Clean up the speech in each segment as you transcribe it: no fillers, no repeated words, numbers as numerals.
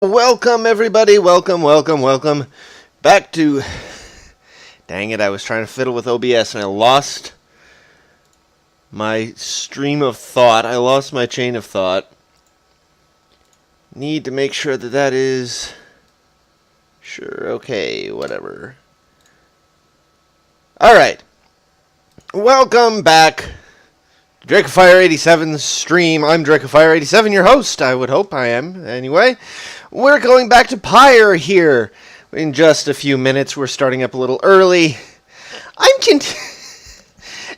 Welcome, everybody. Welcome back to... Dang it, I was trying to fiddle with OBS and I lost my stream of thought. I lost my chain of thought. Need to make sure that is... Sure, okay, whatever. Alright. Welcome back to DracoFire87's stream. I'm DracoFire87, your host. I would hope I am, anyway. We're going back to Pyre here in just a few minutes. We're starting up a little early.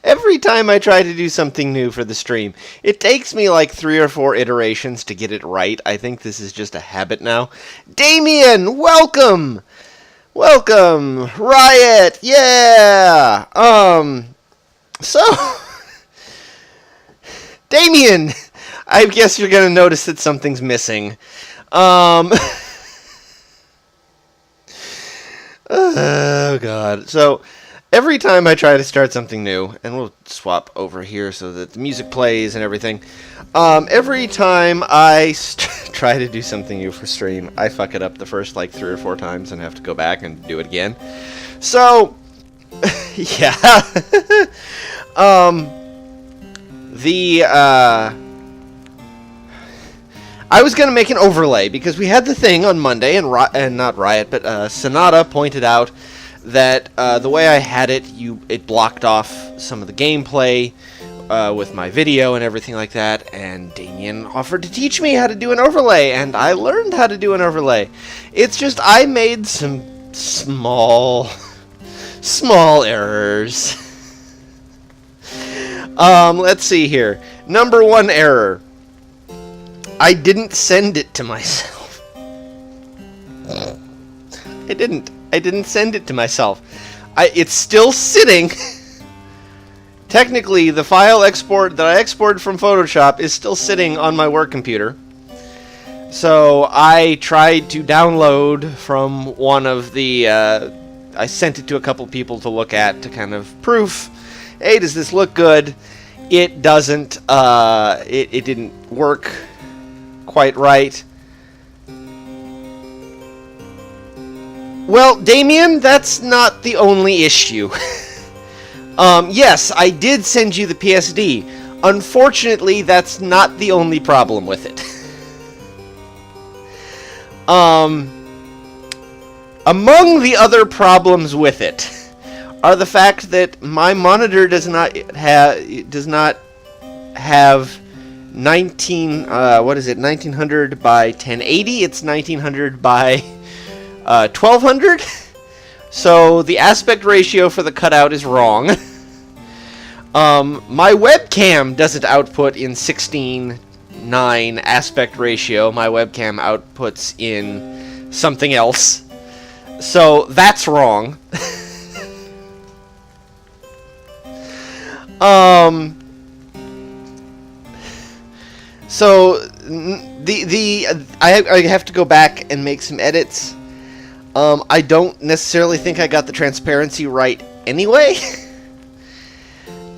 Every time I try to do something new for the stream, it takes me like 3 or 4 iterations to get it right. I think this is just a habit now. Damien, welcome! Welcome! Riot! Yeah! So... Damien! I guess you're gonna notice that something's missing. Oh god. So every time I try to start something new, and we'll swap over here so that the music plays and everything. Every time I try to do something new for stream, I fuck it up the first like 3 or 4 times and have to go back and do it again. So yeah. I was going to make an overlay, because we had the thing on Monday, and not Riot, but Sonata pointed out that the way I had it, it blocked off some of the gameplay with my video and everything like that, and Damien offered to teach me how to do an overlay, and I learned how to do an overlay. It's just I made some small errors. Let's see here. Number 1 error. I didn't send it to myself. I didn't send it to myself. It's still sitting. Technically, the file export that I exported from Photoshop is still sitting on my work computer. So I tried to download from one of the... I sent it to a couple people to look at to kind of proof. Hey, does this look good? It doesn't. It didn't work quite right. Well, Damien, that's not the only issue. Yes, I did send you the PSD. Unfortunately, that's not the only problem with it. Among the other problems with it are the fact that my monitor does not have 1900 by 1080. It's 1900 by 1200. So the aspect ratio for the cutout is wrong. My webcam doesn't output in 16:9 aspect ratio. My webcam outputs in something else. So that's wrong. So I have to go back and make some edits. I don't necessarily think I got the transparency right anyway.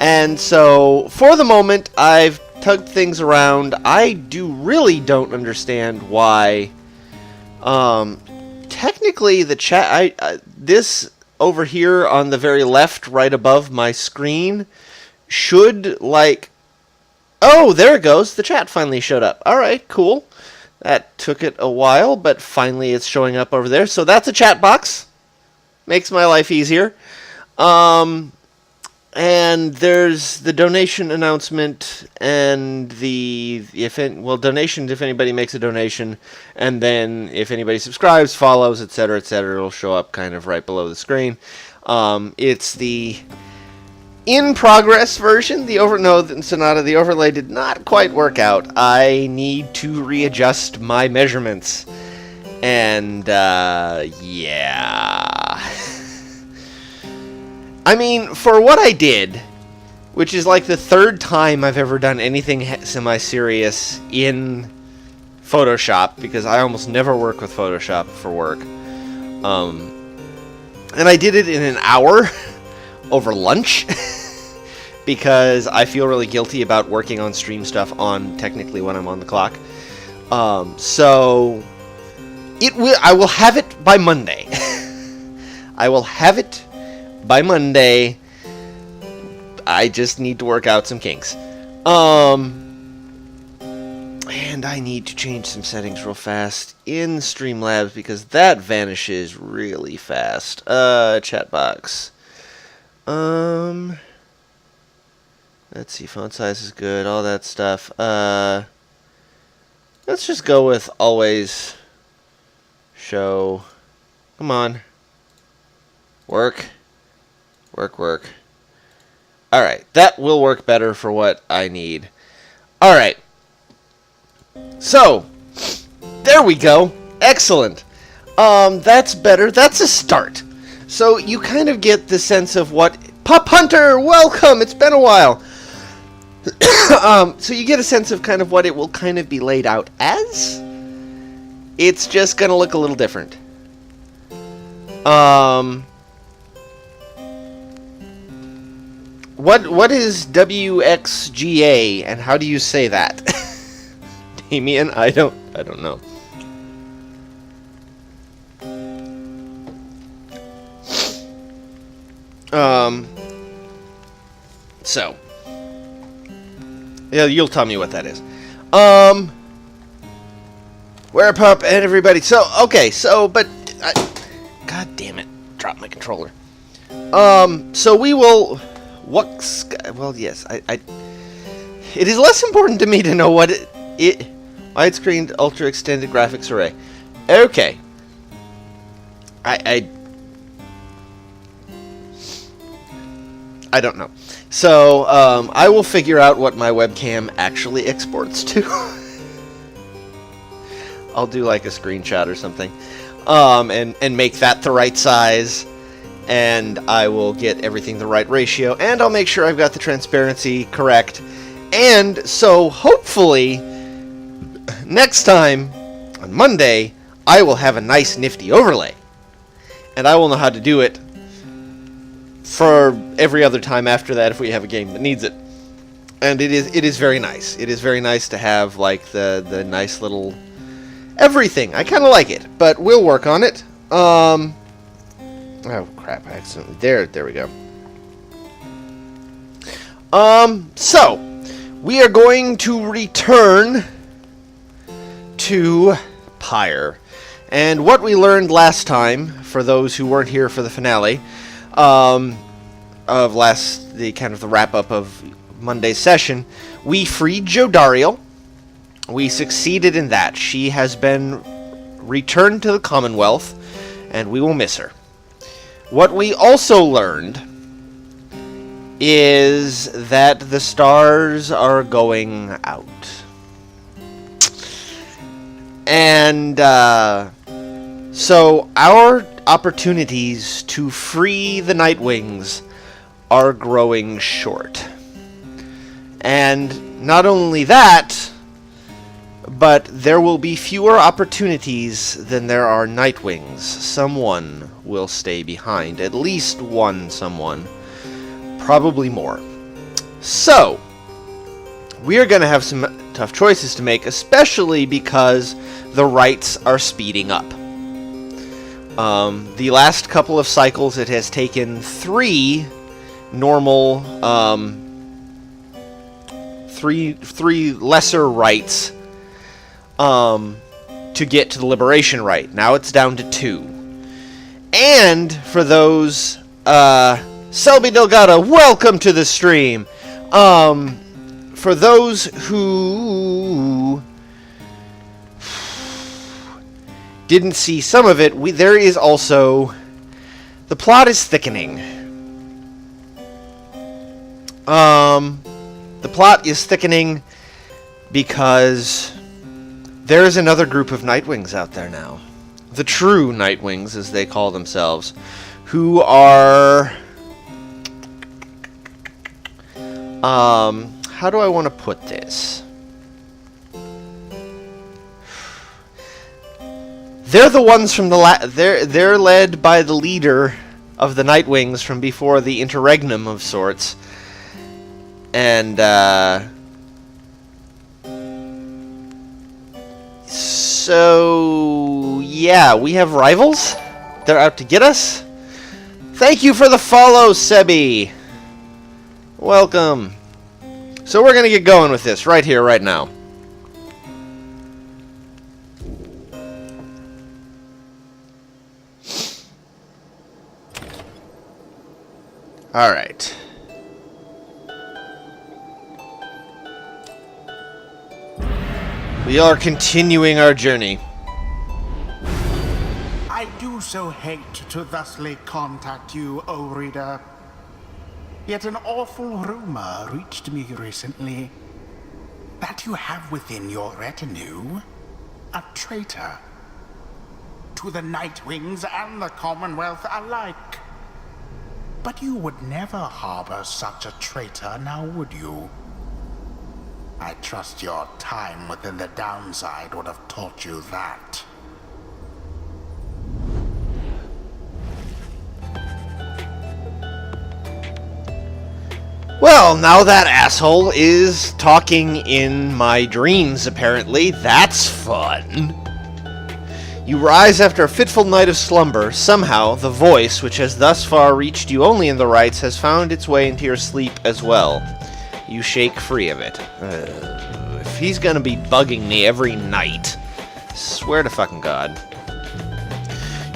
And so for the moment I've tugged things around. I really don't understand why technically the chat this over here on the very left right above my screen should like... Oh, there it goes. The chat finally showed up. Alright, cool. That took it a while, but finally it's showing up over there. So that's a chat box. Makes my life easier. And there's the donation announcement and donations if anybody makes a donation, and then if anybody subscribes, follows, etc., it'll show up kind of right below the screen. It's the in-progress version. The overlay did not quite work out. I need to readjust my measurements. And, yeah. I mean, for what I did, which is like the 3rd time I've ever done anything semi-serious in Photoshop, because I almost never work with Photoshop for work. And I did it in an hour over lunch. Because I feel really guilty about working on stream stuff on technically when I'm on the clock. So I will have it by Monday. I will have it by Monday. I just need to work out some kinks. And I need to change some settings real fast in Streamlabs because that vanishes really fast. Chat box. Let's see, font size is good, all that stuff. Let's just go with always show. Come on. Work. Work, work. Alright, that will work better for what I need. Alright. So, there we go. Excellent. That's better. That's a start. So you kind of get the sense of what... Pup Hunter, welcome! It's been a while. So you get a sense of kind of what it will kind of be laid out as. It's just going to look a little different. What is WXGA and how do you say that? Damien, I don't know. So yeah, you'll tell me what that is. Where Pup and everybody. So okay, so but God damn it, drop my controller. So we will. Well, yes, I. It is less important to me to know what it widescreen ultra extended graphics array. Okay. I don't know. So, I will figure out what my webcam actually exports to. I'll do like a screenshot or something. And make that the right size. And I will get everything the right ratio. And I'll make sure I've got the transparency correct. And so, hopefully, next time, on Monday, I will have a nice nifty overlay. And I will know how to do it for every other time after that if we have a game that needs it. And it is very nice. It is very nice to have like the nice little everything. I kind of like it, but we'll work on it. Oh crap, I accidentally there we go. So we are going to return to Pyre. And what we learned last time, for those who weren't here for the finale, of the kind of the wrap-up of Monday's session, we freed Jodariel. We succeeded in that. She has been returned to the Commonwealth, and we will miss her. What we also learned is that the stars are going out. And so our opportunities to free the Nightwings are growing short. And not only that, but there will be fewer opportunities than there are Nightwings. Someone will stay behind. At least one someone. Probably more. So, we are going to have some tough choices to make, especially because the rights are speeding up. The last couple of cycles, it has taken 3 normal, three lesser rights to get to the liberation right. Now it's down to 2. And for those, Selby Delgado, welcome to the stream. For those who didn't see some of it, there is also... The plot is thickening. The plot is thickening because there is another group of Nightwings out there now. The true Nightwings, as they call themselves, who are... how do I want to put this? They're the ones from the they're led by the leader of the Nightwings from before the interregnum of sorts. And so yeah, we have rivals? They're out to get us? Thank you for the follow, Sebi! Welcome. So we're gonna get going with this right here, right now. Alright. We are continuing our journey. I do so hate to thusly contact you, O reader. Yet an awful rumor reached me recently that you have within your retinue a traitor to the Nightwings and the Commonwealth alike. But you would never harbor such a traitor, now would you? I trust your time within the downside would have taught you that. Well, now that asshole is talking in my dreams, apparently. That's fun. You rise after a fitful night of slumber. Somehow, the voice, which has thus far reached you only in the rites, has found its way into your sleep as well. You shake free of it. If he's gonna be bugging me every night, swear to fucking God.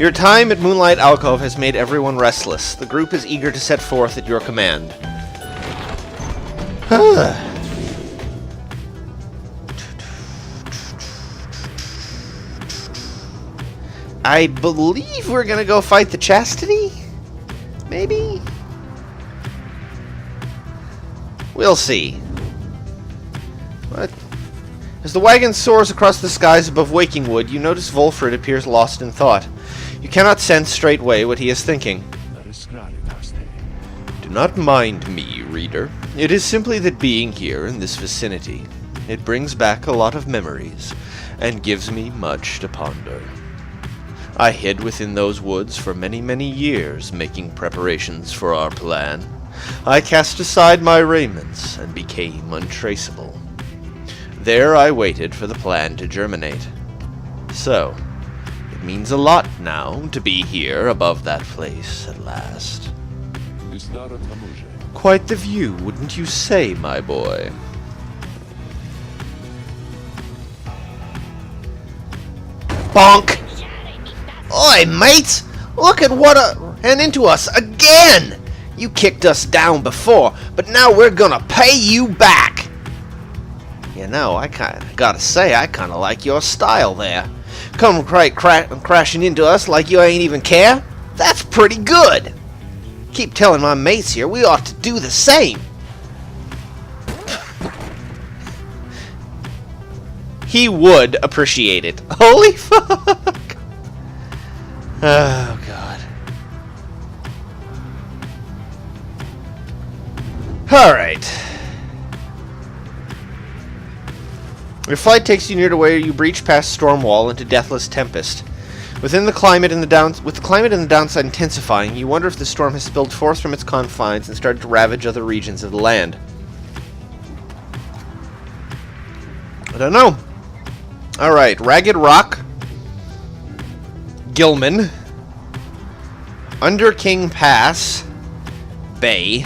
Your time at Moonlight Alcove has made everyone restless. The group is eager to set forth at your command. I believe we're gonna go fight the Chastity? Maybe? We'll see. What? As the wagon soars across the skies above Wakingwood, you notice Volfred appears lost in thought. You cannot sense straightway what he is thinking. Do not mind me, reader. It is simply that being here in this vicinity, it brings back a lot of memories, and gives me much to ponder. I hid within those woods for many, many years, making preparations for our plan. I cast aside my raiments, and became untraceable. There I waited for the plan to germinate. So, it means a lot now to be here above that place at last. Quite the view, wouldn't you say, my boy? Bonk! Oi, mates! Look at what ran into us again! You kicked us down before, but now we're gonna pay you back! You know, I gotta say, I kinda like your style there. Come crashing into us like you ain't even care? That's pretty good! Keep telling my mates here we ought to do the same! He would appreciate it. Holy fuck! Oh, God. Alright. Your flight takes you near to where you breach past Stormwall into Deathless Tempest. With the climate and the downside intensifying, you wonder if the storm has spilled forth from its confines and started to ravage other regions of the land. I don't know. Alright, Ragged Rock, Gilman, Under King Pass, Bay,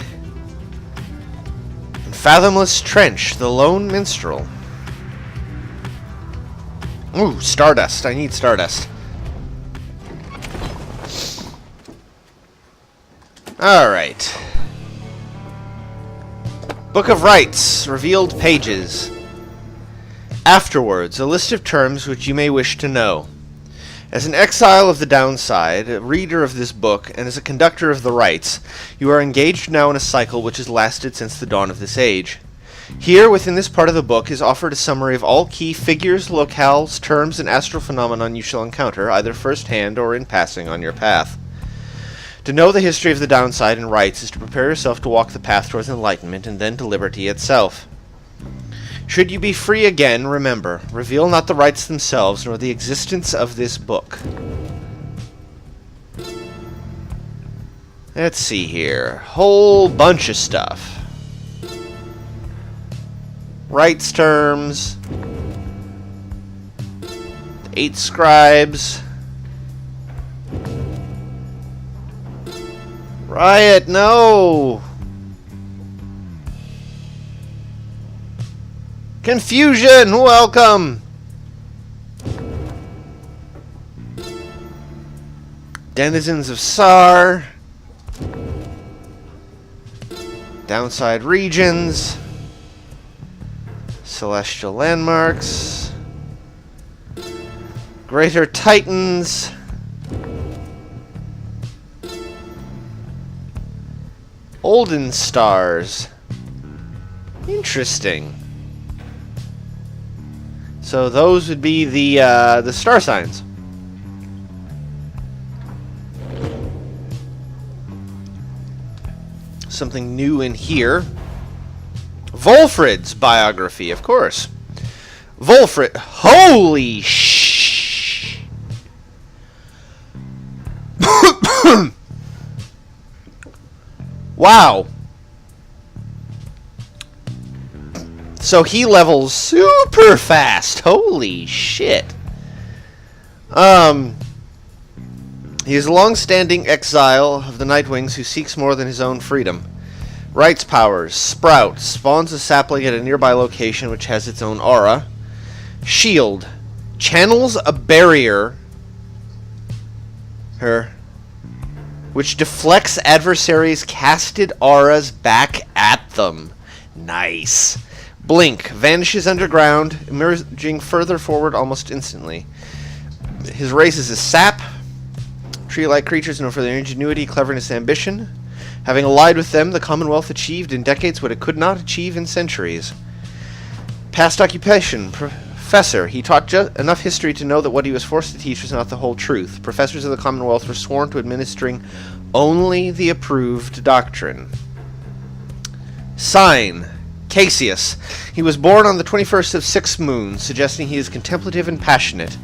and Fathomless Trench, the Lone Minstrel. Ooh, Stardust. I need Stardust. Alright. Book of Rites, Revealed Pages. Afterwards, a list of terms which you may wish to know. As an exile of the downside, a reader of this book, and as a conductor of the rites, you are engaged now in a cycle which has lasted since the dawn of this age. Here, within this part of the book, is offered a summary of all key figures, locales, terms, and astral phenomenon you shall encounter, either first-hand or in passing on your path. To know the history of the downside and rites is to prepare yourself to walk the path towards enlightenment and then to liberty itself. Should you be free again, remember, reveal not the rites themselves nor the existence of this book. Let's see here. Whole bunch of stuff. Rites terms. 8 scribes. Riot, no! Confusion, welcome! Denizens of Sar. Downside regions. Celestial landmarks. Greater Titans. Olden stars. Interesting. So those would be the star signs. Something new in here. Volfred's biography, of course. Volfred. Holy shh. Wow. So he levels super fast. Holy shit. He is a long-standing exile of the Nightwings who seeks more than his own freedom. Rights powers. Sprout. Spawns a sapling at a nearby location which has its own aura. Shield. Channels a barrier. Which deflects adversaries' casted auras back at them. Nice. Blink. Vanishes underground, emerging further forward almost instantly. His race is a sap. Tree-like creatures known for their ingenuity, cleverness, and ambition. Having allied with them, the Commonwealth achieved in decades what it could not achieve in centuries. Past occupation. Professor. He taught enough history to know that what he was forced to teach was not the whole truth. Professors of the Commonwealth were sworn to administering only the approved doctrine. Sign. Cassius. He was born on the 21st of 6 moons, suggesting he is contemplative and passionate.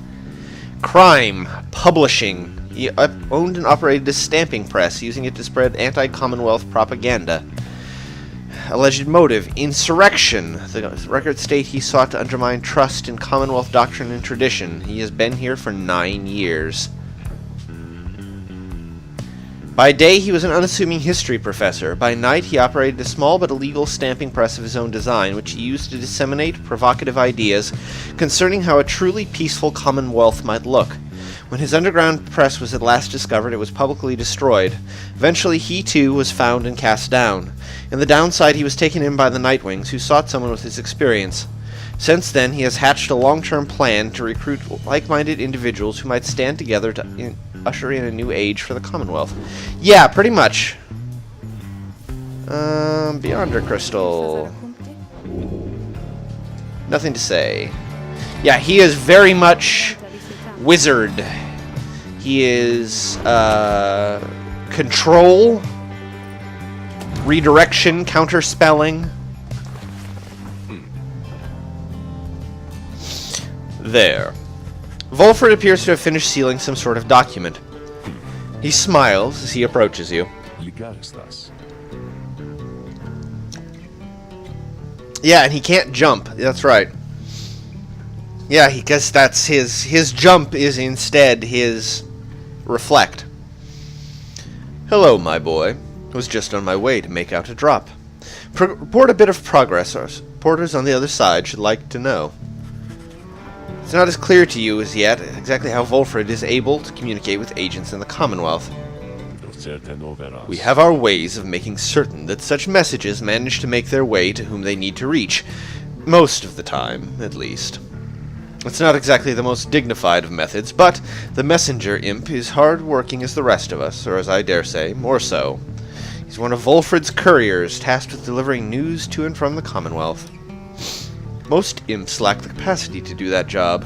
Crime. Publishing. He owned and operated a stamping press, using it to spread anti-Commonwealth propaganda. Alleged motive. Insurrection. The records state he sought to undermine trust in Commonwealth doctrine and tradition. He has been here for 9 years. By day, he was an unassuming history professor. By night, he operated a small but illegal stamping press of his own design, which he used to disseminate provocative ideas concerning how a truly peaceful Commonwealth might look. When his underground press was at last discovered, it was publicly destroyed. Eventually, he too was found and cast down. In the downside, he was taken in by the Nightwings, who sought someone with his experience. Since then, he has hatched a long-term plan to recruit like-minded individuals who might stand together to usher in a new age for the Commonwealth. Yeah, pretty much. Beyonder Crystal. Nothing to say. Yeah, he is very much wizard. He is control, redirection, counterspelling. There. Volfred appears to have finished sealing some sort of document. He smiles as he approaches you. Yeah, and he can't jump. That's right. Yeah, because that's his jump is instead his reflect. Hello, my boy. Was just on my way to make out a drop. Report a bit of progress. Our porters on the other side should like to know. It's not as clear to you as yet exactly how Volfred is able to communicate with agents in the Commonwealth. We have our ways of making certain that such messages manage to make their way to whom they need to reach. Most of the time, at least. It's not exactly the most dignified of methods, but the messenger imp is hard-working as the rest of us, or as I dare say, more so. He's one of Volfred's couriers, tasked with delivering news to and from the Commonwealth. Most imps lack the capacity to do that job.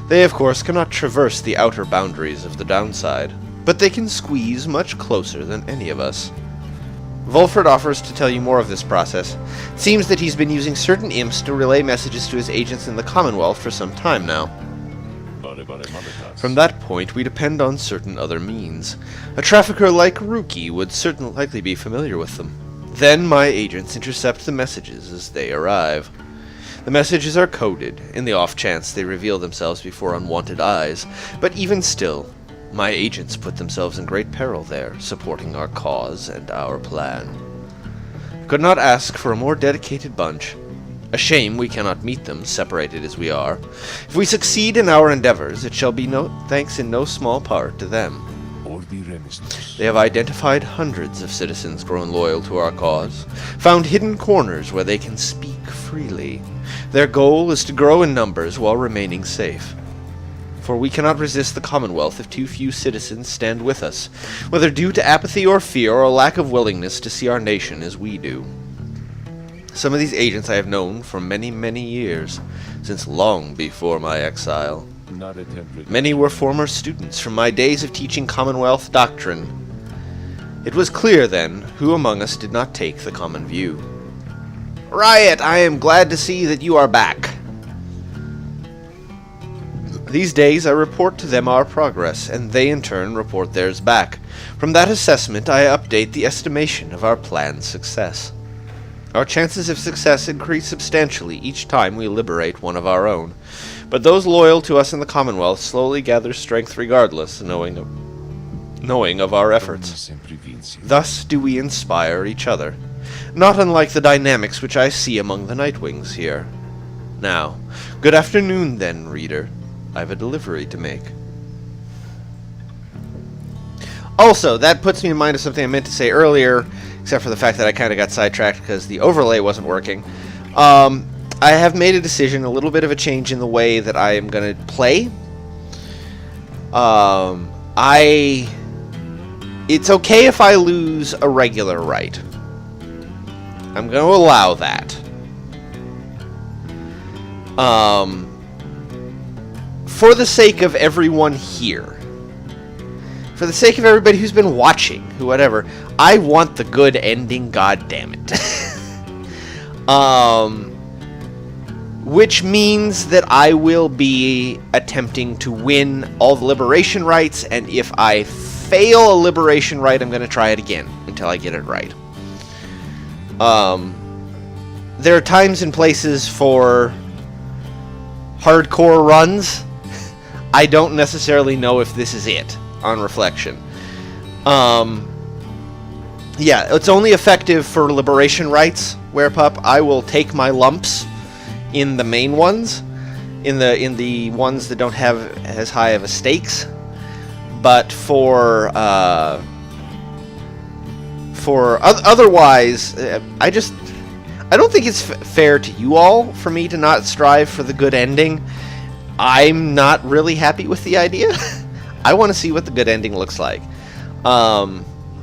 They, of course, cannot traverse the outer boundaries of the downside, but they can squeeze much closer than any of us. Volfred offers to tell you more of this process. It seems that he's been using certain imps to relay messages to his agents in the Commonwealth for some time now. From that point, we depend on certain other means. A trafficker like Rookie would certainly likely be familiar with them. Then my agents intercept the messages as they arrive. The messages are coded, in the off chance they reveal themselves before unwanted eyes, but even still, My agents put themselves in great peril there, supporting our cause and our plan. Could not ask for a more dedicated bunch. A shame we cannot meet them, separated as we are. If we succeed in our endeavors, it shall be thanks in no small part to them. They have identified hundreds of citizens grown loyal to our cause, found hidden corners where they can speak freely. Their goal is to grow in numbers while remaining safe. For we cannot resist the Commonwealth if too few citizens stand with us, whether due to apathy or fear or a lack of willingness to see our nation as we do. Some of these agents I have known for many, many years, since long before my exile. Many were former students from my days of teaching Commonwealth doctrine. It was clear then who among us did not take the common view. Riot, I am glad to see that you are back. These days I report to them our progress, and they in turn report theirs back. From that assessment I update the estimation of our plan's success. Our chances of success increase substantially each time we liberate one of our own, but those loyal to us in the Commonwealth slowly gather strength regardless, knowing of our efforts. Thus do we inspire each other, not unlike the dynamics which I see among the Nightwings here. Now, good afternoon then, reader. I have a delivery to make. Also, that puts me in mind of something I meant to say earlier, except for the fact that I kind of got sidetracked because the overlay wasn't working. I have made a decision, a little bit of a change in the way that I am going to play. It's okay if I lose a regular right. I'm going to allow that. For the sake of everyone here, for the sake of everybody who's been watching, whatever, I want the good ending, goddammit. Which means that I will be attempting to win all the liberation rights, and if I fail a liberation right, I'm going to try it again until I get it right. There are times and places for hardcore runs. I don't necessarily know if this is it, on reflection. Yeah, it's only effective for liberation rights, Werepup. I will take my lumps in the main ones, in the ones that don't have as high of a stakes. But for otherwise, I don't think it's fair to you all for me to not strive for the good ending. I'm not really happy with the idea. I want to see what the good ending looks like,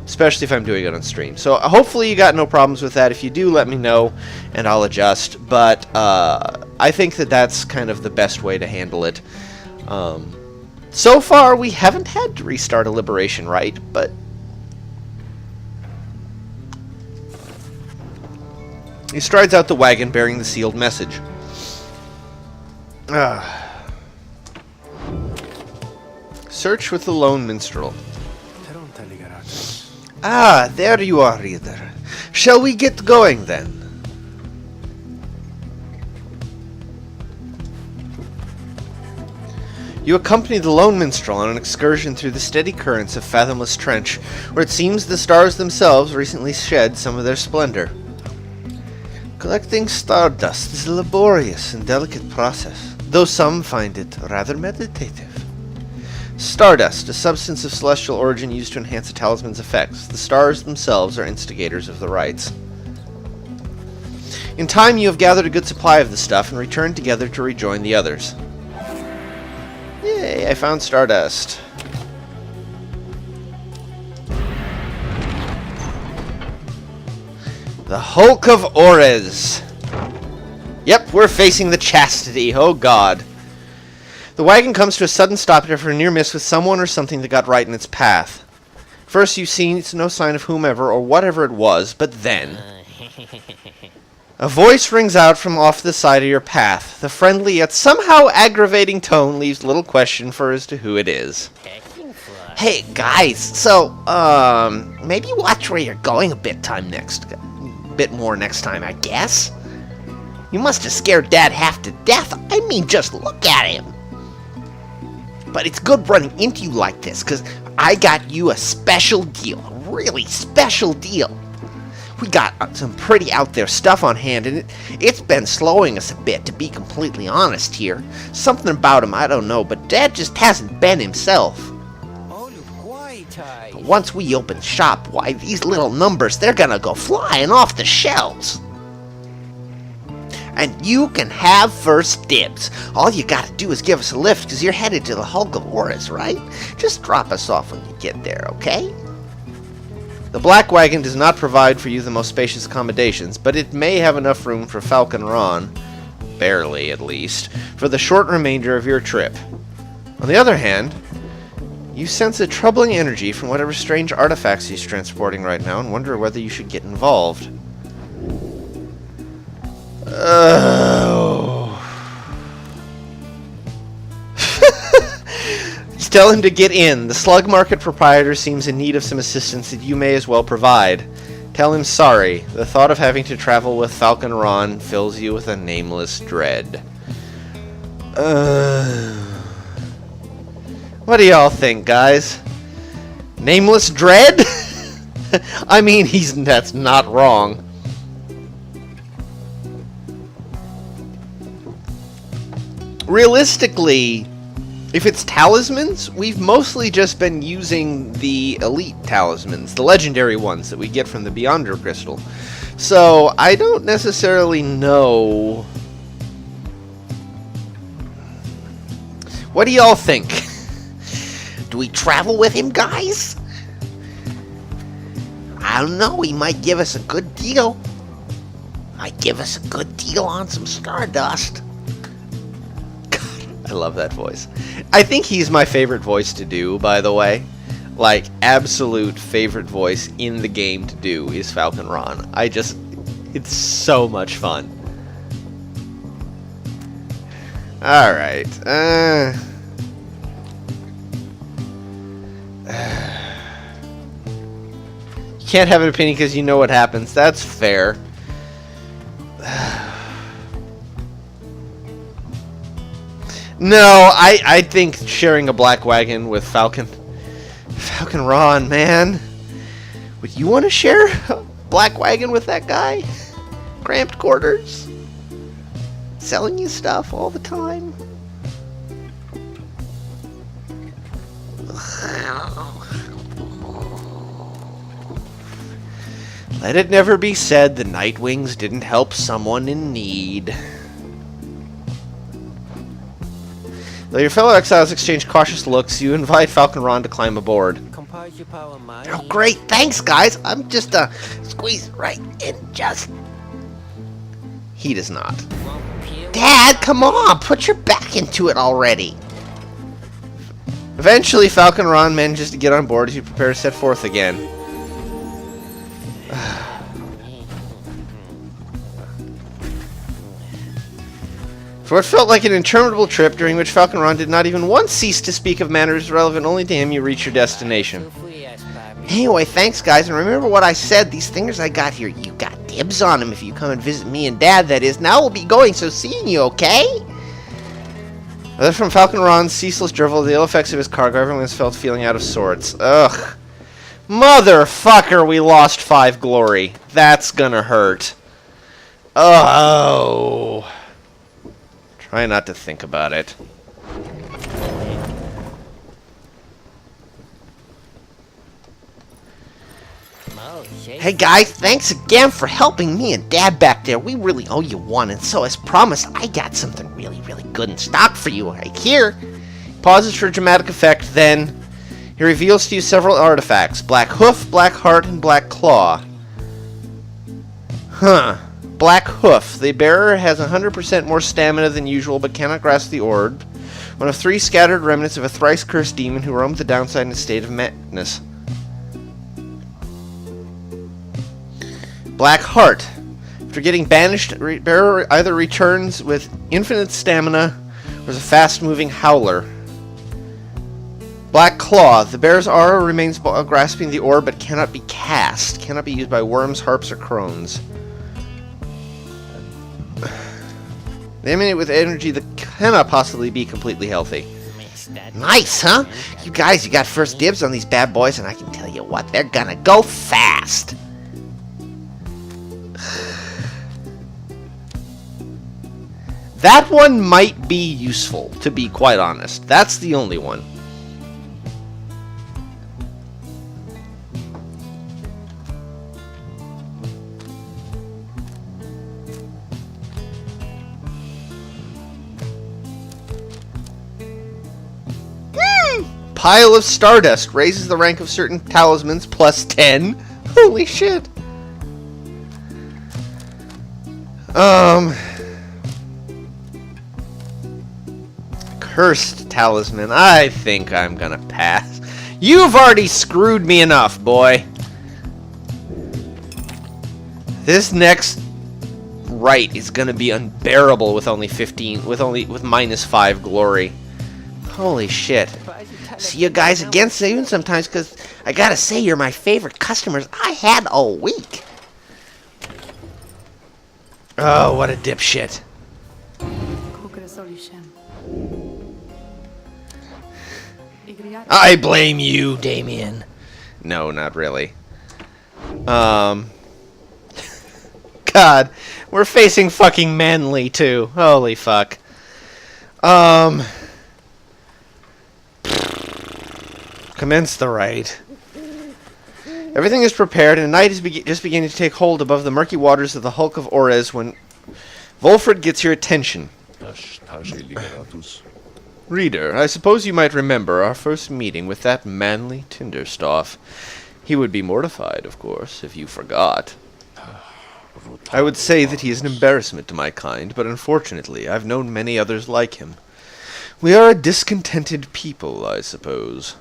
especially if I'm doing it on stream. So hopefully you got no problems with that. If you do, let me know, and I'll adjust. But I think that that's kind of the best way to handle it. So far, we haven't had to restart a liberation right, but he strides out the wagon bearing the sealed message. Search with the lone minstrel. Ah, there you are, reader. Shall we get going, then? You accompany the lone minstrel on an excursion through the steady currents of Fathomless Trench, where it seems the stars themselves recently shed some of their splendor. Collecting stardust is a laborious and delicate process, though some find it rather meditative. Stardust, a substance of celestial origin used to enhance a talisman's effects. The stars themselves are instigators of the rites. In time, you have gathered a good supply of the stuff and returned together to rejoin the others. Yay, I found stardust. The Hulk of Ores. Yep, we're facing the Chastity. Oh, God. The wagon comes to a sudden stop after a near miss with someone or something that got right in its path. First, you see no sign of whomever or whatever it was, but then a voice rings out from off the side of your path. The friendly yet somehow aggravating tone leaves little question for as to who it is. Hey, guys, so, maybe watch where you're going a bit more next time, I guess? You must have scared Dad half to death. I mean, just look at him. But it's good running into you like this, because I got you a special deal. A really special deal. We got some pretty out there stuff on hand, and it's been slowing us a bit, to be completely honest here. Something about him, I don't know, but Dad just hasn't been himself. But once we open shop, why, these little numbers, they're gonna go flying off the shelves. And you can have first dibs. All you gotta do is give us a lift, because you're headed to the Hulk of Horus, right? Just drop us off when you get there, okay? The Black Wagon does not provide for you the most spacious accommodations, but it may have enough room for Falcon Ron, barely at least, for the short remainder of your trip. On the other hand, you sense a troubling energy from whatever strange artifacts he's transporting right now and wonder whether you should get involved. Oh. Tell him to get in. The slug market proprietor seems in need of some assistance that you may as well provide. Tell him sorry. The thought of having to travel with Falcon Ron fills you with a nameless dread. What do y'all think, guys? Nameless dread? I mean, that's not wrong. Realistically, if it's talismans, we've mostly just been using the elite talismans, the legendary ones that we get from the Beyonder Crystal. So, I don't necessarily know. What do y'all think? Do we travel with him, guys? I don't know, he might give us a good deal. Might give us a good deal on some Stardust. I love that voice. I think he's my favorite voice to do, by the way. Like, absolute favorite voice in the game to do is Falcon Ron. It's so much fun. Alright, you can't have an opinion because you know what happens. That's fair. No, I think sharing a Black Wagon with Falcon Ron, man. Would you want to share a Black Wagon with that guy? Cramped quarters? Selling you stuff all the time? Let it never be said the Nightwings didn't help someone in need. Though your fellow exiles exchange cautious looks, you invite Falcon Ron to climb aboard. Oh, great. Thanks, guys. I'm just, squeeze right in just... He does not. Dad, come on. Put your back into it already. Eventually, Falcon Ron manages to get on board as you prepare to set forth again. For what felt like an interminable trip, during which Falcon Ron did not even once cease to speak of matters relevant only to him, you reach your destination. Anyway, thanks, guys, and remember what I said. These things I got here, you got dibs on them if you come and visit me and Dad, that is. Now we'll be going, so seeing you, okay? Other from Falcon Ron's ceaseless drivel, the ill effects of his cargo, everyone has felt feeling out of sorts. Ugh. Motherfucker, we lost 5 glory. That's gonna hurt. Oh. Try not to think about it. Hey guys, thanks again for helping me and Dad back there. We really owe you one, and so as promised, I got something really, really good in stock for you right here. Pauses for dramatic effect, then he reveals to you several artifacts. Black Hoof, Black Heart, and Black Claw. Huh. Black Hoof. The bearer has 100% more stamina than usual, but cannot grasp the orb. One of 3 scattered remnants of a thrice-cursed demon who roamed the downside in a state of madness. Black Heart. After getting banished, bearer either returns with infinite stamina or is a fast-moving howler. Black Claw. The bearer's aura remains grasping the orb, but cannot be cast. Cannot be used by worms, harps, or crones. They emanate with energy that cannot possibly be completely healthy. Nice, huh? You guys, you got first dibs on these bad boys, and I can tell you what, they're gonna go fast. That one might be useful, to be quite honest. That's the only one. Pile of Stardust raises the rank of certain talismans plus 10. Holy shit. Cursed talisman. I think I'm gonna pass. You've already screwed me enough, boy. This next right is gonna be unbearable with only 15, with minus 5 glory. Holy shit. See you guys again soon sometimes, because I gotta say, you're my favorite customers I had all week. Oh, what a dipshit. I blame you, Damien. No, not really. God, we're facing fucking Manly, too. Holy fuck. Commence the rite. Everything is prepared, and night is just beginning to take hold above the murky waters of the Hulk of Orez when Wolfred gets your attention. Reader, I suppose you might remember our first meeting with that manly Tinderstoff. He would be mortified, of course, if you forgot. I would say that he is an embarrassment to my kind, but unfortunately I've known many others like him. We are a discontented people, I suppose.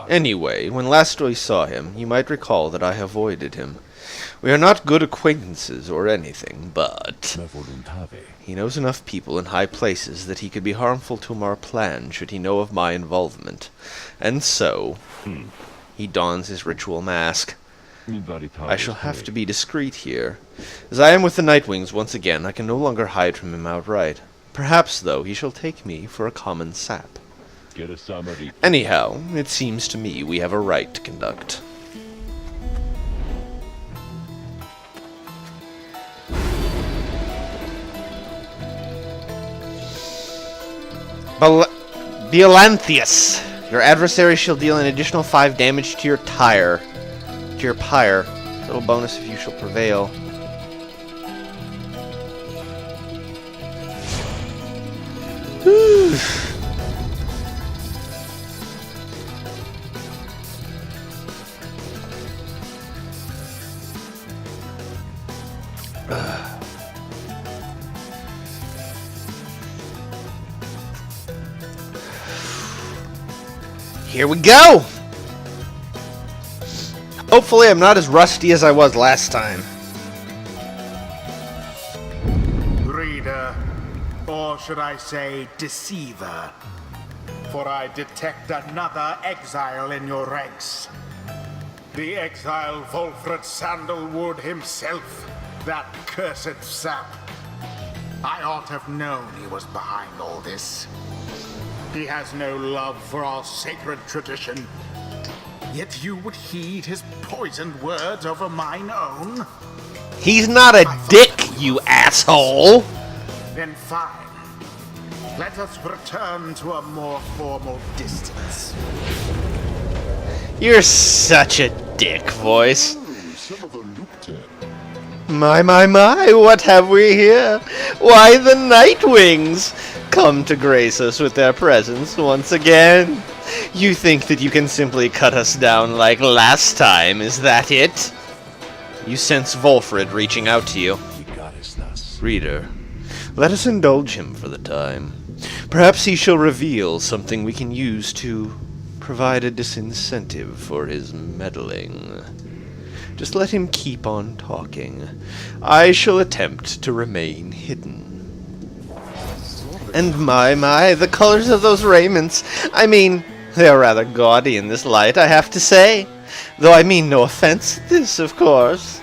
Anyway, when last we saw him, you might recall that I avoided him. We are not good acquaintances or anything, but he knows enough people in high places that he could be harmful to our plan should he know of my involvement. And so, he dons his ritual mask. I shall have to be discreet here. As I am with the Nightwings once again, I can no longer hide from him outright. Perhaps, though, he shall take me for a common sap. Anyhow, it seems to me we have a rite to conduct. Beolanthius. Your adversary shall deal an additional 5 damage to your pyre. Little bonus if you shall prevail. Here we go! Hopefully I'm not as rusty as I was last time. Reader, or should I say deceiver, for I detect another exile in your ranks. The exile Wolfred Sandalwood himself, that cursed sap. I ought to have known he was behind all this. He has no love for our sacred tradition. Yet you would heed his poisoned words over mine own? He's not a dick, you asshole! Then fine. Let us return to a more formal distance. You're such a dick, voice. My, what have we here? Why, the Nightwings! Come to grace us with their presence once again. You think that you can simply cut us down like last time, is that it? You sense Wolfred reaching out to you. Reader, let us indulge him for the time. Perhaps he shall reveal something we can use to provide a disincentive for his meddling. Just let him keep on talking. I shall attempt to remain hidden. And my, the colors of those raiments. I mean, they're rather gaudy in this light, I have to say. Though I mean no offense at this, of course.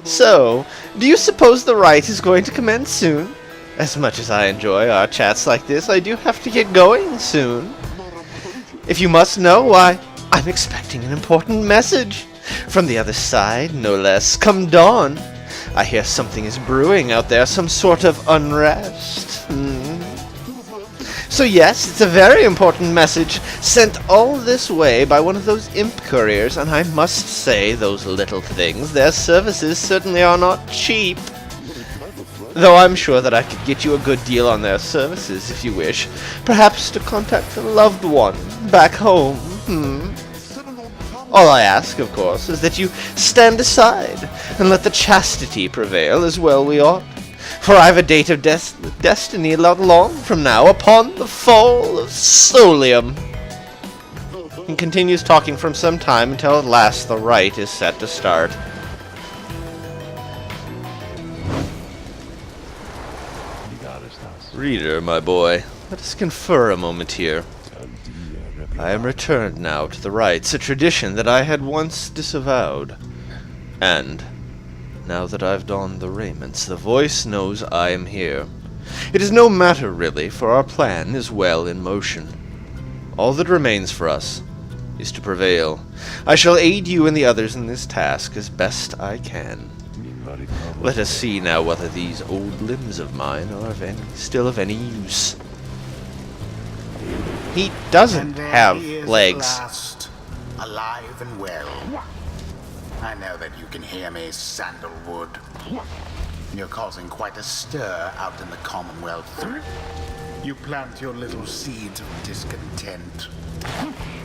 So, do you suppose the rite is going to commence soon? As much as I enjoy our chats like this, I do have to get going soon. If you must know, why, I'm expecting an important message. From the other side, no less. Come dawn. I hear something is brewing out there, some sort of unrest. So yes, it's a very important message, sent all this way by one of those imp couriers, and I must say, those little things, their services certainly are not cheap. Though I'm sure that I could get you a good deal on their services if you wish. Perhaps to contact a loved one back home. All I ask, of course, is that you stand aside and let the chastity prevail as well we ought. For I've a date of destiny not long from now upon the fall of Solium. He continues talking for some time until at last the rite is set to start. Reader, my boy, let us confer a moment here. I am returned now to the rites, a tradition that I had once disavowed. And, now that I've donned the raiments, the voice knows I am here. It is no matter, really, for our plan is well in motion. All that remains for us is to prevail. I shall aid you and the others in this task as best I can. Let us see now whether these old limbs of mine are still of any use. He doesn't have he is legs. At last, alive and well. I know that you can hear me, Sandalwood. You're causing quite a stir out in the Commonwealth. You plant your little seeds of discontent.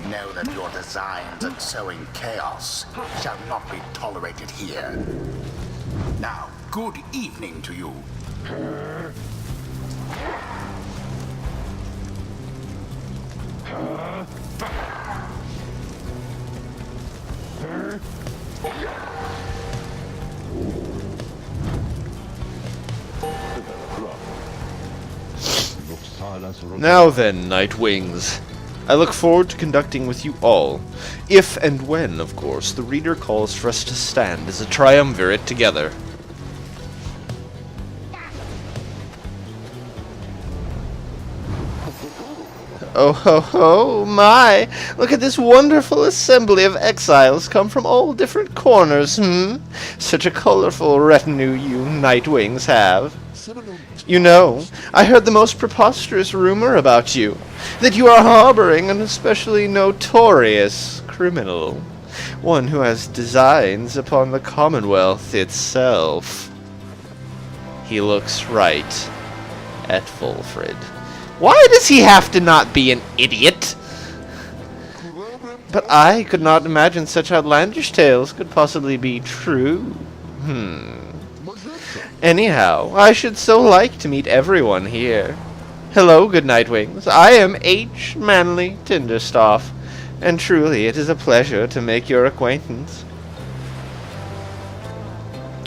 Know that your designs at sowing chaos shall not be tolerated here. Now, good evening to you. Now then, Nightwings, I look forward to conducting with you all, if and when, of course, the reader calls for us to stand as a triumvirate together. Oh ho ho, my! Look at this wonderful assembly of exiles come from all different corners, Such a colorful retinue you Nightwings have. You know, I heard the most preposterous rumor about you, that you are harboring an especially notorious criminal, one who has designs upon the Commonwealth itself. He looks right at Fulfred. Why does he have to not be an idiot? But I could not imagine such outlandish tales could possibly be true. Anyhow, I should so like to meet everyone here. Hello, good Nightwings. I am H. Manly Tinderstaff, and truly it is a pleasure to make your acquaintance.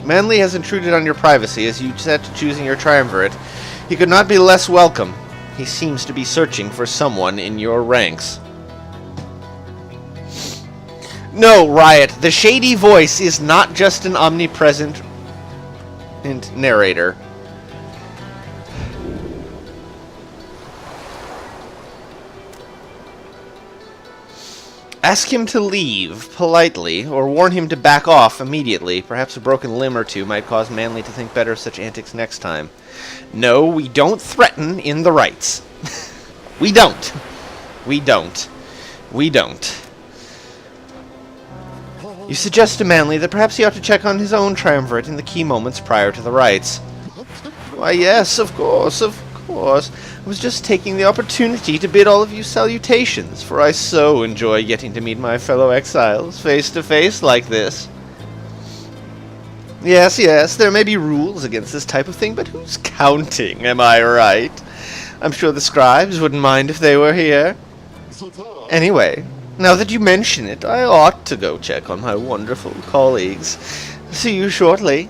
Manly has intruded on your privacy as you set to choosing your triumvirate. He could not be less welcome. He seems to be searching for someone in your ranks. No, Riot, the shady voice is not just an omnipresent narrator. Ask him to leave, politely, or warn him to back off immediately. Perhaps a broken limb or two might cause Manly to think better of such antics next time. No, we don't threaten in the rights. We don't. We don't. We don't. You suggest to Manly that perhaps he ought to check on his own triumvirate in the key moments prior to the rites. Why, yes, of course, of course. I was just taking the opportunity to bid all of you salutations, for I so enjoy getting to meet my fellow exiles face to face like this. Yes, yes, there may be rules against this type of thing, but who's counting, am I right? I'm sure the scribes wouldn't mind if they were here. Anyway, now that you mention it, I ought to go check on my wonderful colleagues. See you shortly,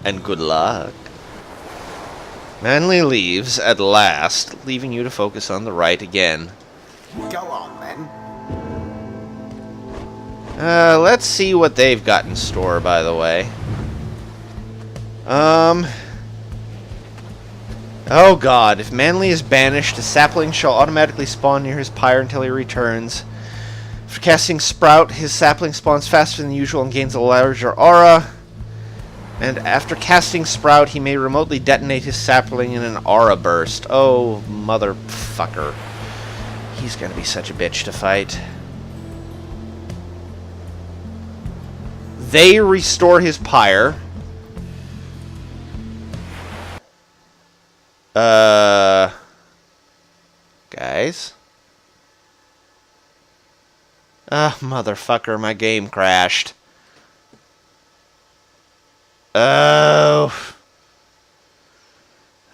and good luck. Manly leaves at last, leaving you to focus on the rite again. Go on, then. Let's see what they've got in store, by the way. Oh god, if Manly is banished, a sapling shall automatically spawn near his pyre until he returns. After casting Sprout, his sapling spawns faster than usual and gains a larger aura. And after casting Sprout, he may remotely detonate his sapling in an aura burst. Oh, motherfucker. He's gonna be such a bitch to fight. They restore his pyre. Guys? Motherfucker, my game crashed. Oh.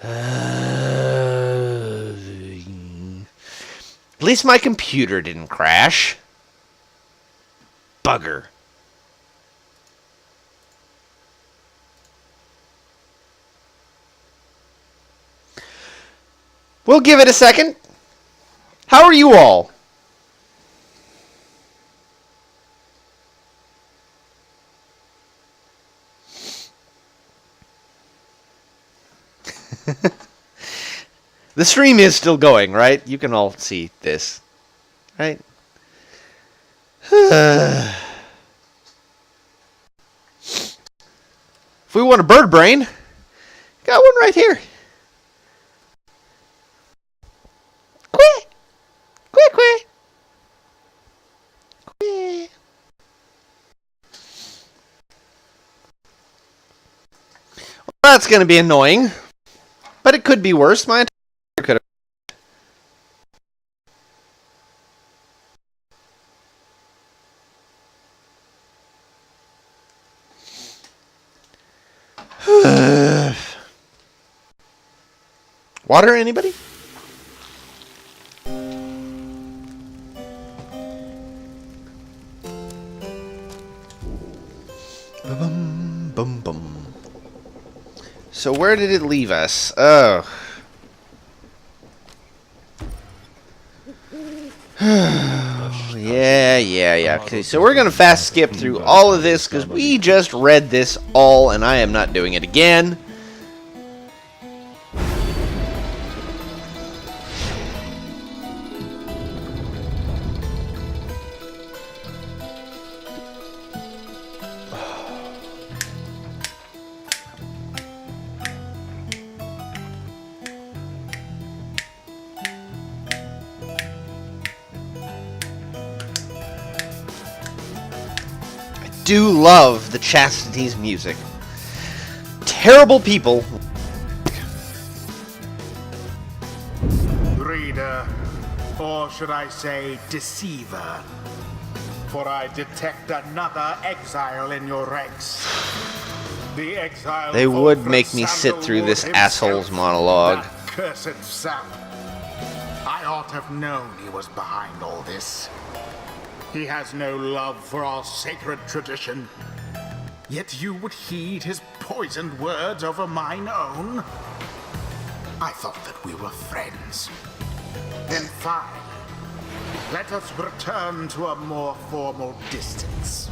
At least my computer didn't crash. Bugger. We'll give it a second. How are you all? The stream is still going, right? You can all see this, right? If we want a bird brain, got one right here. Quack! Quack, quack! Quack! Well, that's going to be annoying. But it could be worse. My entire could have. Water, anybody? Bum, bum, bum. So where did it leave us? Oh. Yeah. Okay, so we're gonna fast skip through all of this because we just read this all and I am not doing it again. Do love the Chastity's music. Terrible people. Reader, or should I say deceiver, for I detect another exile in your ranks. The exile. They would make me sit through this asshole's monologue. That cursed sap. I ought to have known he was behind all this. He has no love for our sacred tradition. Yet you would heed his poisoned words over mine own? I thought that we were friends. Then fine. Let us return to a more formal distance.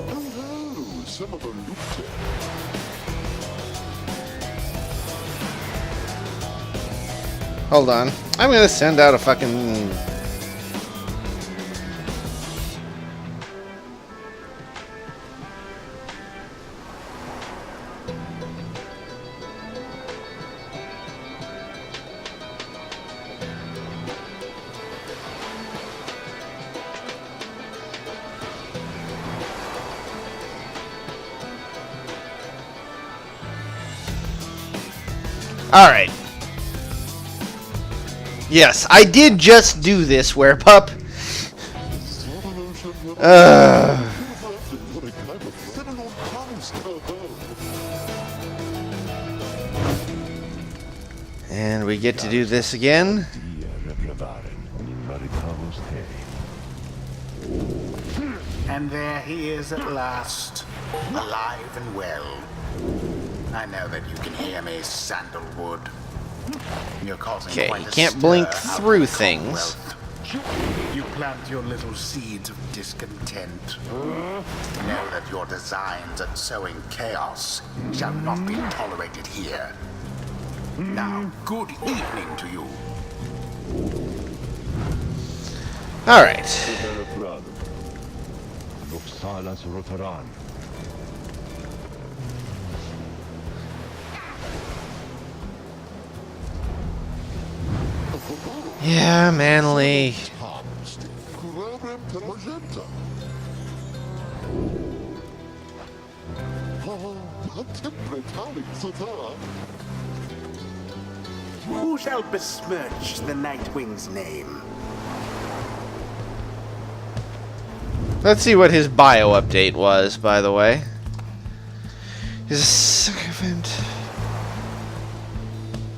Hello, some of them looked at. Hold on. I'm gonna send out a fucking... Alright. Yes, I did just do this, Werepup. And we get to do this again. And there he is at last, alive and well. I know that you can hear me, Sandalwood. You're causing Okay, quite you a can't stir blink out through in the things. Commonwealth. You plant your little seeds of discontent. Know that your designs at sowing chaos shall not be tolerated here. Now, good evening to you. All right. Yeah, Manly. Who shall besmirch the Nightwing's name? Let's see what his bio update was, by the way. He's a sycophant.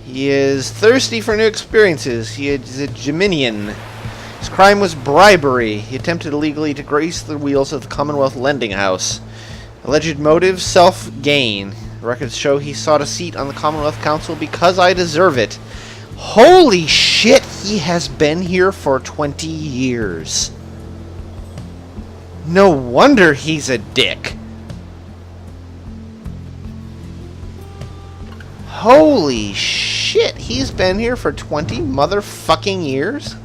He is thirsty for new experiences. He is a Geminian. His crime was bribery. He attempted illegally to grease the wheels of the Commonwealth Lending House. Alleged motive, self-gain. Records show he sought a seat on the Commonwealth Council because I deserve it. Holy shit, he has been here for 20 years. No wonder he's a dick. Holy shit, he's been here for 20 motherfucking years?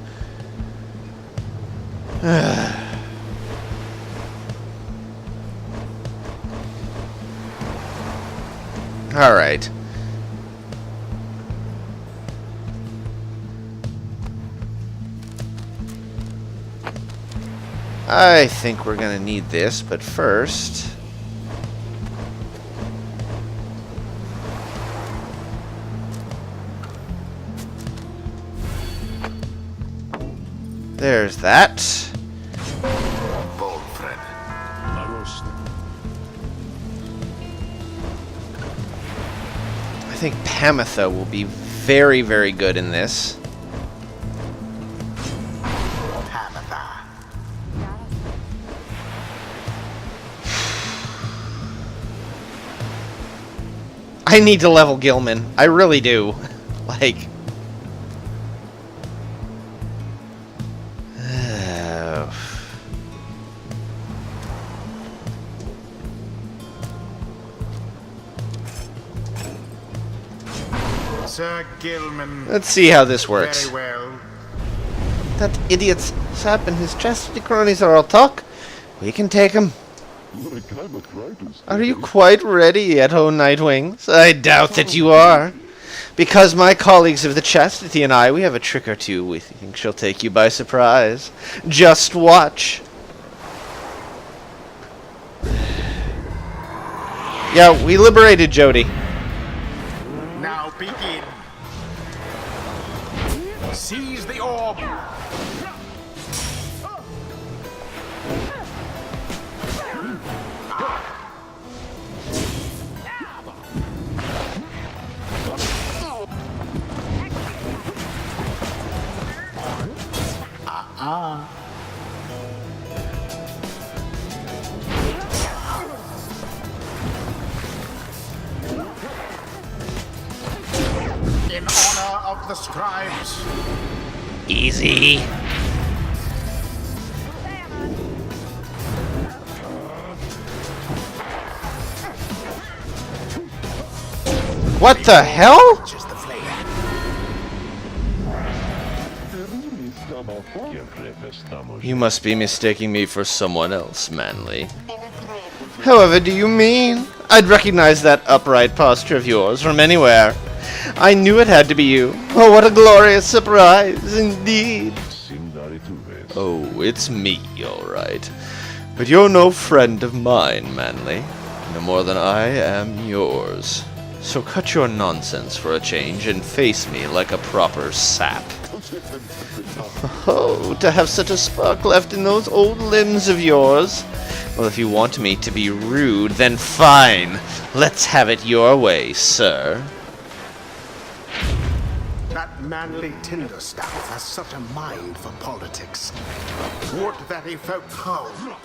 Alright. I think we're gonna need this, but first... there's that. Bolfred. I think Pamitha will be very, very good in this. Pamitha. I need to level Gilman. I really do. Like... Sir Gilman. let's see how this works. Very well. That idiot's sap and his chastity cronies are all talk. We can take him. Are you quite ready yet, O Nightwings? I doubt that you are. Because my colleagues of the Chastity and I, we have a trick or two we think she'll take you by surprise. Just watch. Yeah, we liberated Jody. Now begin. Seize the orb. In honor of the scribes. Easy. What the hell? Just the flame. You must be mistaking me for someone else, Manly. However do you mean? I'd recognize that upright posture of yours from anywhere. I knew it had to be you. Oh, what a glorious surprise, indeed. Oh, it's me, all right. But you're no friend of mine, Manly. No more than I am yours. So cut your nonsense for a change and face me like a proper sap. Oh, to have such a spark left in those old limbs of yours. Well, if you want me to be rude, then fine. Let's have it your way, sir. That manly Tinderstaff has such a mind for politics. Would that he folk home.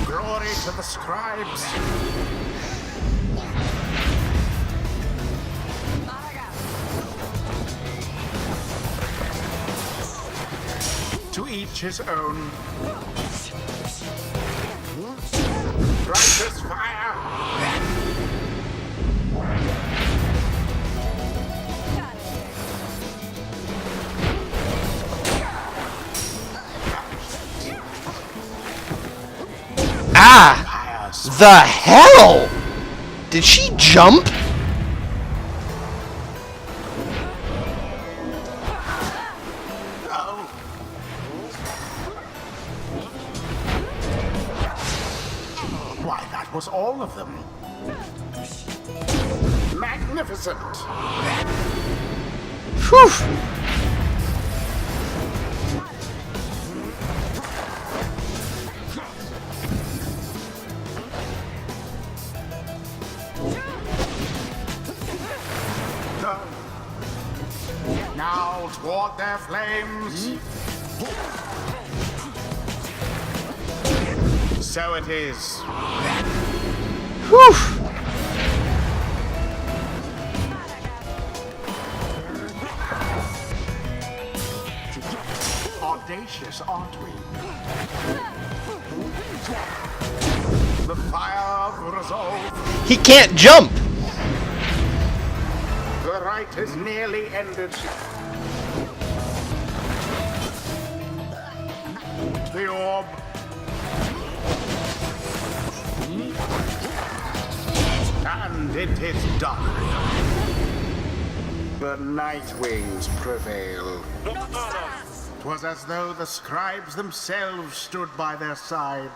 Glory to the scribes. each his own. Righteous fire! Ah! Fire's The hell? Did she jump? oh. Why, that was all of them. Magnificent! Whew. Now toward their flames. So it is. Whew. Audacious, aren't we? The fire of resolve. He can't jump. The rite is nearly ended. The orb. And it is done. The Night Wings prevail. 'Twas as though the scribes themselves stood by their side.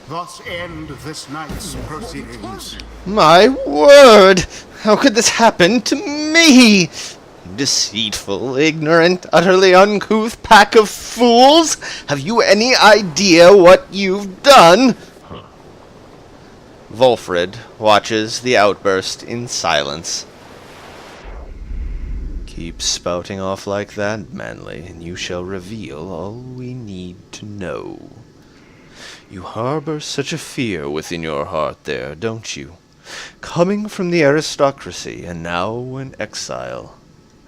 Thus end this night's proceedings. My word! How could this happen to me? Deceitful, ignorant, utterly uncouth pack of fools! Have you any idea what you've done? Volfred watches the outburst in silence. Keep spouting off like that, Manly, and you shall reveal all we need to know. You harbor such a fear within your heart there, don't you? Coming from the aristocracy, and now in exile,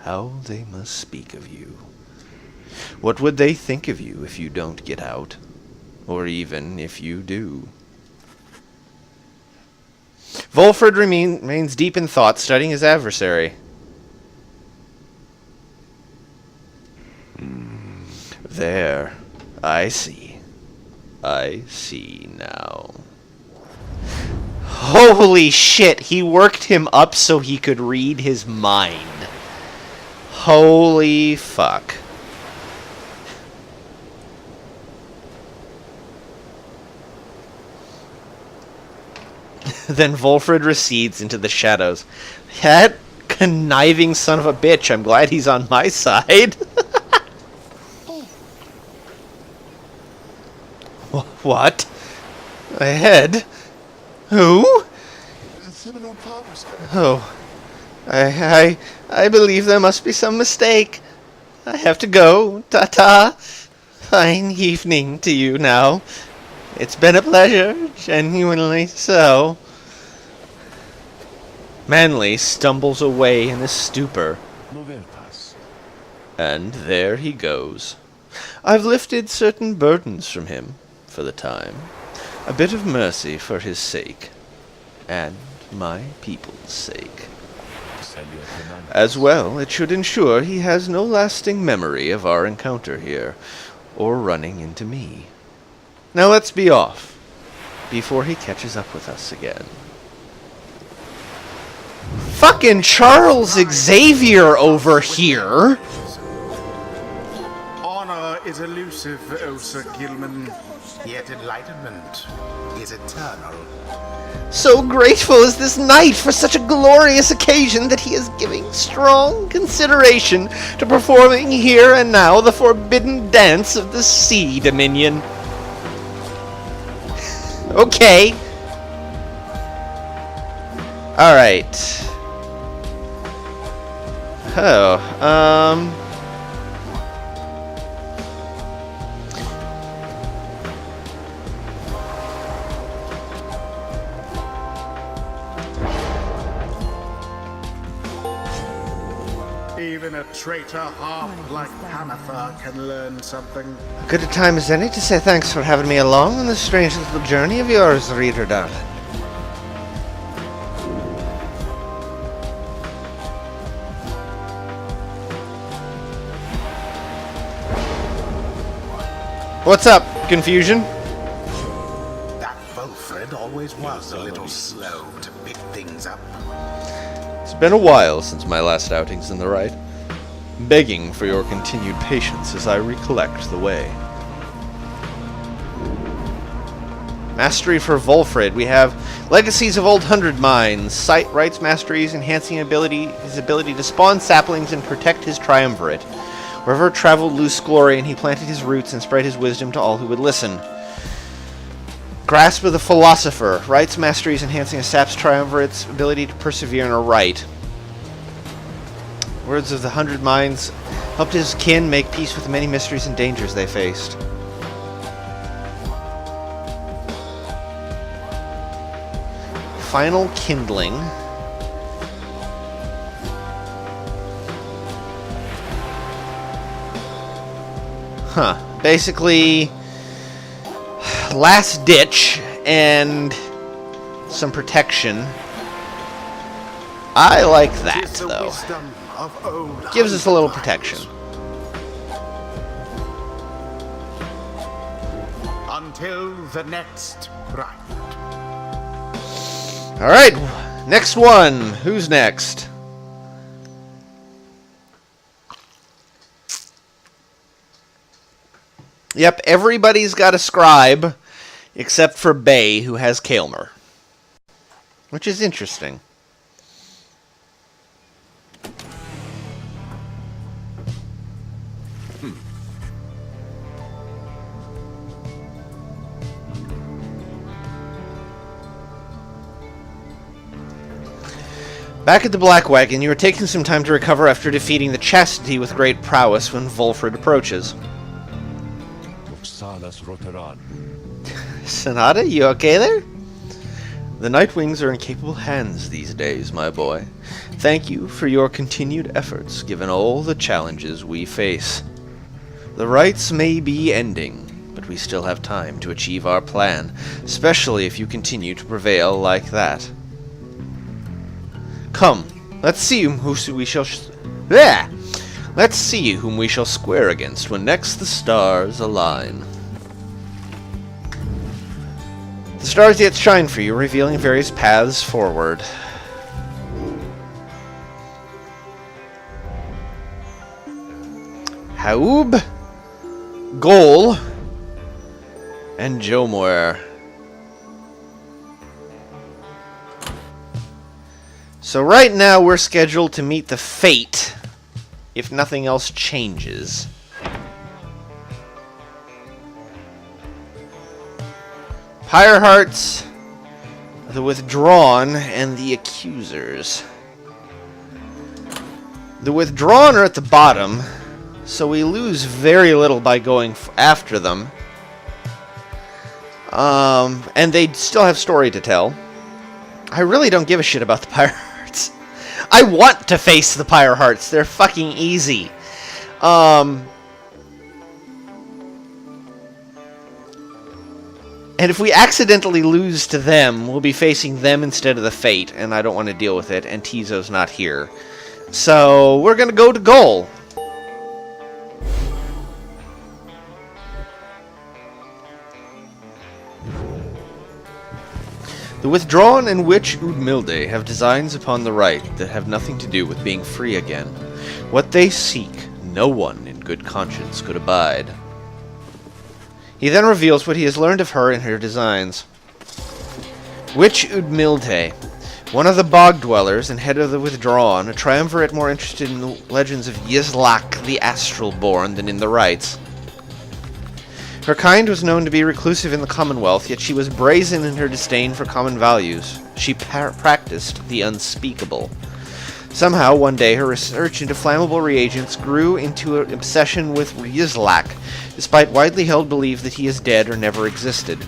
how they must speak of you. What would they think of you if you don't get out? Or even if you do? Volfred remains deep in thought, studying his adversary. There, I see. I see now. Holy shit, he worked him up so he could read his mind. Holy fuck. Then Volfred recedes into the shadows. That conniving son of a bitch, I'm glad he's on my side. What? Ahead? Who? Oh. I believe there must be some mistake. I have to go. Ta-ta. Fine evening to you now. It's been a pleasure, genuinely so. Manly stumbles away in a stupor. And there he goes. I've lifted certain burdens from him, for the time. A bit of mercy for his sake, and my people's sake. As well, it should ensure he has no lasting memory of our encounter here, or running into me. Now let's be off, before he catches up with us again. Fucking Charles Xavier over here! Honor is elusive, O Sir Gilman, yet enlightenment is eternal. So grateful is this knight for such a glorious occasion that he is giving strong consideration to performing here and now the forbidden dance of the Sea Dominion. Okay. Alright. Oh, Even Even a traitor half like Panather can learn something. Good a time as any to say thanks for having me along on this strange little journey of yours, reader darling. What's up, confusion? That Wilfred always was a little slow to pick things up. It's been a while since my last outings in the right. Begging for your continued patience as I recollect the way. Mastery for Volfred. We have Legacies of Old Hundred Mines. Sight Rights Masteries, enhancing his ability to spawn saplings and protect his triumvirate. Wherever traveled loose glory, and he planted his roots and spread his wisdom to all who would listen. Grasp of the Philosopher. Rights Masteries, enhancing a sap's triumvirate's ability to persevere in a rite. Words of the Hundred Minds. Helped his kin make peace with the many mysteries and dangers they faced. Final Kindling. Huh. Basically, last ditch and some protection. I like that, Tis the though. wisdom of old Gives us a little Hundred protection. Minds. Until the next rite. Alright, next one. Who's next? Yep, everybody's got a scribe, except for Bay, who has Kaelmer. Which is interesting. Back at the Black Wagon, you are taking some time to recover after defeating the Chastity with great prowess when Volfred approaches. Sonata, you okay there? The Nightwings are in capable hands these days, my boy. Thank you for your continued efforts, given all the challenges we face. The rites may be ending, but we still have time to achieve our plan, especially if you continue to prevail like that. Come, let's see whom we shall Let's see whom we shall square against when next the stars align. The stars yet shine for you, revealing various paths forward. Haub, Gol, and Jomwer. So right now we're scheduled to meet the Fate, if nothing else changes. Pyre Hearts, the Withdrawn, and the Accusers. The Withdrawn are at the bottom, so we lose very little by going after them. And they still have story to tell. I really don't give a shit about the Pyre Hearts. I want to face the Pyre Hearts. They're fucking easy. And if we accidentally lose to them, we'll be facing them instead of the Fate, and I don't want to deal with it, and Tizo's not here. So, we're gonna go to Gol. The Withdrawn and Witch Udmilde have designs upon the right that have nothing to do with being free again. What they seek, no one in good conscience could abide. He then reveals what he has learned of her and her designs. Witch Udmilde, one of the Bog Dwellers and head of the Withdrawn, a triumvirate more interested in the legends of Yizlak the Astral-born than in the rites. Her kind was known to be reclusive in the Commonwealth, yet she was brazen in her disdain for common values. She practiced the unspeakable. Somehow, one day, her research into flammable reagents grew into an obsession with Yizlak, despite widely held belief that he is dead or never existed.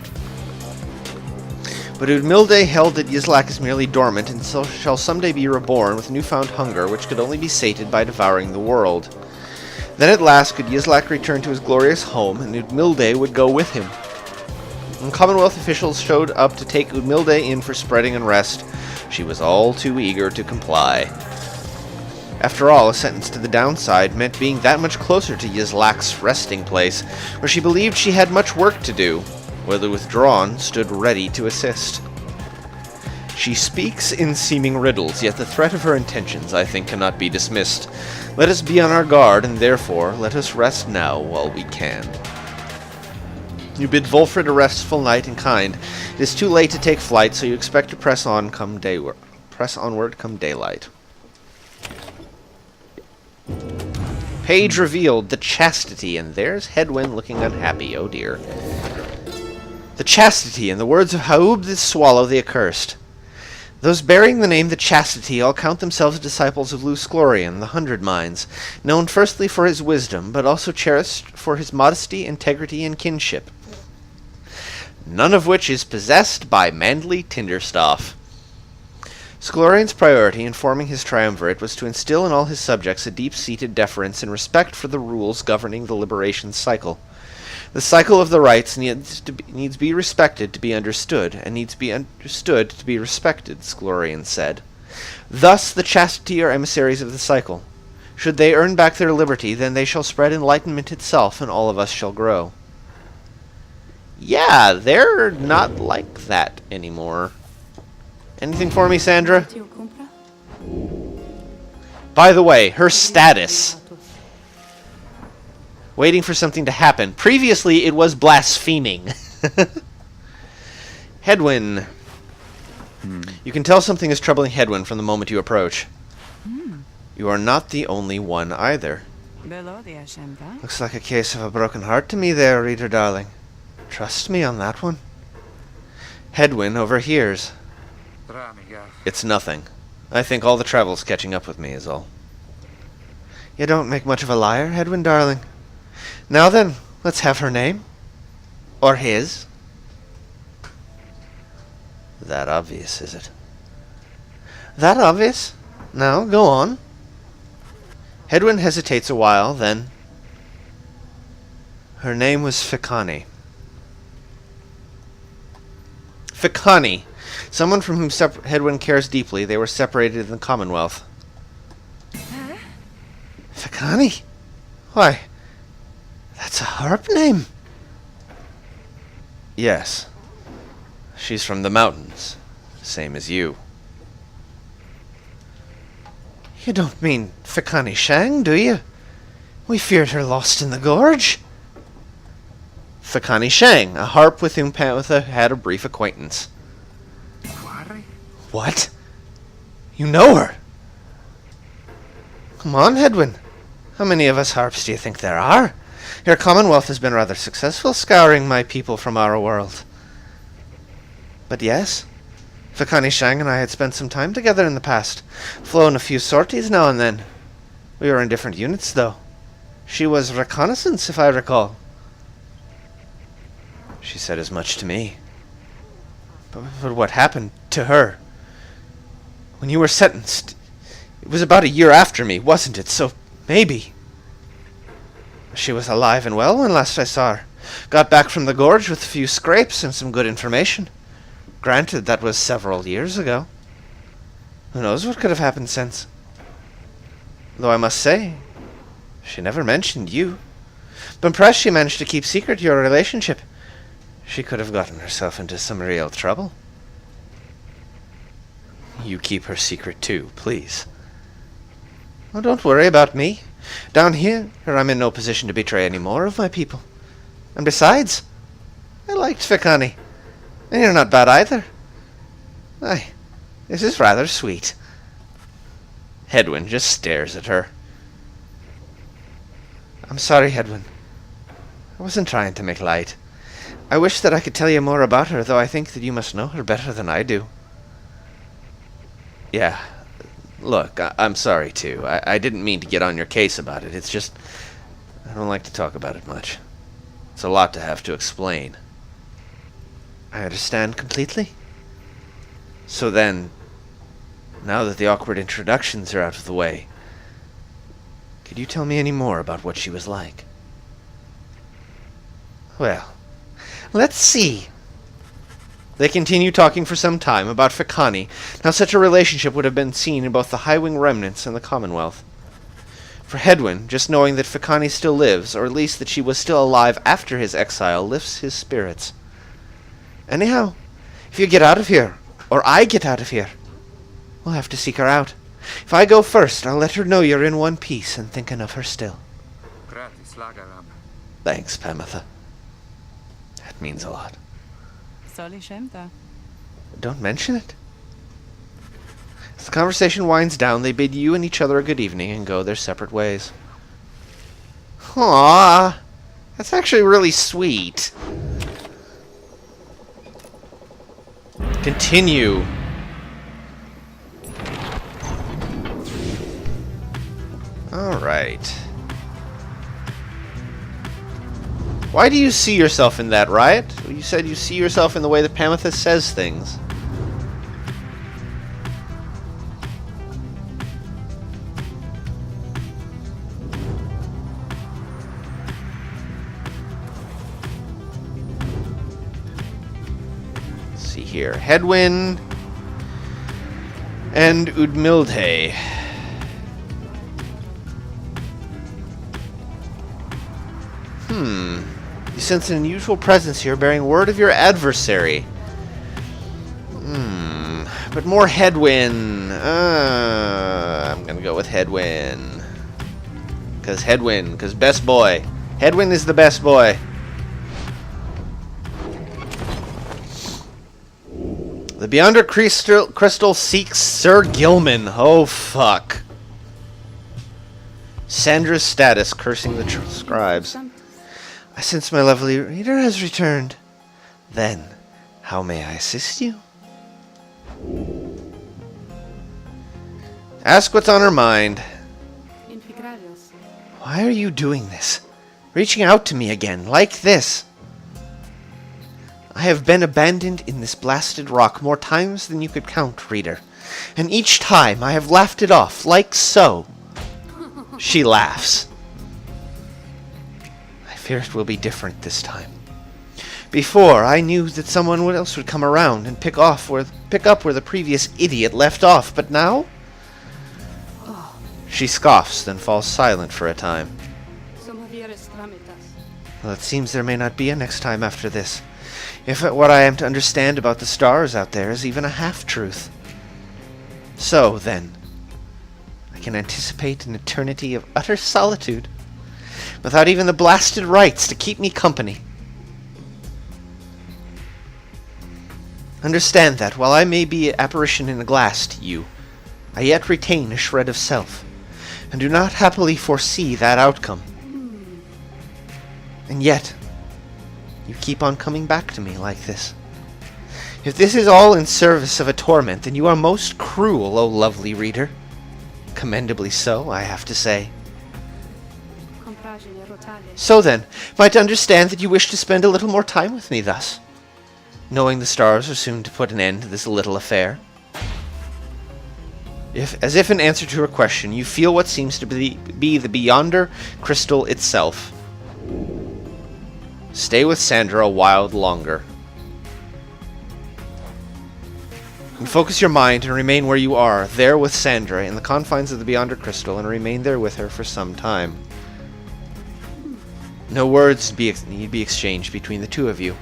But Udmilde held that Yizlak is merely dormant and so shall someday be reborn with newfound hunger, which could only be sated by devouring the world. Then at last could Yizlak return to his glorious home, and Udmilde would go with him. When Commonwealth officials showed up to take Udmilde in for spreading unrest, she was all too eager to comply. After all, a sentence to the downside meant being that much closer to Yizlak's resting place, where she believed she had much work to do, where the withdrawn stood ready to assist. She speaks in seeming riddles, yet the threat of her intentions, I think, cannot be dismissed. Let us be on our guard, and therefore let us rest now while we can. You bid Volfred a restful night and kind. It is too late to take flight, so you expect to press onward come daylight. Page revealed the chastity, and there's Hedwyn looking unhappy. Oh dear. The chastity, in the words of Haub the Swallow the Accursed. Those bearing the name the Chastity all count themselves disciples of Lews Glorian, the Hundred Minds, known firstly for his wisdom, but also cherished for his modesty, integrity, and kinship. None of which is possessed by Manly Tinderstaff. Sklorian's priority in forming his triumvirate was to instill in all his subjects a deep-seated deference and respect for the rules governing the liberation cycle. The cycle of the rights needs be respected to be understood, and needs be understood to be respected, Sklorian said. Thus the chastity are emissaries of the cycle. Should they earn back their liberty, then they shall spread enlightenment itself, and all of us shall grow. Yeah, they're not like that anymore. Anything for me, Sandra? By the way, her status. Waiting for something to happen. Previously, it was blaspheming. Hedwyn. You can tell something is troubling Hedwyn from the moment you approach. You are not the only one either. Looks like a case of a broken heart to me there, reader darling. Trust me on that one. Hedwyn overhears. It's nothing. I think all the travel's catching up with me is all. You don't make much of a liar, Hedwyn darling. Now then, let's have her name. Or his. That obvious, is it? That obvious? Now, go on. Hedwyn hesitates a while, then... Her name was Fikani. Fikani. Someone from whom Hedwyn cares deeply. They were separated in the Commonwealth. Huh? Fikani? Why... That's a harp name. Yes. She's from the mountains. Same as you. You don't mean Fikani Shang, do you? We feared her lost in the gorge. Fikani Shang, a harp with whom Panther had a brief acquaintance. What? You know her? Come on, Hedwyn. How many of us harps do you think there are? Your Commonwealth has been rather successful scouring my people from our world. But yes, Fikani Shang and I had spent some time together in the past, flown a few sorties now and then. We were in different units, though. She was reconnaissance, if I recall. She said as much to me. But what happened to her? When you were sentenced, it was about a year after me, wasn't it? So, maybe... She was alive and well when last I saw her. Got back from the gorge with a few scrapes and some good information. Granted, that was several years ago. Who knows what could have happened since? Though I must say, she never mentioned you. But impressed she managed to keep secret your relationship. She could have gotten herself into some real trouble. You keep her secret too, please. Oh, don't worry about me. Down here, I'm in no position to betray any more of my people. And besides, I liked Fikani. And you're not bad either. Aye, this is rather sweet. Hedwyn just stares at her. I'm sorry, Hedwyn. I wasn't trying to make light. I wish that I could tell you more about her, though I think that you must know her better than I do. Yeah. Look, I'm sorry, too. I didn't mean to get on your case about it. It's just... I don't like to talk about it much. It's a lot to have to explain. I understand completely. So then, now that the awkward introductions are out of the way, could you tell me any more about what she was like? Well, let's see. They continue talking for some time about Fikani, how such a relationship would have been seen in both the Highwing remnants and the Commonwealth. For Hedwyn, just knowing that Fikani still lives, or at least that she was still alive after his exile, lifts his spirits. Anyhow, if you get out of here, or I get out of here, we'll have to seek her out. If I go first, I'll let her know you're in one piece and thinking of her still. Thanks, Pamitha. That means a lot. Don't mention it. As the conversation winds down, they bid you and each other a good evening and go their separate ways. Aww, that's actually really sweet. Continue. Alright. Why do you see yourself in that, Riot? You said you see yourself in the way that Pamitha says things. Let's see here. Hedwyn and Udmildhe. You sense an unusual presence here bearing word of your adversary. But more Hedwyn. I'm gonna go with Hedwyn. Because best boy. Hedwyn is the best boy. The Beyonder Crystal seeks Sir Gilman. Oh, fuck. Sandra's status cursing the scribes. I sense my lovely reader has returned. Then, how may I assist you? Ask what's on her mind. Why are you doing this? Reaching out to me again, like this? I have been abandoned in this blasted rock more times than you could count, reader. And each time I have laughed it off, like so. She laughs. I fear it will be different this time. Before, I knew that someone else would come around and pick up where the previous idiot left off, but now? She scoffs, then falls silent for a time. Well, it seems there may not be a next time after this. If what I am to understand about the stars out there is even a half-truth. So, then, I can anticipate an eternity of utter solitude, without even the blasted rites to keep me company. Understand that, while I may be an apparition in a glass to you, I yet retain a shred of self, and do not happily foresee that outcome. And yet, you keep on coming back to me like this. If this is all in service of a torment, then you are most cruel, O lovely reader. Commendably so, I have to say. So then, am I to understand that you wish to spend a little more time with me thus, knowing the stars are soon to put an end to this little affair? As if in answer to her question, you feel what seems to be the Beyonder crystal itself. Stay with Sandra a while longer. And focus your mind and remain where you are, there with Sandra, in the confines of the Beyonder crystal, and remain there with her for some time. No words need be exchanged between the two of you,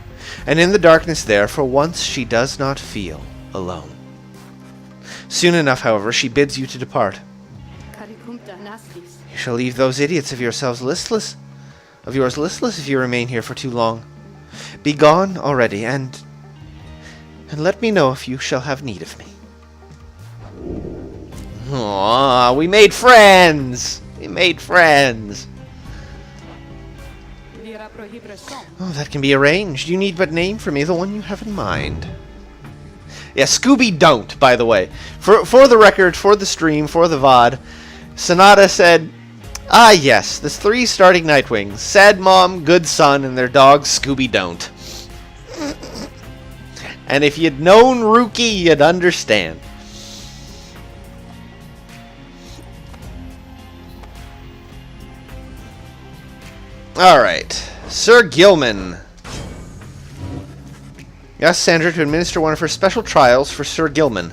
and in the darkness there, for once, she does not feel alone. Soon enough, however, she bids you to depart. You shall leave those idiots of yours listless if you remain here for too long. Be gone already, and let me know if you shall have need of me. Aww, we made friends! We made friends! Oh, that can be arranged. You need but name for me the one you have in mind. Yeah, Scooby don't, by the way. For the record, for the stream, for the VOD, Sonata said, ah yes, the 3 starting Nightwings. Sad Mom, Good Son, and their dog Scooby don't. And if you'd known Rookie, you'd understand. Alright. Sir Gilman. You asked Sandra to administer one of her special trials for Sir Gilman.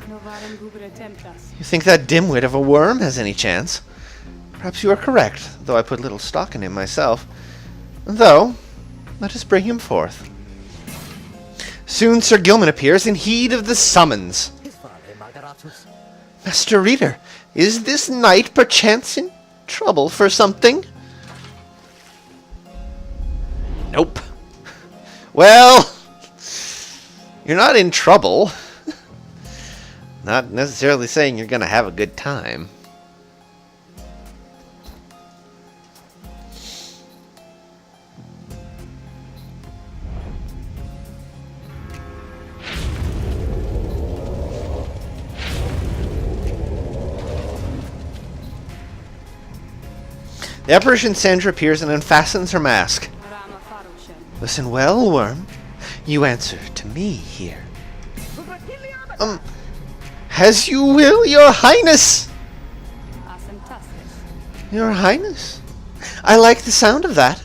You think that dimwit of a worm has any chance? Perhaps you are correct, though I put little stock in him myself. Though, let us bring him forth. Soon Sir Gilman appears in heed of the summons. Master Reader, is this knight perchance in trouble for something? Nope. Well, you're not in trouble. Not necessarily saying you're gonna have a good time. The apparition Sandra appears and unfastens her mask. Listen well, Worm. You answer to me here. As you will, Your Highness! Your Highness? I like the sound of that.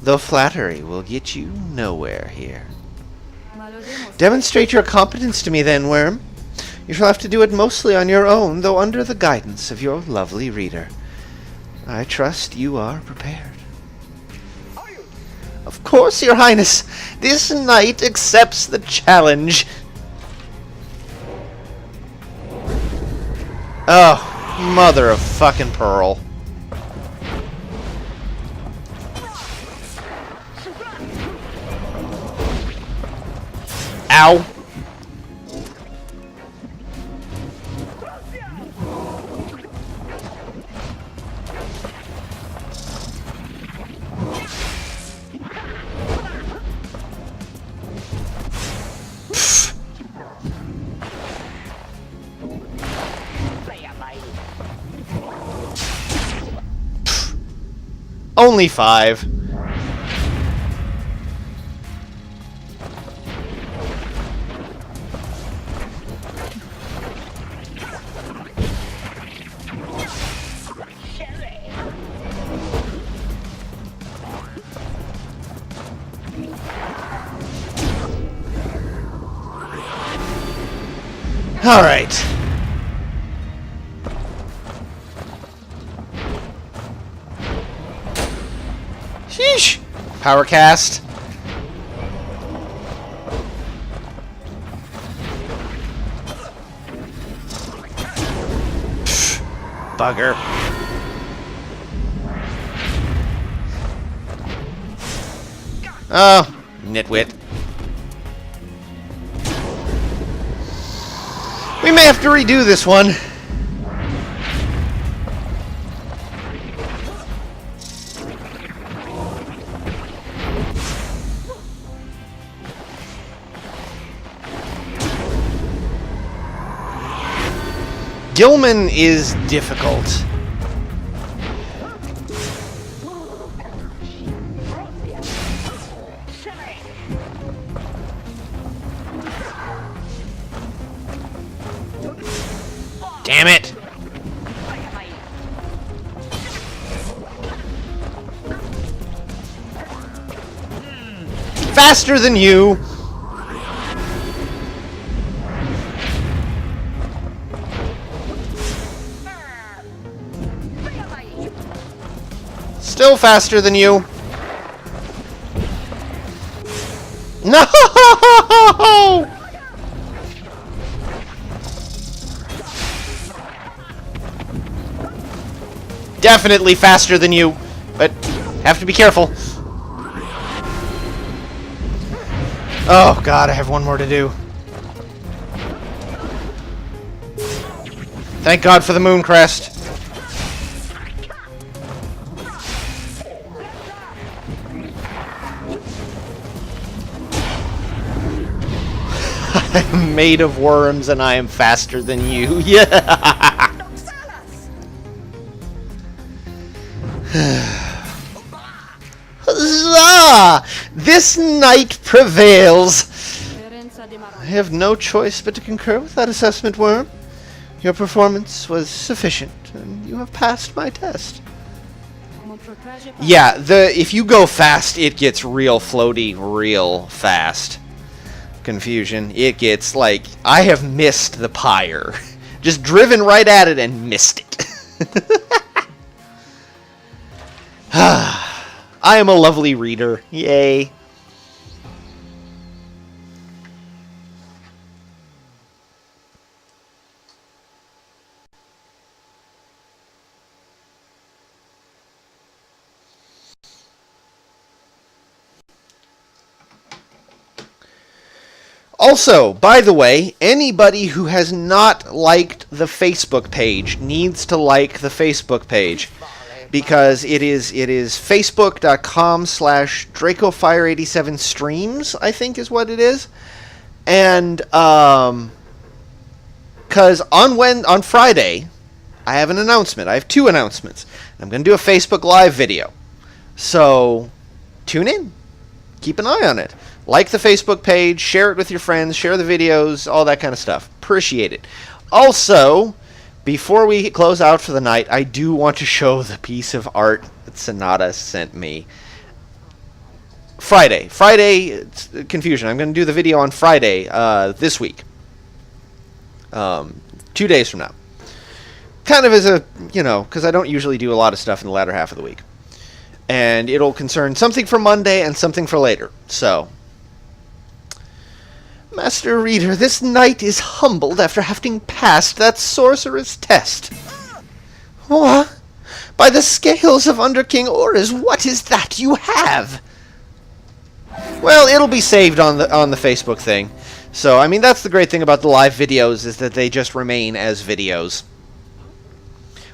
Though flattery will get you nowhere here. Demonstrate your competence to me then, Worm. You shall have to do it mostly on your own, though under the guidance of your lovely reader. I trust you are prepared. Of course, Your Highness. This knight accepts the challenge. Oh, mother of fucking pearl. Ow. Only 5. All right. Sheesh. Power cast. Pfft. Bugger. Oh, nitwit. We may have to redo this one. Gilman is difficult. Damn it! Faster than you! Still faster than you. No! Definitely faster than you, but have to be careful. Oh god, I have one more to do. Thank God for the moon crest. I am made of worms and I am faster than you. Yeah. Huzzah! This knight prevails. I have no choice but to concur with that assessment, Worm. Your performance was sufficient, and you have passed my test. Yeah, if you go fast, it gets real floaty real fast. Confusion. It gets like, I have missed the pyre. Just driven right at it and missed it. I am a lovely reader. Yay. Also, by the way, anybody who has not liked the Facebook page needs to like the Facebook page, because it is facebook.com/DracoFire87streams, I think is what it is. And because on Friday I have an announcement. I have two announcements. I'm going to do a Facebook Live video. So tune in. Keep an eye on it. Like the Facebook page, share it with your friends, share the videos, all that kind of stuff. Appreciate it. Also, before we close out for the night, I do want to show the piece of art that Sonata sent me. Friday, confusion. I'm going to do the video on Friday this week. 2 days from now. Kind of as a, because I don't usually do a lot of stuff in the latter half of the week. And it'll concern something for Monday and something for later. So, Master Reader, this knight is humbled after having passed that sorcerer's test. What? By the scales of Under King Auras, what is that you have? Well, it'll be saved on the Facebook thing. So, I mean, that's the great thing about the live videos, is that they just remain as videos.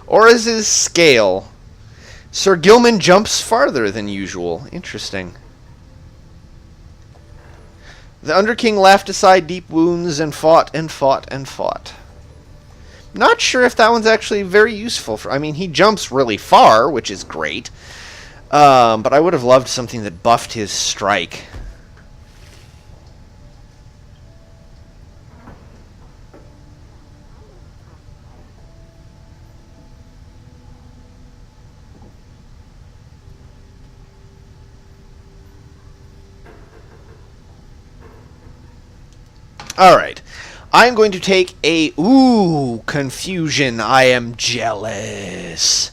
Auras' scale. Sir Gilman jumps farther than usual. Interesting. The Underking laughed aside deep wounds and fought and fought and fought. Not sure if that one's actually very useful. I mean, he jumps really far, which is great. But I would have loved something that buffed his strike. Alright, I'm going to take a... Ooh, confusion. I am jealous.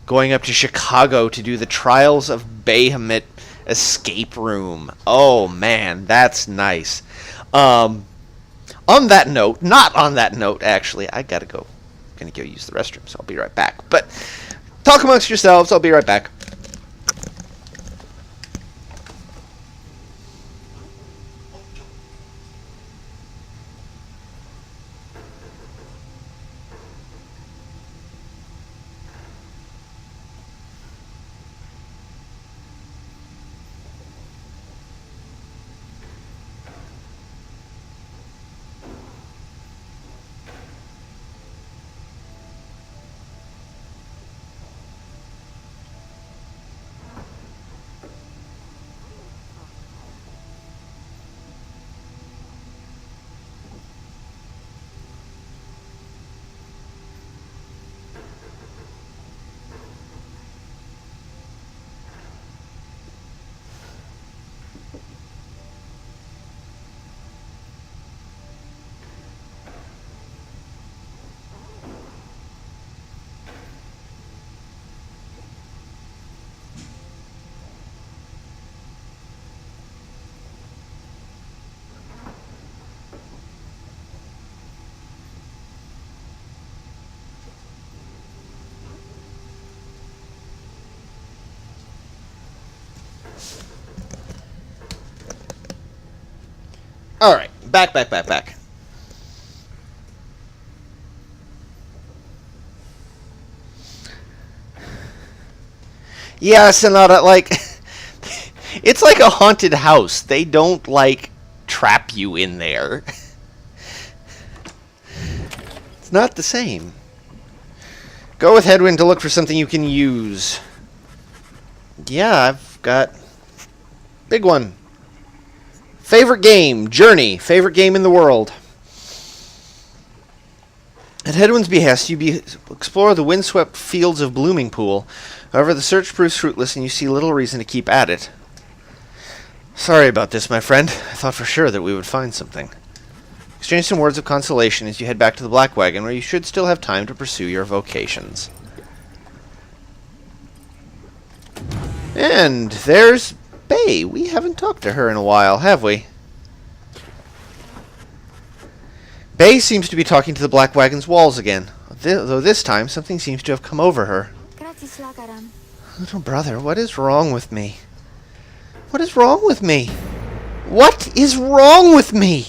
Going up to Chicago to do the Trials of Bahamut escape room. Oh, man, that's nice. On that note, not on that note, actually, I gotta go. I'm gonna go use the restroom, so I'll be right back. But talk amongst yourselves. I'll be right back. Alright, back. Yeah, Sonata, like, it's like a haunted house. They don't, like, trap you in there. It's not the same. Go with Headwind to look for something you can use. Yeah, I've got... Big one. Favorite game, Journey. Favorite game in the world. At Hedwyn's behest, you explore the windswept fields of Blooming Pool. However, the search proves fruitless, and you see little reason to keep at it. Sorry about this, my friend. I thought for sure that we would find something. Exchange some words of consolation as you head back to the Black Wagon, where you should still have time to pursue your vocations. And there's Bay. We haven't talked to her in a while, have we? Bay seems to be talking to the Black Wagon's walls again, though this time something seems to have come over her. Little brother, what is wrong with me? What is wrong with me? What is wrong with me?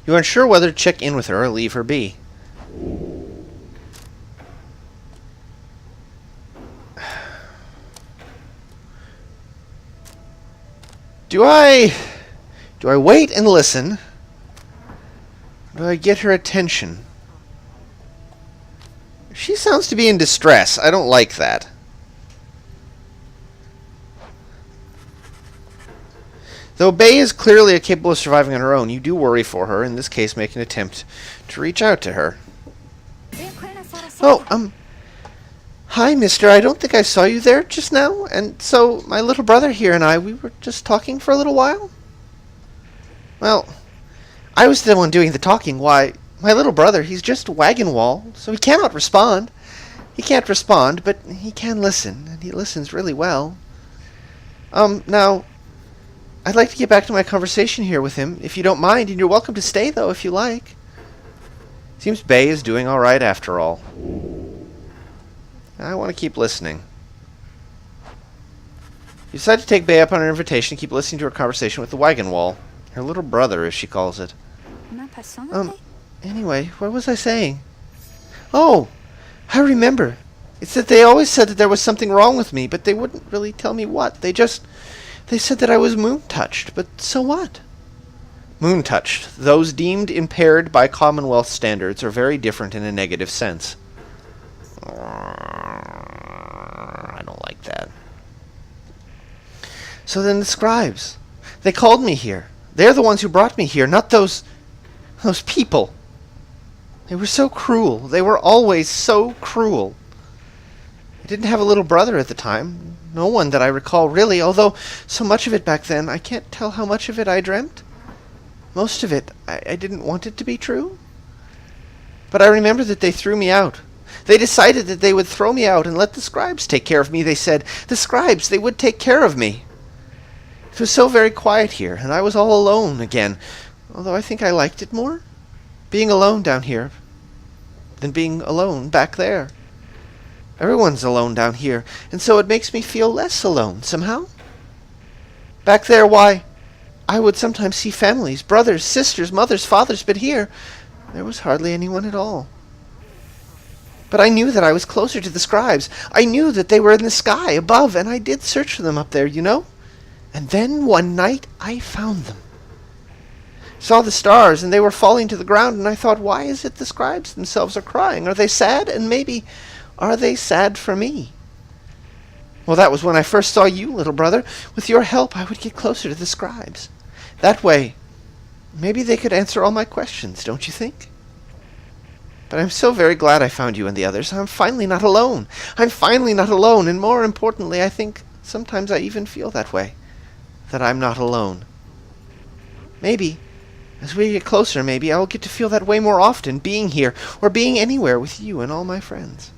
You aren't sure whether to check in with her or leave her be. Do I wait and listen? Do I get her attention? She sounds to be in distress. I don't like that. Though Bay is clearly capable of surviving on her own, you do worry for her, in this case make an attempt to reach out to her. Oh, hi, mister. I don't think I saw you there just now, and so my little brother here and I, we were just talking for a little while. Well, I was the one doing the talking. Why, my little brother, he's just a wagon wall, so he cannot respond. He can't respond, but he can listen, and he listens really well. Now, I'd like to get back to my conversation here with him, if you don't mind, and you're welcome to stay, though, if you like. Seems Bay is doing all right after all. I want to keep listening. You decide to take Bay up on her invitation and keep listening to her conversation with the wagon wall. Her little brother, as she calls it. Anyway, what was I saying? Oh, I remember. It's that they always said that there was something wrong with me, but they wouldn't really tell me what. They said that I was moon-touched, but so what? Moon-touched. Those deemed impaired by Commonwealth standards are very different in a negative sense. I don't like that. So then the scribes. They called me here. They're the ones who brought me here, not those people. They were so cruel. They were always so cruel. I didn't have a little brother at the time. No one that I recall, really, although so much of it back then, I can't tell how much of it I dreamt. Most of it, I didn't want it to be true. But I remember that they threw me out. They decided that they would throw me out and let the scribes take care of me, they said. The scribes, they would take care of me. It was so very quiet here, and I was all alone again, although I think I liked it more, being alone down here, than being alone back there. Everyone's alone down here, and so it makes me feel less alone, somehow. Back there, why, I would sometimes see families, brothers, sisters, mothers, fathers, but here, there was hardly anyone at all. But I knew that I was closer to the scribes. I knew that they were in the sky above, and I did search for them up there, you know. And then one night I found them. Saw the stars, and they were falling to the ground, and I thought, why is it the scribes themselves are crying? Are they sad? And maybe, are they sad for me? Well, that was when I first saw you, little brother. With your help, I would get closer to the scribes. That way, maybe they could answer all my questions, don't you think? But I'm so very glad I found you and the others. I'm finally not alone. I'm finally not alone, and more importantly, I think sometimes I even feel that way. That I'm not alone. Maybe, as we get closer, maybe I'll get to feel that way more often, being here, or being anywhere with you and all my friends.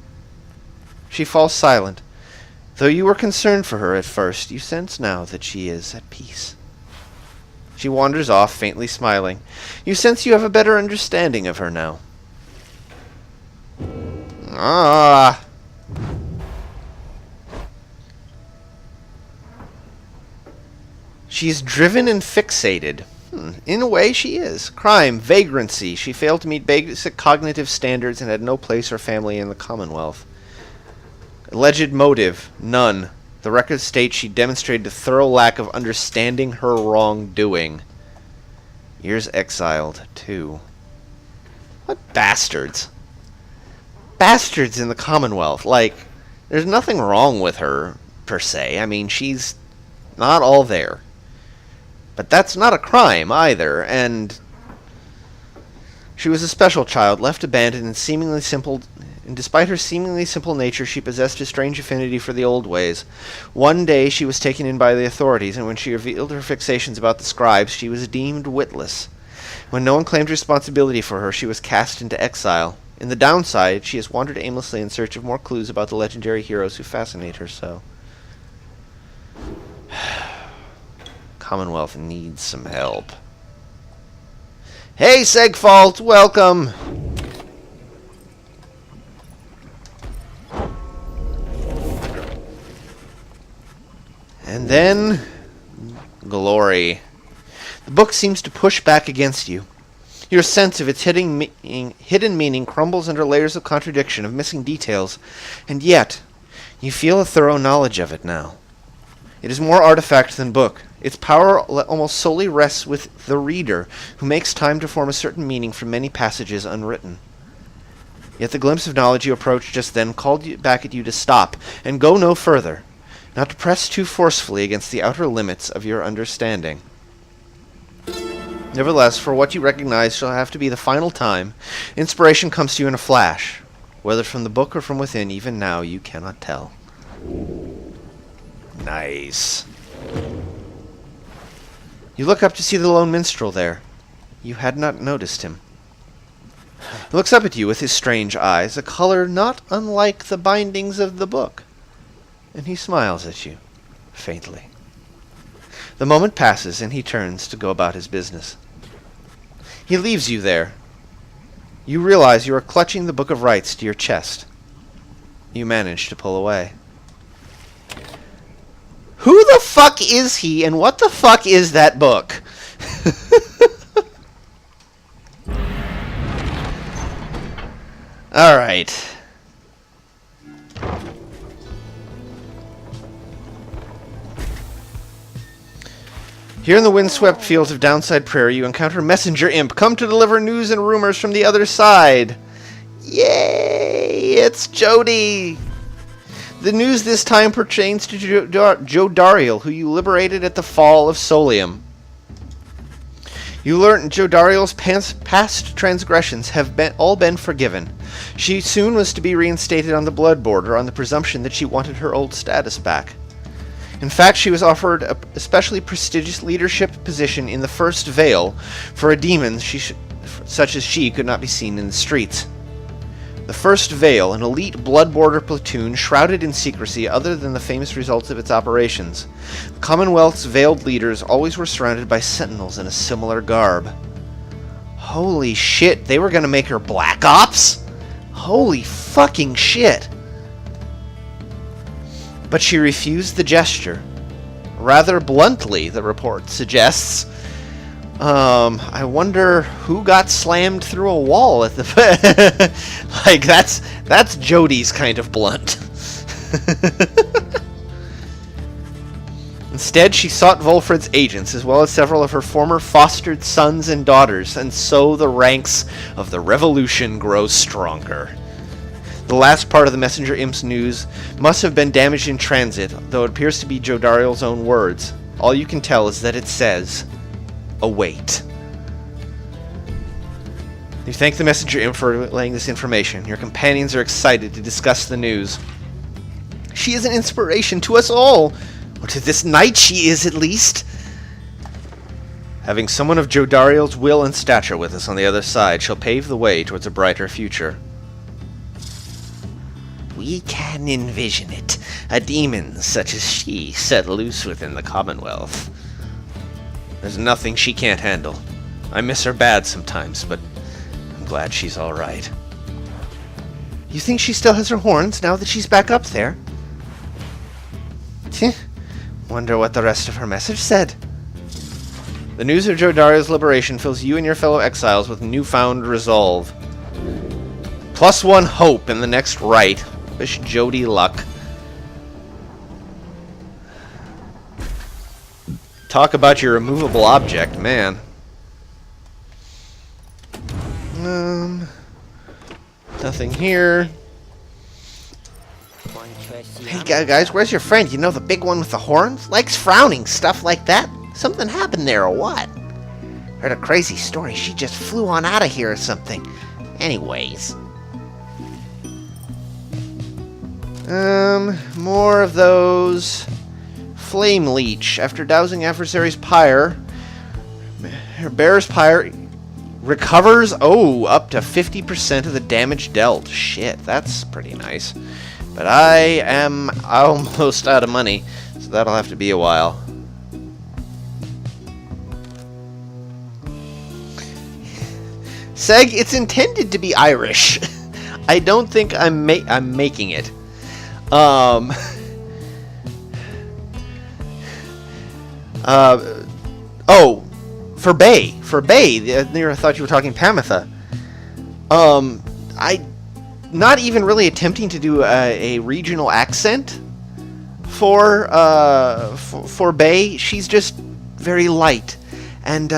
She falls silent. Though you were concerned for her at first, you sense now that she is at peace. She wanders off, faintly smiling. You sense you have a better understanding of her now. Ah! She is driven and fixated. In a way, she is. Crime, vagrancy. She failed to meet basic cognitive standards and had no place or family in the Commonwealth. Alleged motive, none. The record states she demonstrated a thorough lack of understanding her wrongdoing. Years exiled, too. What bastards. Bastards in the Commonwealth. Like, there's nothing wrong with her, per se. I mean, she's not all there. But that's not a crime either, and she was a special child, left abandoned and seemingly simple. And despite her seemingly simple nature, she possessed a strange affinity for the old ways. One day she was taken in by the authorities, and when she revealed her fixations about the scribes, she was deemed witless. When no one claimed responsibility for her, she was cast into exile. In the downside, she has wandered aimlessly in search of more clues about the legendary heroes who fascinate her so. Commonwealth needs some help. Hey, Segfault, welcome! And then, glory. The book seems to push back against you. Your sense of its hidden meaning crumbles under layers of contradiction, of missing details, and yet, you feel a thorough knowledge of it now. It is more artifact than book. Its power almost solely rests with the reader, who makes time to form a certain meaning from many passages unwritten. Yet the glimpse of knowledge you approached just then called back at you to stop, and go no further, not to press too forcefully against the outer limits of your understanding. Nevertheless, for what you recognize shall have to be the final time, inspiration comes to you in a flash. Whether from the book or from within, even now you cannot tell. Nice. You look up to see the lone minstrel there. You had not noticed him. He looks up at you with his strange eyes, a color not unlike the bindings of the book. And he smiles at you, faintly. The moment passes, and he turns to go about his business. He leaves you there. You realize you are clutching the Book of Rites to your chest. You manage to pull away. Who the fuck is he, and what the fuck is that book? Alright. Here in the windswept fields of Downside Prairie, you encounter Messenger Imp, come to deliver news and rumors from the other side. Yay! It's Jody! The news this time pertains to Joe Dariel, who you liberated at the fall of Solium. You learn Joe Dariel's past transgressions have all been forgiven. She soon was to be reinstated on the Blood Border on the presumption that she wanted her old status back. In fact, she was offered a especially prestigious leadership position in the First Veil for a demon such as she could not be seen in the streets. The First Veil, an elite Blood Border platoon shrouded in secrecy other than the famous results of its operations. The Commonwealth's veiled leaders always were surrounded by sentinels in a similar garb. Holy shit, they were gonna make her Black Ops? Holy fucking shit. But she refused the gesture. Rather bluntly, the report suggests. I wonder who got slammed through a wall at the... like, that's Jody's kind of blunt. Instead, she sought Volfred's agents, as well as several of her former fostered sons and daughters, and so the ranks of the revolution grow stronger. The last part of the Messenger Imp's news must have been damaged in transit, though it appears to be Joe Dariel's own words. All you can tell is that it says, await. You thank the Messenger Imp for relaying this information. Your companions are excited to discuss the news. She is an inspiration to us all, or to this knight she is at least. Having someone of Joe Dariel's will and stature with us on the other side shall pave the way towards a brighter future. We can envision it. A demon such as she set loose within the Commonwealth. There's nothing she can't handle. I miss her bad sometimes, but I'm glad she's alright. You think she still has her horns now that she's back up there? Wonder what the rest of her message said. The news of Joe Dariel's liberation fills you and your fellow exiles with newfound resolve. +1 hope in the next rite. Wish Jody luck. Talk about your removable object, man. Nothing here. Hey guys, where's your friend? You know, the big one with the horns? Likes frowning, stuff like that? Something happened there or what? Heard a crazy story. She just flew on out of here or something. Anyways. More of those. Flame Leech. After dousing adversary's Pyre, her bearer's Pyre recovers, up to 50% of the damage dealt. Shit, that's pretty nice. But I am almost out of money, so that'll have to be a while. Seg, it's intended to be Irish. I don't think I'm making it. For Bay. I thought you were talking Pamitha. I not even really attempting to do a regional accent for Bay. She's just very light, and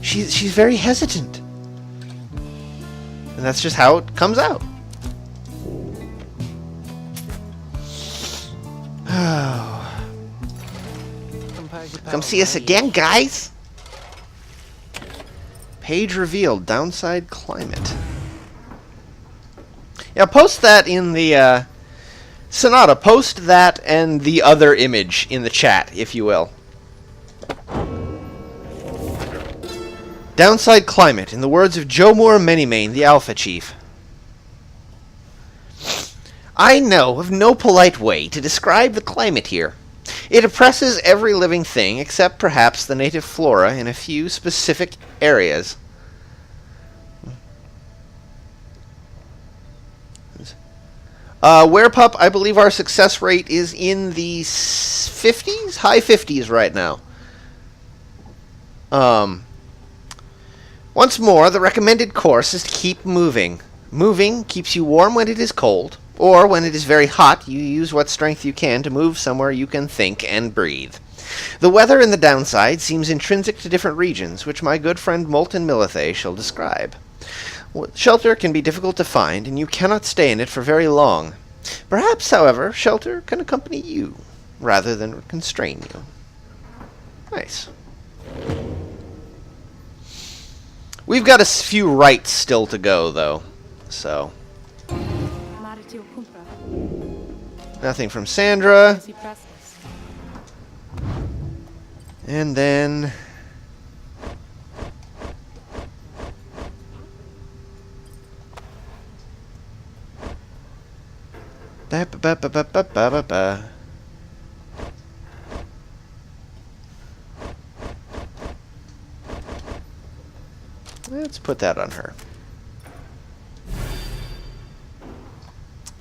she's very hesitant, and that's just how it comes out. Come see us again, guys. Page revealed. Downside climate. Yeah, post that in the Sonata. Post that and the other image in the chat, if you will. Downside climate, in the words of Joe Moore Manymane, the Alpha Chief. I know of no polite way to describe the climate here. It oppresses every living thing except perhaps the native flora in a few specific areas. Werepup, I believe our success rate is in the 50s? High 50s right now. Once more, the recommended course is to keep moving. Moving keeps you warm when it is cold, or when it is very hot, you use what strength you can to move somewhere you can think and breathe. The weather in the downside seems intrinsic to different regions, which my good friend Molten Milithay shall describe. Shelter can be difficult to find, and you cannot stay in it for very long. Perhaps, however, shelter can accompany you, rather than constrain you. Nice. We've got a few rights still to go, though, so... Nothing from Sandra. And then... Let's put that on her.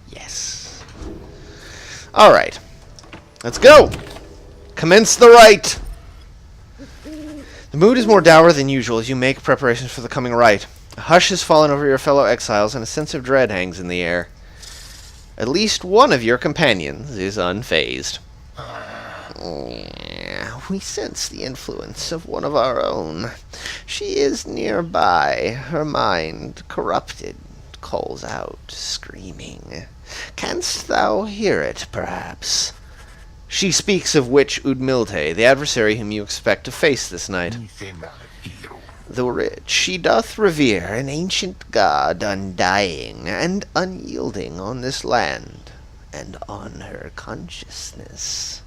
Yes. All right. Let's go. Commence the rite. The mood is more dour than usual as you make preparations for the coming rite. A hush has fallen over your fellow exiles, and a sense of dread hangs in the air. At least one of your companions is unfazed. We sense the influence of one of our own. She is nearby, her mind corrupted, calls out, screaming. Canst thou hear it, perhaps? She speaks of witch Udmilde, the adversary whom you expect to face this night. Though rich, she doth revere an ancient god undying and unyielding on this land, and on her consciousness.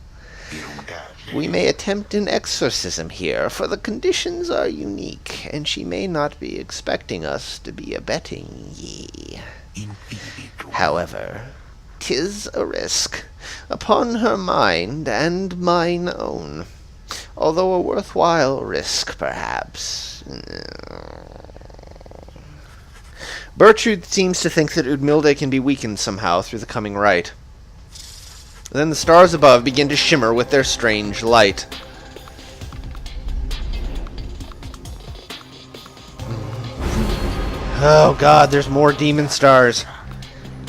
We may attempt an exorcism here, for the conditions are unique, and she may not be expecting us to be abetting ye. However, 'tis a risk, upon her mind and mine own, although a worthwhile risk, perhaps. Bertrude seems to think that Udmilde can be weakened somehow through the coming rite. Then the stars above begin to shimmer with their strange light. Oh god, there's more demon stars.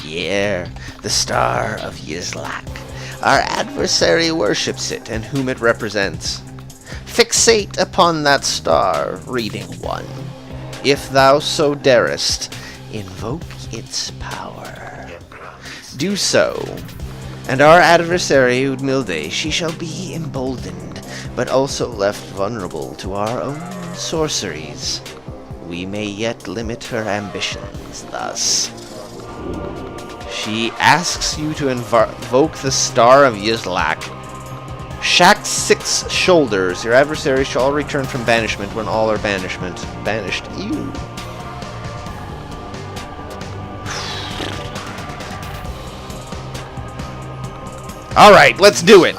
Yeah, the star of Yizlak. Our adversary worships it, and whom it represents. Fixate upon that star, reading one. If thou so darest, invoke its power. Do so, And our adversary, Udmilde, she shall be emboldened, but also left vulnerable to our own sorceries. We may yet limit her ambitions thus. She asks you to invoke the Star of Yizlak. Shack 6 shoulders. Your adversary shall return from banishment when all are banished. Ew. Alright, let's do it.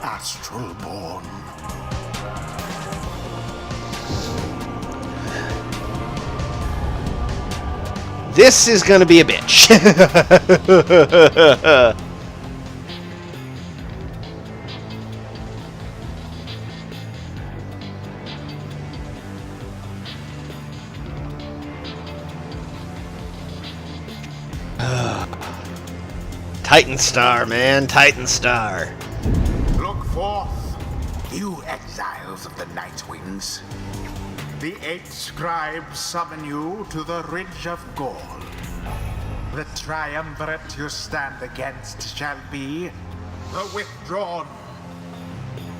Astral born. This is gonna be a bitch. Titan Star, man. Titan Star. Look forth, you exiles of the Night Wings. The 8 scribes summon you to the Ridge of Gaul. The triumvirate you stand against shall be the Withdrawn.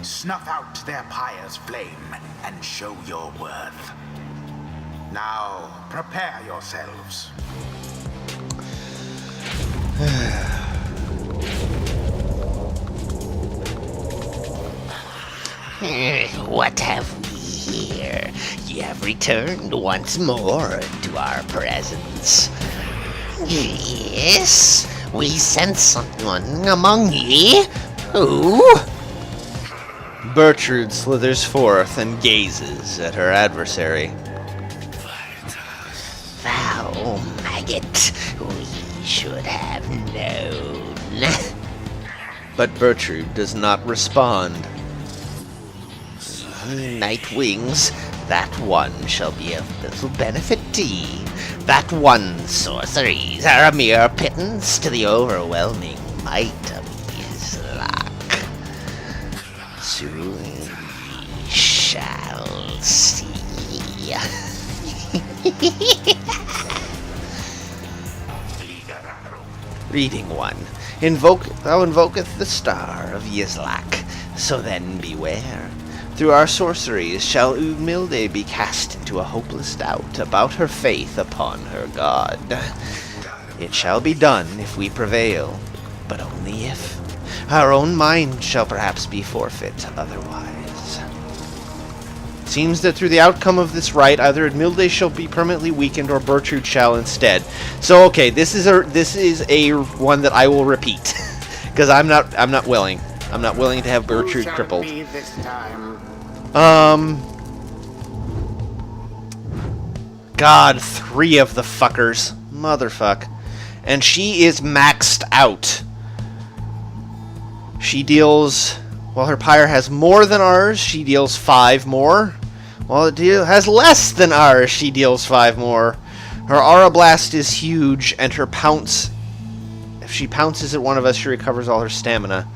Snuff out their Pyre's flame and show your worth. Now, prepare yourselves. What have we here? Ye have returned once more to our presence. Yes, we sense someone among ye. Who? Bertrude slithers forth and gazes at her adversary. Foul maggot, we should have known. But Bertrude does not respond. Night Wings, that one shall be of little benefit to ye. That one's sorceries are a mere pittance to the overwhelming might of his luck. Soon ye shall see. Reading 1. Thou invoketh the Star of Yizlak, so then beware. Through our sorceries shall Udmilde be cast into a hopeless doubt about her faith upon her god. It shall be done if we prevail, but only if. Our own mind shall perhaps be forfeit otherwise. Seems that through the outcome of this rite, either Udmilde shall be permanently weakened or Bertrude shall instead. So okay, this is a one that I will repeat because I'm not willing. I'm not willing to have Bertrude crippled. Who shall be this time? God, 3 of the fuckers. Motherfuck. And she is maxed out. She deals... While her Pyre has more than ours, she deals 5 more. While it has less than ours, she deals 5 more. Her Aura Blast is huge, and her Pounce... If she pounces at one of us, she recovers all her stamina.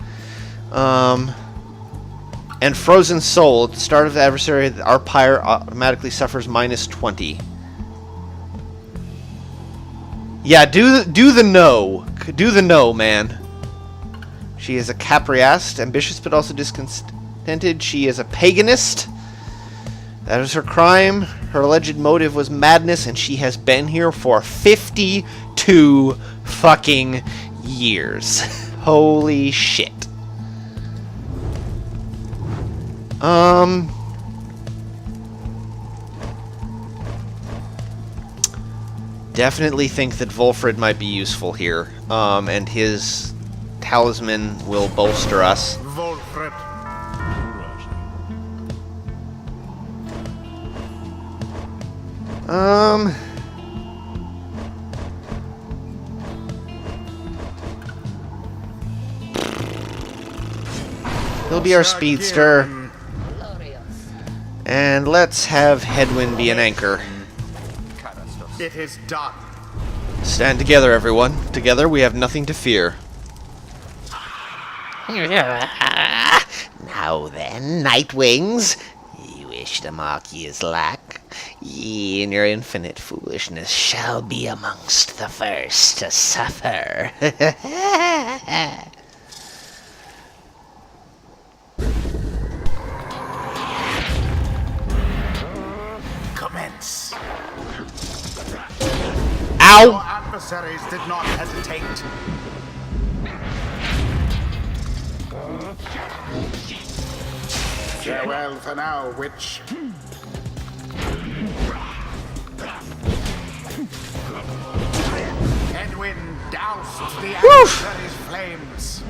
And Frozen Soul. At the start of the adversary, our Pyre automatically suffers minus 20. Yeah, do the no. Do the no, man. She is a Capriast, ambitious but also discontented. She is a paganist. That is her crime. Her alleged motive was madness, and she has been here for 52 fucking years. Holy shit. Definitely think that Volfred might be useful here. And his talisman will bolster us. Volfred. He'll be our speedster. And let's have Headwind be an anchor. It is done. Stand together, everyone. Together we have nothing to fear. Now then, Night Wings, ye wish to mock ye's lack. Ye in your infinite foolishness shall be amongst the first to suffer. Your Ow! adversaries did not hesitate. Farewell for now, witch. Edwin doused the adversary's flames.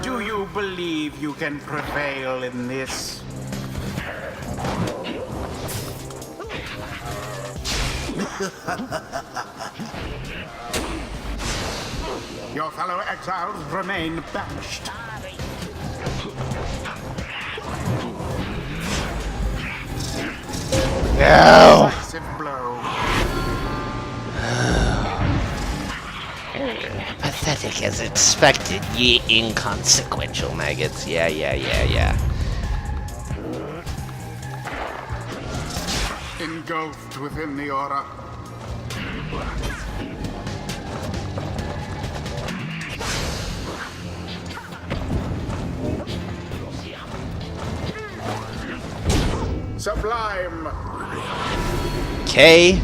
Do you believe you can prevail in this? Your fellow exiles remain banished. No! Decisive blow. Pathetic as expected, ye inconsequential maggots. Yeah. Engulfed within the aura. Sublime. Okay.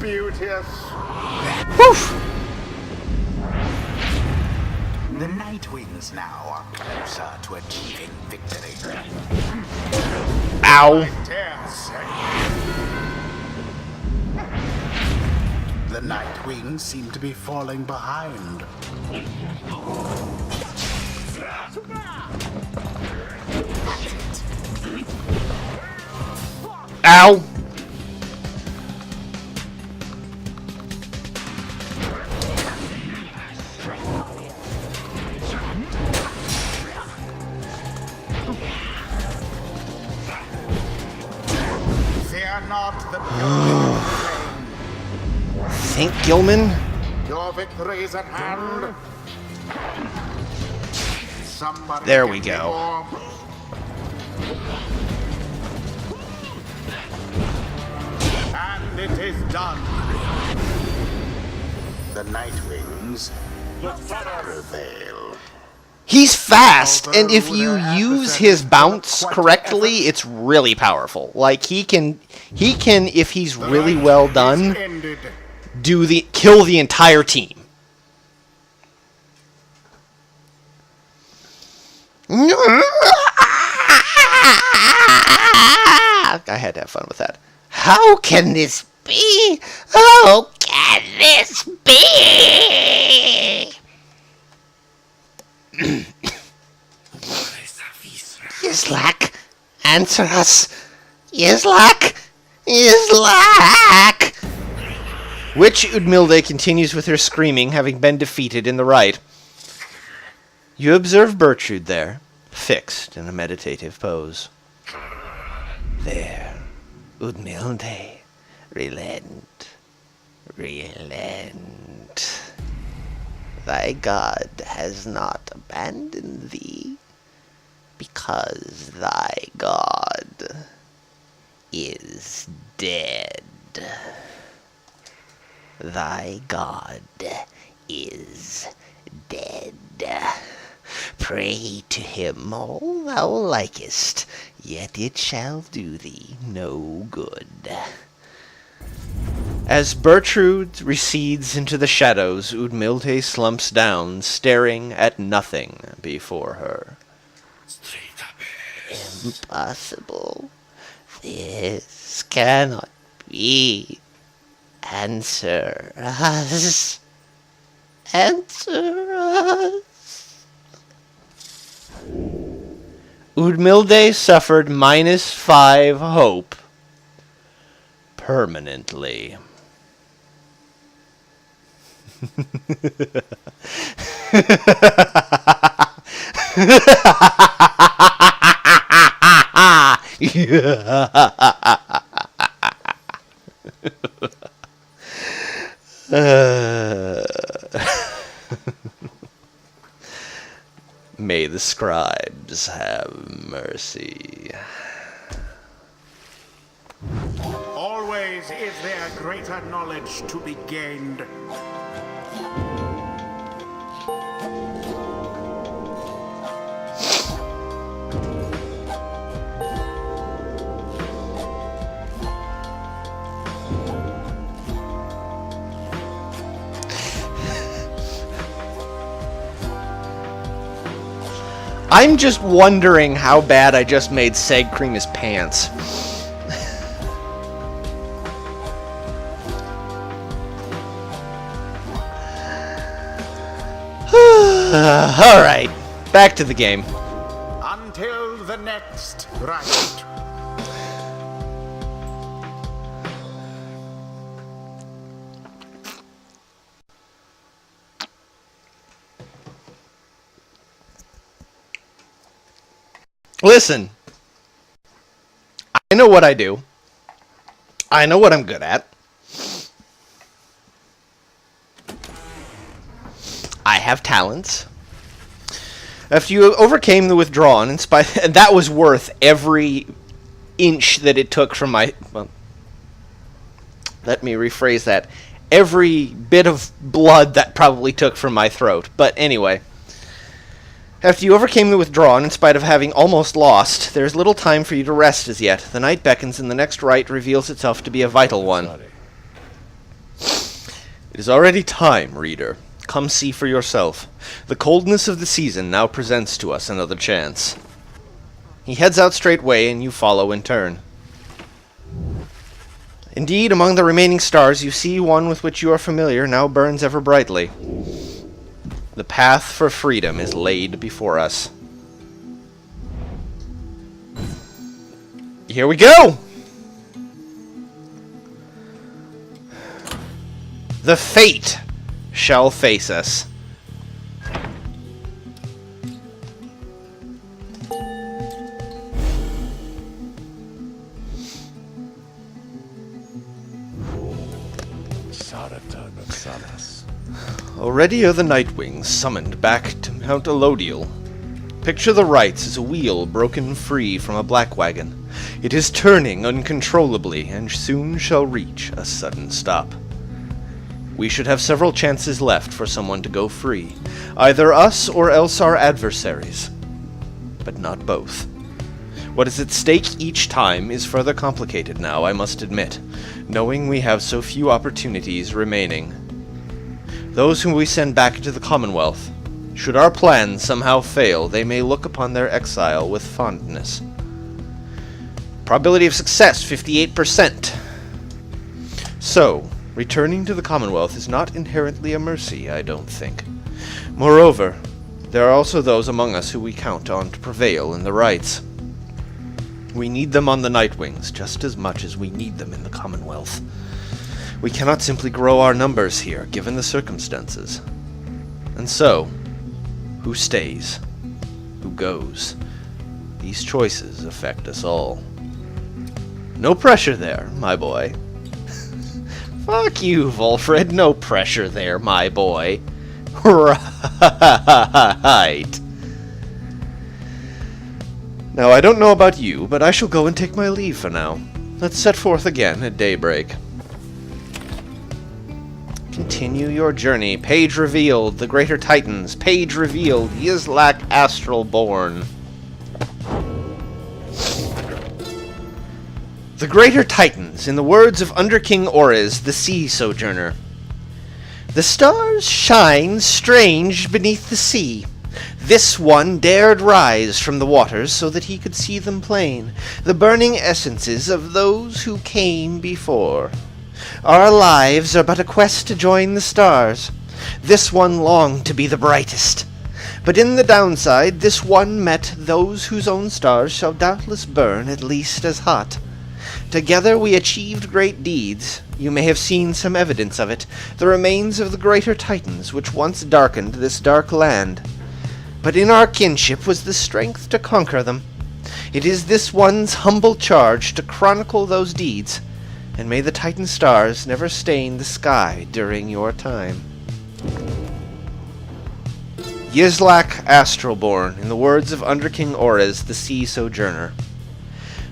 Beauteous. Woof! The Nightwings now are closer to achieving victory. Ow! Dare say. The Nightwings seem to be falling behind. Ow! Fear not the building flame. Think, Gilman? Your victory is at hand. Somebody There we get me go. more. And it is done. The Nightwings prevail. He's fast, and if you use his bounce correctly, it's really powerful. Like, he can, if he's really well done, Ended. kill the entire team. I had to have fun with that. How can this be? How can this be? Yislak, answer us. Yislak! Yislak! Witch Udmilde continues with her screaming, having been defeated in the right. You observe Bertrude there, fixed in a meditative pose. There, Udmilde, relent, relent. Thy God has not abandoned thee, because thy God is dead. Thy God is dead. Pray to him all thou likest, yet it shall do thee no good. As Bertrude recedes into the shadows, Udmilde slumps down, staring at nothing before her. Impossible. This cannot be. Answer us. Answer us. Udmilde suffered -5 hope permanently. May the scribes have mercy. Always is there a greater knowledge to be gained. I'm just wondering how bad I just made Seg cream his pants. Alright, back to the game. Until the next rite. Listen, I know what I do. I know what I'm good at. I have talents. After you overcame the withdrawn, and that was worth every inch that it took from my... Well, let me rephrase that. Every bit of blood that probably took from my throat. But anyway... After you overcame the withdrawn, in spite of having almost lost, there is little time for you to rest as yet. The night beckons, and the next rite reveals itself to be a vital one. It is already time, reader. Come see for yourself. The coldness of the season now presents to us another chance. He heads out straightway, and you follow in turn. Indeed, among the remaining stars, you see one with which you are familiar now burns ever brightly. The path for freedom is laid before us. Here we go! The fate shall face us. Already are the Nightwings summoned back to Mount Elodial. Picture the rites as a wheel broken free from a black wagon. It is turning uncontrollably and soon shall reach a sudden stop. We should have several chances left for someone to go free, either us or else our adversaries, but not both. What is at stake each time is further complicated now, I must admit, knowing we have so few opportunities remaining. Those whom we send back into the Commonwealth, should our plans somehow fail, they may look upon their exile with fondness. Probability of success, 58%. So, returning to the Commonwealth is not inherently a mercy, I don't think. Moreover, there are also those among us who we count on to prevail in the rites. We need them on the Nightwings just as much as we need them in the Commonwealth. We cannot simply grow our numbers here, given the circumstances. And so, who stays? Who goes? These choices affect us all. No pressure there, my boy. Fuck you, Volfred. No pressure there, my boy. Right. Now, I don't know about you, but I shall go and take my leave for now. Let's set forth again at daybreak. Continue your journey. Page revealed. The Greater Titans. Page revealed. Yislak Astralborn. The Greater Titans, in the words of Under King Orez, the Sea Sojourner. The stars shine strange beneath the sea. This one dared rise from the waters so that he could see them plain, the burning essences of those who came before. Our lives are but a quest to join the stars. This one longed to be the brightest. But in the downside, this one met those whose own stars shall doubtless burn at least as hot. Together we achieved great deeds. You may have seen some evidence of it, the remains of the Greater Titans which once darkened this dark land. But in our kinship was the strength to conquer them. It is this one's humble charge to chronicle those deeds, and may the Titan stars never stain the sky during your time. Yislak Astralborn, in the words of Under King Orez, the Sea Sojourner.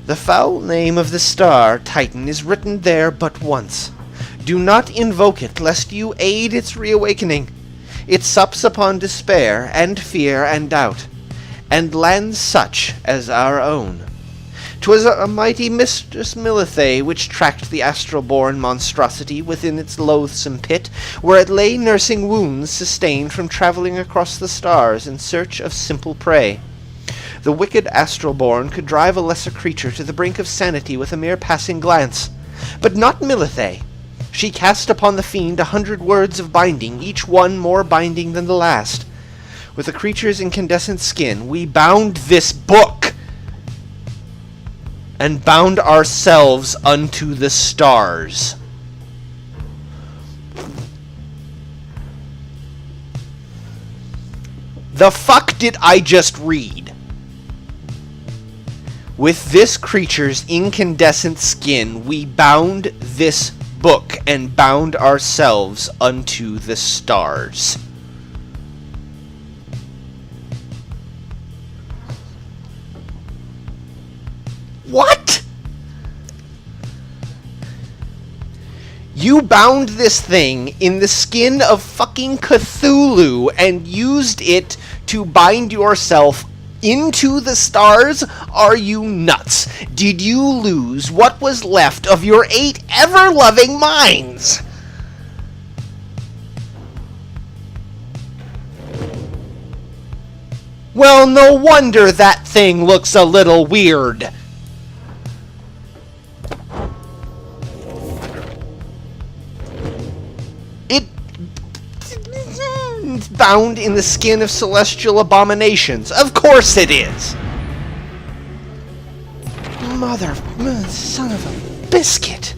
The foul name of the star Titan is written there but once, Do not invoke it, lest you aid its reawakening. It sups upon despair, and fear, and doubt, and lands such as our own. 'Twas a mighty Mistress Milithae which tracked the astral-born monstrosity within its loathsome pit, where it lay nursing wounds sustained from travelling across the stars in search of simple prey. The wicked astral-born could drive a lesser creature to the brink of sanity with a mere passing glance. But not Milithae. She cast upon the fiend 100 words of binding, each one more binding than the last. With the creature's incandescent skin, we bound this book, and bound ourselves unto the stars. The fuck did I just read? With this creature's incandescent skin, we bound this book and bound ourselves unto the stars. What? You bound this thing in the skin of fucking Cthulhu and used it to bind yourself into the stars? Are you nuts? Did you lose what was left of your 8 ever-loving minds? Well, no wonder that thing looks a little weird. It's bound in the skin of celestial abominations. Of course it is. Son of a biscuit.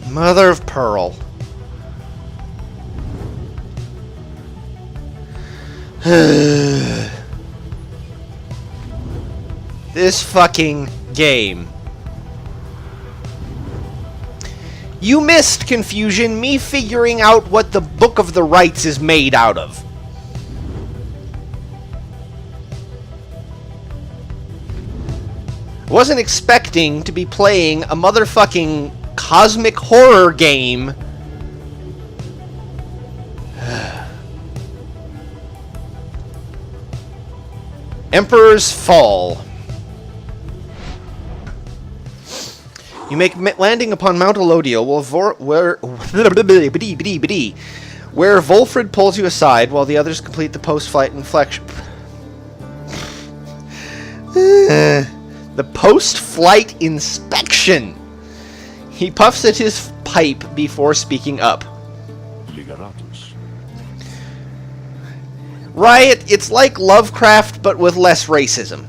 Mother of pearl. This fucking game. You missed, Confusion, me figuring out what the Book of the Rites is made out of. Wasn't expecting to be playing a motherfucking cosmic horror game. Emperor's Fall. You make landing upon Mount Elodio where Volfred pulls you aside while the others complete the post-flight inflection. The post-flight inspection. He puffs at his pipe before speaking up. Riot, it's like Lovecraft, but with less racism.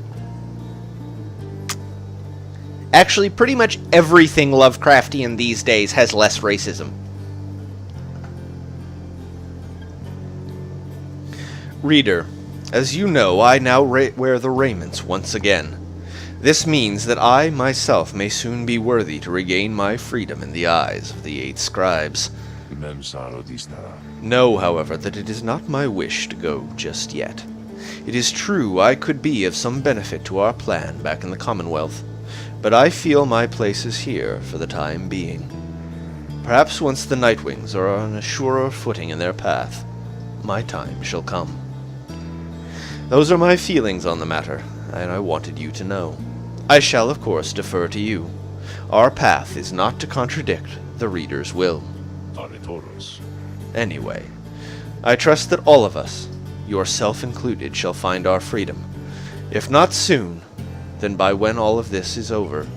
Actually, pretty much everything Lovecraftian these days has less racism. Reader, as you know, I now wear the raiments once again. This means that I, myself, may soon be worthy to regain my freedom in the eyes of the 8 scribes. Know, however, that it is not my wish to go just yet. It is true I could be of some benefit to our plan back in the Commonwealth, but I feel my place is here for the time being. Perhaps once the Nightwings are on a surer footing in their path, my time shall come. Those are my feelings on the matter, and I wanted you to know. I shall, of course, defer to you. Our path is not to contradict the reader's will. Anyway, I trust that all of us, yourself included, shall find our freedom. If not soon, then by when all of this is over.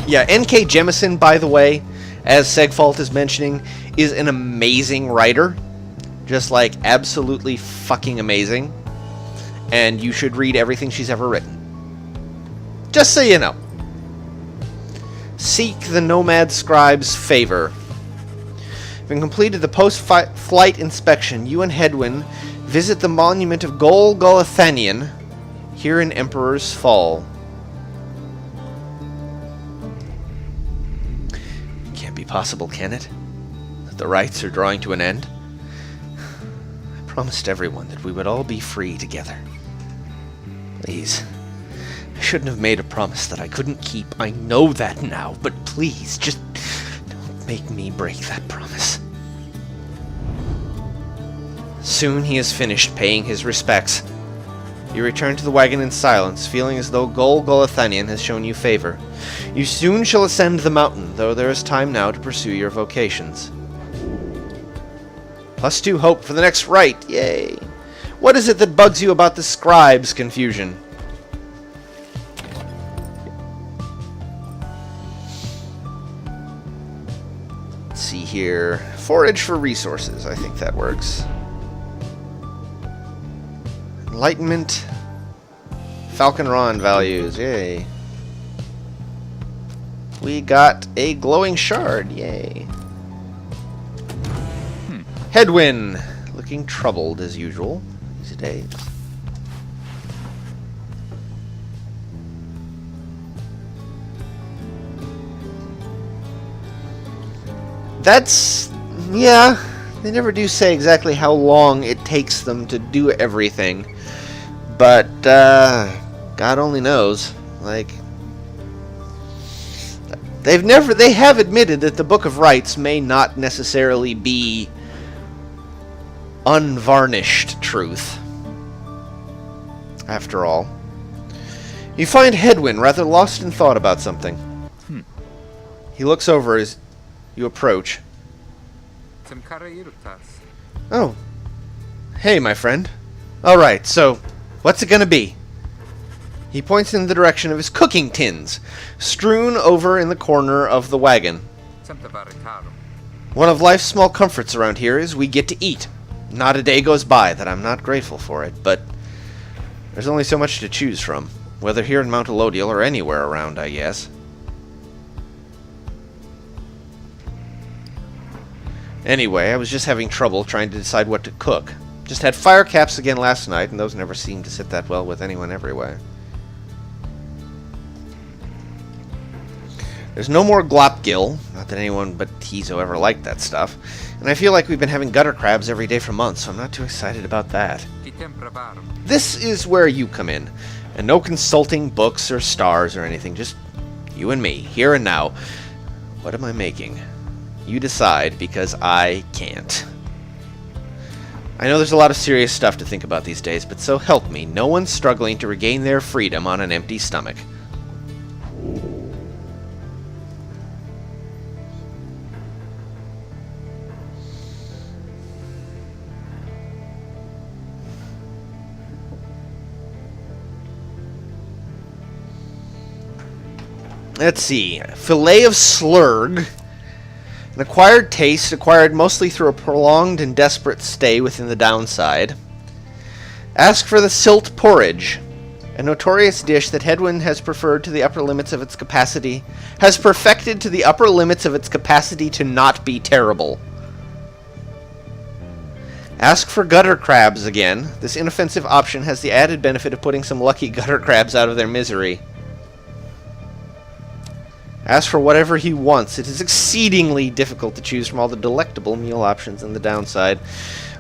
Yeah, N.K. Jemisin, by the way, as Segfault is mentioning, is an amazing writer. Just like absolutely fucking amazing. And you should read everything she's ever written. Just so you know. Seek the Nomad Scribe's favor. Having completed the post-flight inspection, you and Hedwyn visit the monument of Gol Golathanian here in Emperor's Fall. be possible, can it? That the rites are drawing to an end? I promised everyone that we would all be free together. Please. I shouldn't have made a promise that I couldn't keep. I know that now, but please, just don't make me break that promise. Soon he has finished paying his respects. You return to the wagon in silence, feeling as though Gol Golathanian has shown you favor. You soon shall ascend the mountain, though there is time now to pursue your vocations. +2 hope for the next rite, yay! What is it that bugs you about the scribe's confusion? Let's see here. Forage for resources, I think that works. Enlightenment. Falcon Ron values, yay. We got a glowing shard, yay. Headwind. Looking troubled as usual these days. That's... yeah. They never do say exactly how long it takes them to do everything. But, God only knows. Like, they have admitted that the Book of Rites may not necessarily be unvarnished truth. After all. You find Headwind rather lost in thought about something. He looks over as you approach. Oh. Hey, my friend. Alright, so, what's it gonna be? He points in the direction of his cooking tins, strewn over in the corner of the wagon. One of life's small comforts around here is we get to eat. Not a day goes by that I'm not grateful for it, but there's only so much to choose from, whether here in Mount Elodial or anywhere around, I guess. Anyway, I was just having trouble trying to decide what to cook. Just had fire caps again last night, and those never seem to sit that well with anyone everywhere. There's no more glopgill, not that anyone but Tizo ever liked that stuff, and I feel like we've been having gutter crabs every day for months, so I'm not too excited about that. This is where you come in, and no consulting books or stars or anything, just you and me, here and now. What am I making? You decide, because I can't. I know there's a lot of serious stuff to think about these days, but so help me, no one's struggling to regain their freedom on an empty stomach. Let's see. Fillet of slurg. An acquired taste, acquired mostly through a prolonged and desperate stay within the downside. Ask for the silt porridge. A notorious dish that Headwind has preferred to the upper limits of its capacity. Has perfected to the upper limits of its capacity to not be terrible. Ask for gutter crabs again. This inoffensive option has the added benefit of putting some lucky gutter crabs out of their misery. Ask for whatever he wants. It is exceedingly difficult to choose from all the delectable meal options in the downside.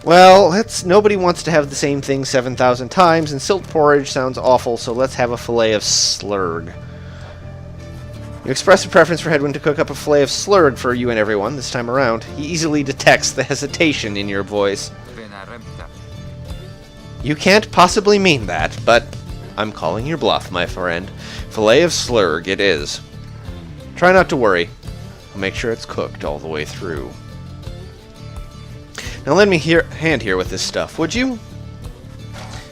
Well, nobody wants to have the same thing 7,000 times, and silt porridge sounds awful, so let's have a fillet of slurg. You express a preference for Headwind to cook up a fillet of slurg for you and everyone this time around. He easily detects the hesitation in your voice. You can't possibly mean that, but I'm calling your bluff, my friend. Fillet of slurg it is. Try not to worry. I'll make sure it's cooked all the way through. Now lend me hand here with this stuff, would you?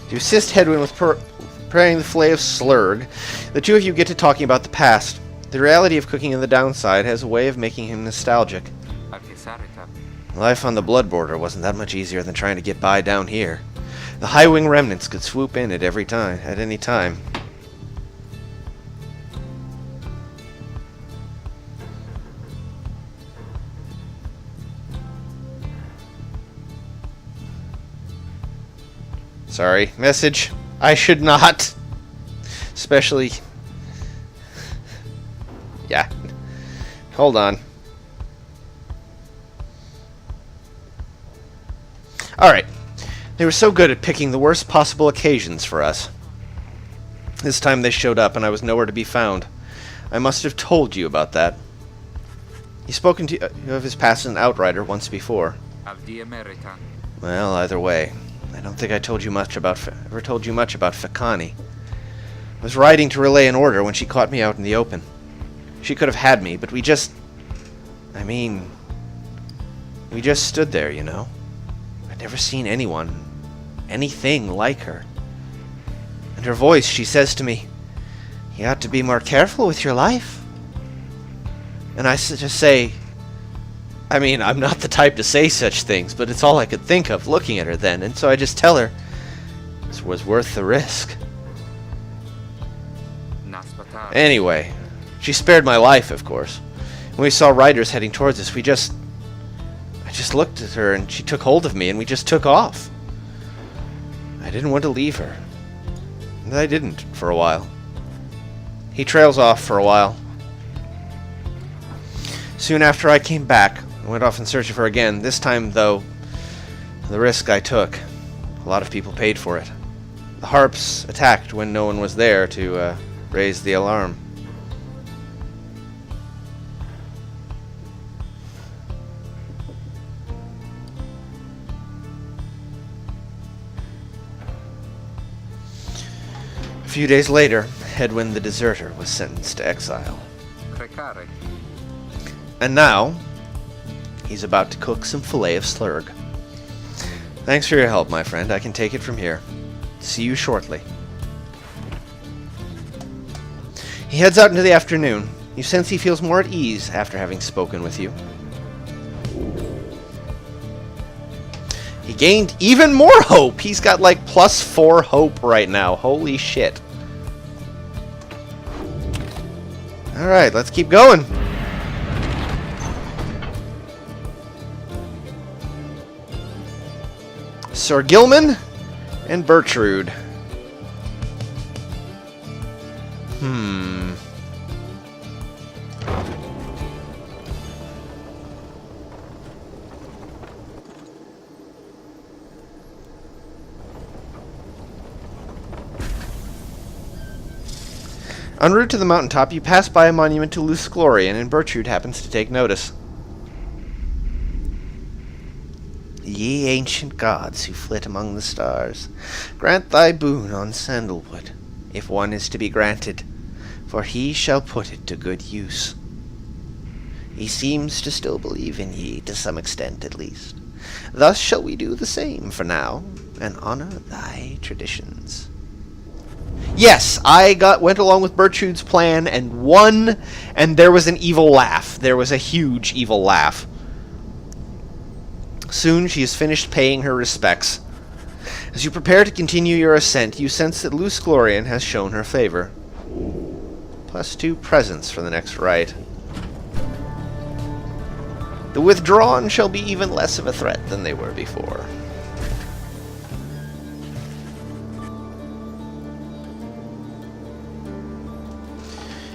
To assist Headwind with preparing the fillet of slurg, the two of you get to talking about the past. The reality of cooking in the downside has a way of making him nostalgic. Life on the blood border wasn't that much easier than trying to get by down here. The high wing remnants could swoop in at any time. Sorry. Message. I should not. Especially... yeah. Hold on. Alright. They were so good at picking the worst possible occasions for us. This time they showed up and I was nowhere to be found. I must have told you about that. He's spoken to you of his past as an outrider once before. Well, either way, I don't think I told you much about ever told you much about Fakani. I was riding to relay an order when she caught me out in the open. She could have had me, but we just stood there, you know. I'd never seen anything like her. And her voice, she says to me, "You ought to be more careful with your life." And I just say, I'm not the type to say such things, but it's all I could think of looking at her then, and so I just tell her this was worth the risk. Anyway, she spared my life, of course. When we saw riders heading towards us, I just looked at her and she took hold of me and we just took off. I didn't want to leave her. And I didn't for a while. He trails off for a while. Soon after I came back, I went off in search of her again. This time, though, the risk I took. A lot of people paid for it. The harps attacked when no one was there to raise the alarm. A few days later, Hedwin the Deserter was sentenced to exile. And now, he's about to cook some fillet of slurg. Thanks for your help, my friend. I can take it from here. See you shortly. He heads out into the afternoon. You sense he feels more at ease after having spoken with you. He gained even more hope. He's got like +4 hope right now. Holy shit. Alright, let's keep going. Sir Gilman and Bertrude. En route to the mountaintop, you pass by a monument to Lusclorian, and Bertrude happens to take notice. Ye ancient gods who flit among the stars, grant thy boon on Sandalwood, if one is to be granted, for he shall put it to good use. He seems to still believe in ye, to some extent at least. Thus shall we do the same for now, and honor thy traditions. Yes, I went along with Bertrude's plan and won, and there was an evil laugh. There was a huge evil laugh. Soon she has finished paying her respects. As you prepare to continue your ascent, you sense that Lusclorian has shown her favor. +2 presents for the next rite. The withdrawn shall be even less of a threat than they were before.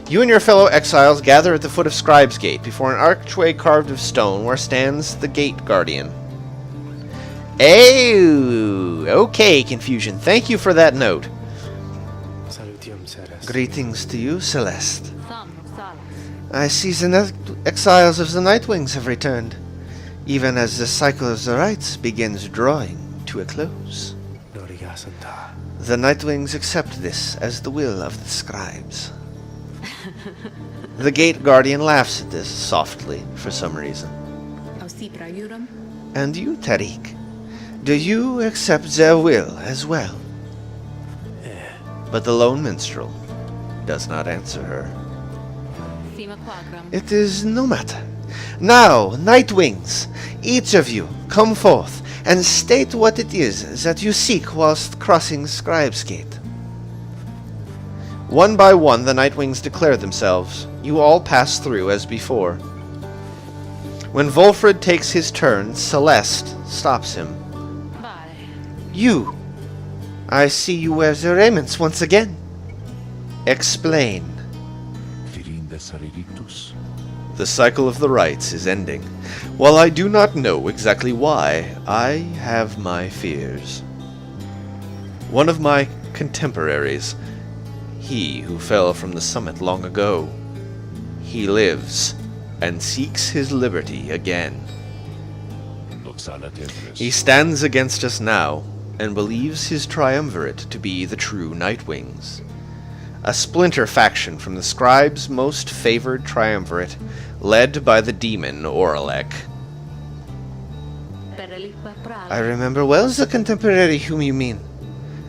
You and your fellow exiles gather at the foot of Scribe's Gate before an archway carved of stone where stands the Gate Guardian. Oh, okay, Confusion. Thank you for that note. Greetings to you, Celeste. I see the exiles of the Nightwings have returned, even as the cycle of the rites begins drawing to a close. The Nightwings accept this as the will of the scribes. The Gate Guardian laughs at this softly for some reason. And you, Tariq, do you accept their will as well? But the lone minstrel does not answer her. It is no matter. Now, Nightwings, each of you, come forth and state what it is that you seek whilst crossing Scribe's Gate. One by one, the Nightwings declare themselves. You all pass through as before. When Volfred takes his turn, Celeste stops him. You! I see you wear the raiments once again. Explain. The cycle of the rites is ending. While I do not know exactly why, I have my fears. One of my contemporaries, he who fell from the summit long ago, he lives and seeks his liberty again. He stands against us now and believes his triumvirate to be the true Nightwings. A splinter faction from the scribe's most favored triumvirate, led by the demon Oralek. I remember well the contemporary whom you mean.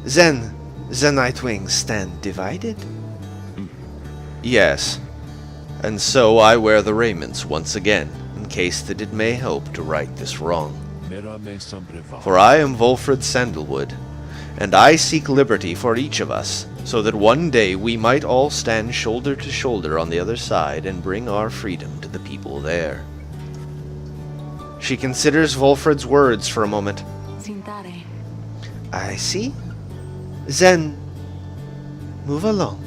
Then, the Nightwings stand divided? Yes, and so I wear the raiments once again, in case that it may help to right this wrong. For I am Volfred Sandalwood, and I seek liberty for each of us, so that one day we might all stand shoulder to shoulder on the other side and bring our freedom to the people there. She considers Volfred's words for a moment. I see. Then, move along.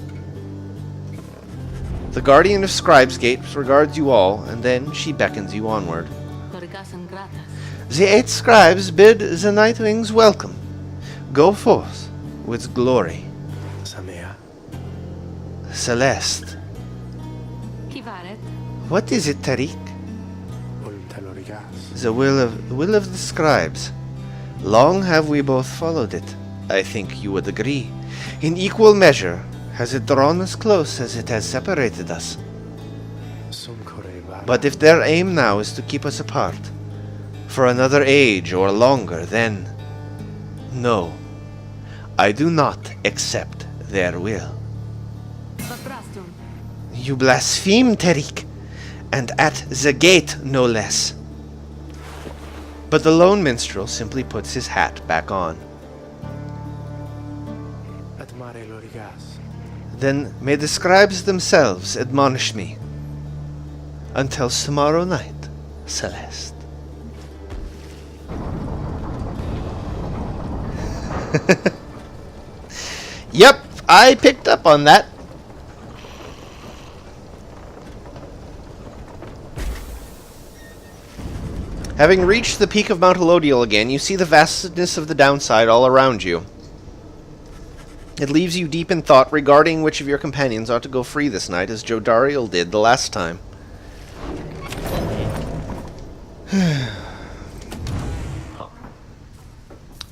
The Guardian of Scribes Gate regards you all, and then she beckons you onward. The 8 scribes bid the Nightwings welcome. Go forth with glory. Samea. Celeste. What is it, Tariq? The will of the scribes. Long have we both followed it. I think you would agree. In equal measure, has it drawn us close as it has separated us. But if their aim now is to keep us apart, for another age or longer, then... No. I do not accept their will. You blaspheme, Tariq, and at the gate, no less. But the lone minstrel simply puts his hat back on. Then may the scribes themselves admonish me. Until tomorrow night, Celeste. Yep, I picked up on that. Having reached the peak of Mount Elodial again, you see the vastness of the downside all around you. It leaves you deep in thought regarding which of your companions ought to go free this night, as Jodariel did the last time.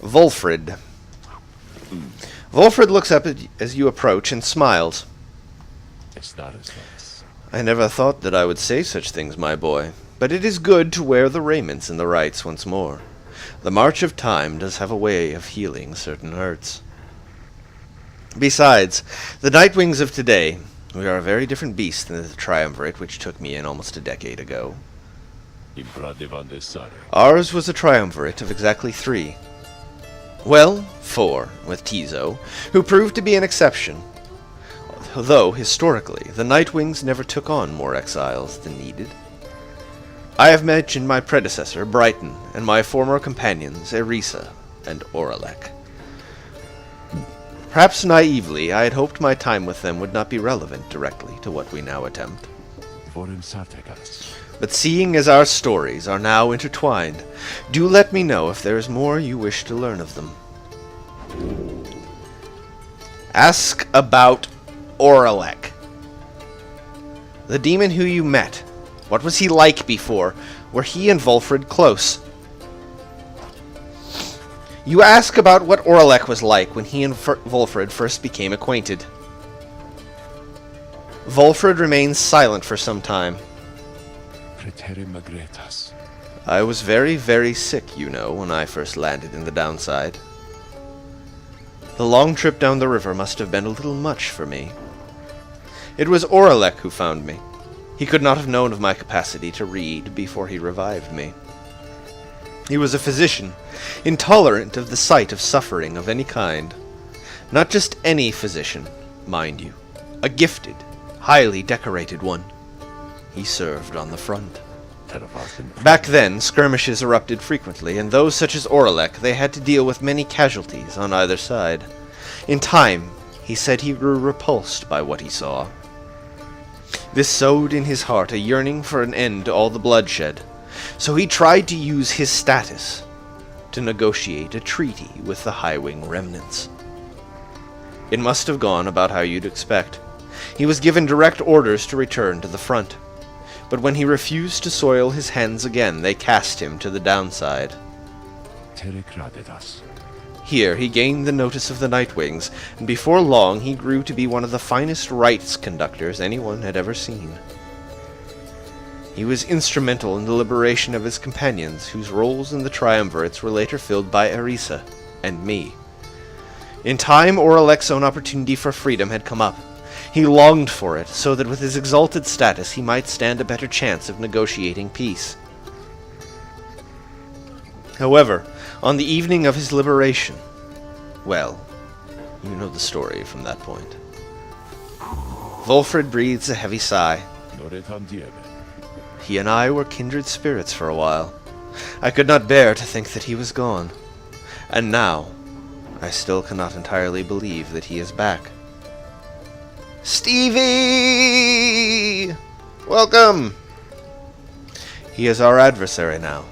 Volfred. Volfred looks up as you approach and smiles. It's not as nice. I never thought that I would say such things, my boy, but it is good to wear the raiments and the rites once more. The march of time does have a way of healing certain hurts. Besides, the Nightwings of today, we are a very different beast than the triumvirate which took me in almost a decade ago. Ours was a triumvirate of exactly 3. Well, 4, with Tizo, who proved to be an exception. Though, historically, the Nightwings never took on more exiles than needed. I have mentioned my predecessor, Brighton, and my former companions, Erisa and Oralek. Perhaps naively, I had hoped my time with them would not be relevant directly to what we now attempt. But seeing as our stories are now intertwined, do let me know if there is more you wish to learn of them. Ask about Oralek. The demon who you met. What was he like before? Were he and Volfred close? You ask about what Oralek was like when he and Volfred first became acquainted. Volfred remains silent for some time. I was very, very sick, you know, when I first landed in the downside. The long trip down the river must have been a little much for me. It was Oralek who found me. He could not have known of my capacity to read before he revived me. He was a physician, intolerant of the sight of suffering of any kind. Not just any physician, mind you. A gifted, highly decorated one. He served on the front. Back then, skirmishes erupted frequently, and those such as Oralek, they had to deal with many casualties on either side. In time, he said he grew repulsed by what he saw. This sowed in his heart a yearning for an end to all the bloodshed, so he tried to use his status to negotiate a treaty with the Highwing remnants. It must have gone about how you'd expect. He was given direct orders to return to the front, but when he refused to soil his hands again, they cast him to the downside. Terekradedas. Here he gained the notice of the Nightwings, and before long he grew to be one of the finest rites conductors anyone had ever seen. He was instrumental in the liberation of his companions, whose roles in the triumvirates were later filled by Erisa and me. In time, Oralek's own opportunity for freedom had come up. He longed for it, so that with his exalted status he might stand a better chance of negotiating peace. However, on the evening of his liberation, well, you know the story from that point. Volfred breathes a heavy sigh. Noretan diebe. He and I were kindred spirits for a while. I could not bear to think that he was gone. And now, I still cannot entirely believe that he is back. Stevie! Welcome! He is our adversary now,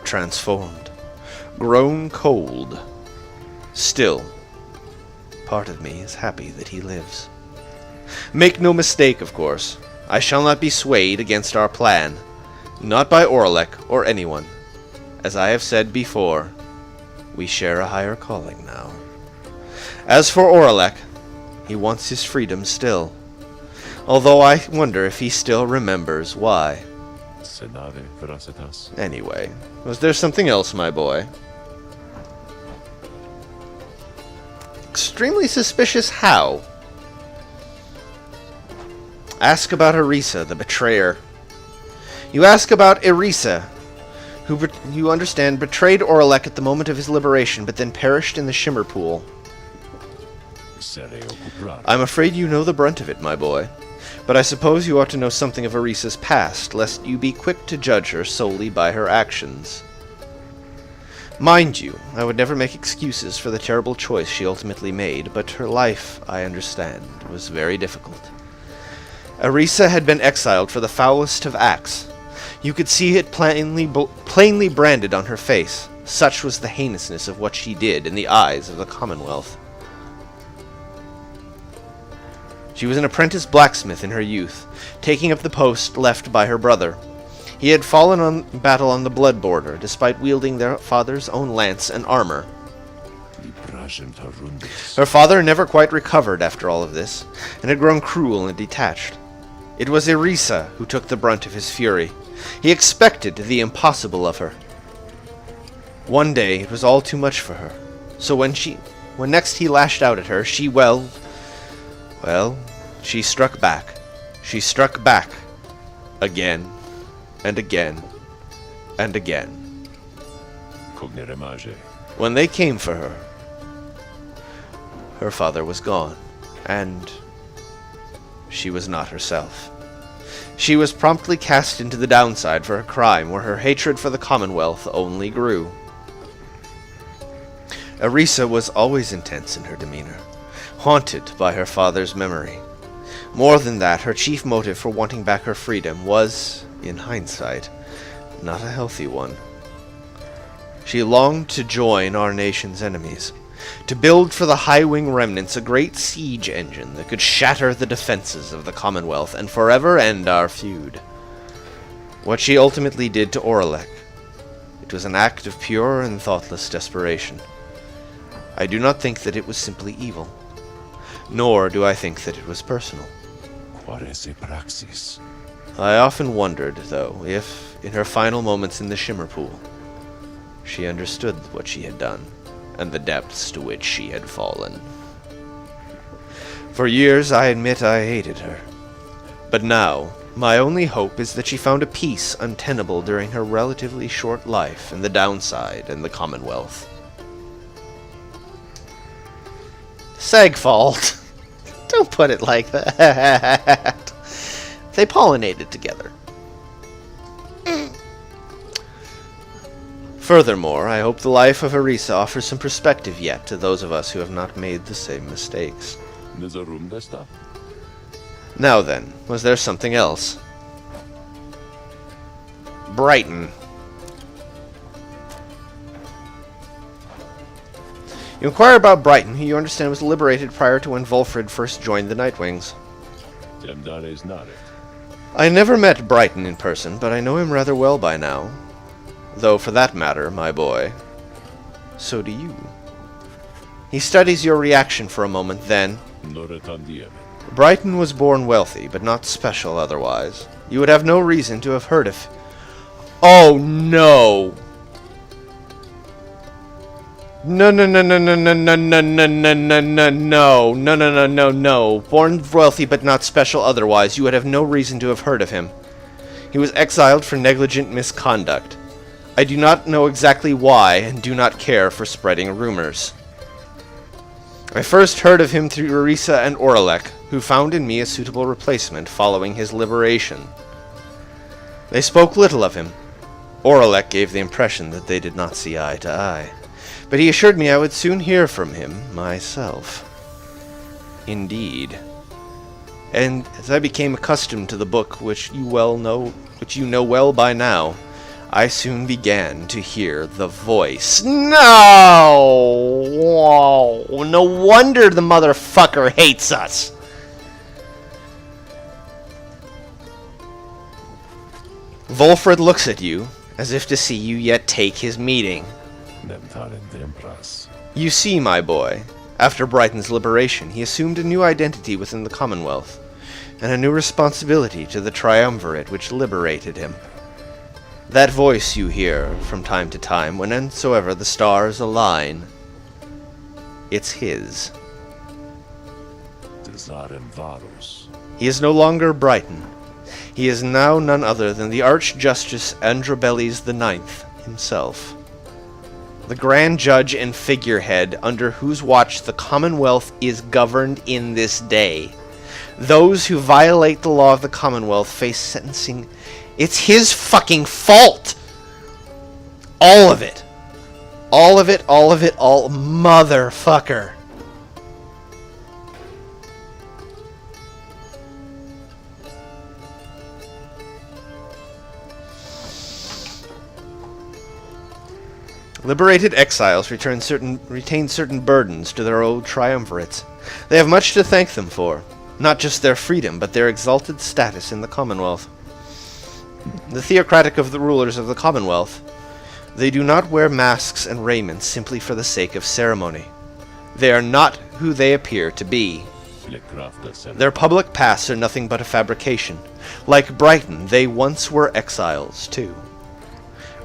transformed, grown cold. Still, part of me is happy that he lives. Make no mistake, of course, I shall not be swayed against our plan, not by Oralek or anyone. As I have said before, we share a higher calling now. As for Oralek, he wants his freedom still, although I wonder if he still remembers why. Senave veracitas. Anyway, was there something else, my boy? Extremely suspicious how? Ask about Erisa, the betrayer. You ask about Erisa, who, you understand, betrayed Oralek at the moment of his liberation, but then perished in the Shimmer Pool. Sereo cuprate. I'm afraid you know the brunt of it, my boy. But I suppose you ought to know something of Erisa's past, lest you be quick to judge her solely by her actions. Mind you, I would never make excuses for the terrible choice she ultimately made, but her life, I understand, was very difficult. Erisa had been exiled for the foulest of acts. You could see it plainly branded on her face. Such was the heinousness of what she did in the eyes of the Commonwealth. She was an apprentice blacksmith in her youth, taking up the post left by her brother. He had fallen in battle on the blood border, despite wielding their father's own lance and armor. Her father never quite recovered after all of this, and had grown cruel and detached. It was Erisa who took the brunt of his fury. He expected the impossible of her. One day it was all too much for her, so when next he lashed out at her, she struck back. She struck back. Again, and again, and again. Cognere mage. When they came for her, her father was gone, and she was not herself. She was promptly cast into the downside for her crime, where her hatred for the Commonwealth only grew. Erisa was always intense in her demeanor, haunted by her father's memory. More than that, her chief motive for wanting back her freedom was, in hindsight, not a healthy one. She longed to join our nation's enemies, to build for the Highwing remnants a great siege engine that could shatter the defenses of the Commonwealth and forever end our feud. What she ultimately did to Oralek, it was an act of pure and thoughtless desperation. I do not think that it was simply evil, nor do I think that it was personal. Quarese praxis. I often wondered, though, if, in her final moments in the Shimmer Pool, she understood what she had done, and the depths to which she had fallen. For years, I admit I hated her. But now, my only hope is that she found a peace untenable during her relatively short life in the downside and the Commonwealth. Sagfault! Don't put it like that. They pollinated together. Furthermore, I hope the life of Erisa offers some perspective yet to those of us who have not made the same mistakes. Nizorum desta. Now then, was there something else? Brighton. You inquire about Brighton, who you understand was liberated prior to when Volfred first joined the Nightwings. Demdares nare. I never met Brighton in person, but I know him rather well by now. Though, for that matter, my boy, so do you. He studies your reaction for a moment, then... Noretandieme. Brighton was born wealthy, but not special otherwise. You would have no reason to have heard of... Oh, no! No, no, no, no, no, no, no, no, no, no, no, no, no, no, no, no, no, no. Born wealthy, but not special otherwise. You would have no reason to have heard of him. He was exiled for negligent misconduct. I do not know exactly why, and do not care for spreading rumors. I first heard of him through Orisa and Oralek, who found in me a suitable replacement following his liberation. They spoke little of him. Oralek gave the impression that they did not see eye to eye, but he assured me I would soon hear from him myself. Indeed. And as I became accustomed to the book which you know well by now, I soon began to hear the voice. No! Whoa. No wonder the motherfucker hates us! Volfred looks at you, as if to see you yet take his meaning. Nemtaren dempras. You see, my boy, after Brighton's liberation, he assumed a new identity within the Commonwealth, and a new responsibility to the triumvirate which liberated him. That voice you hear from time to time, whensoever the stars align, it's his. Desarem varus. He is no longer Brighton. He is now none other than the Archjustice Androbeles IX himself. The Grand Judge and figurehead under whose watch the Commonwealth is governed in this day. Those who violate the law of the Commonwealth face sentencing. It's his fucking fault! All of it. All of it, all of it, all motherfucker. Liberated exiles retain certain burdens to their old triumvirates. They have much to thank them for, not just their freedom, but their exalted status in the Commonwealth. The theocratic of the rulers of the Commonwealth, they do not wear masks and raiment simply for the sake of ceremony. They are not who they appear to be. Their public pasts are nothing but a fabrication. Like Brighton, they once were exiles, too.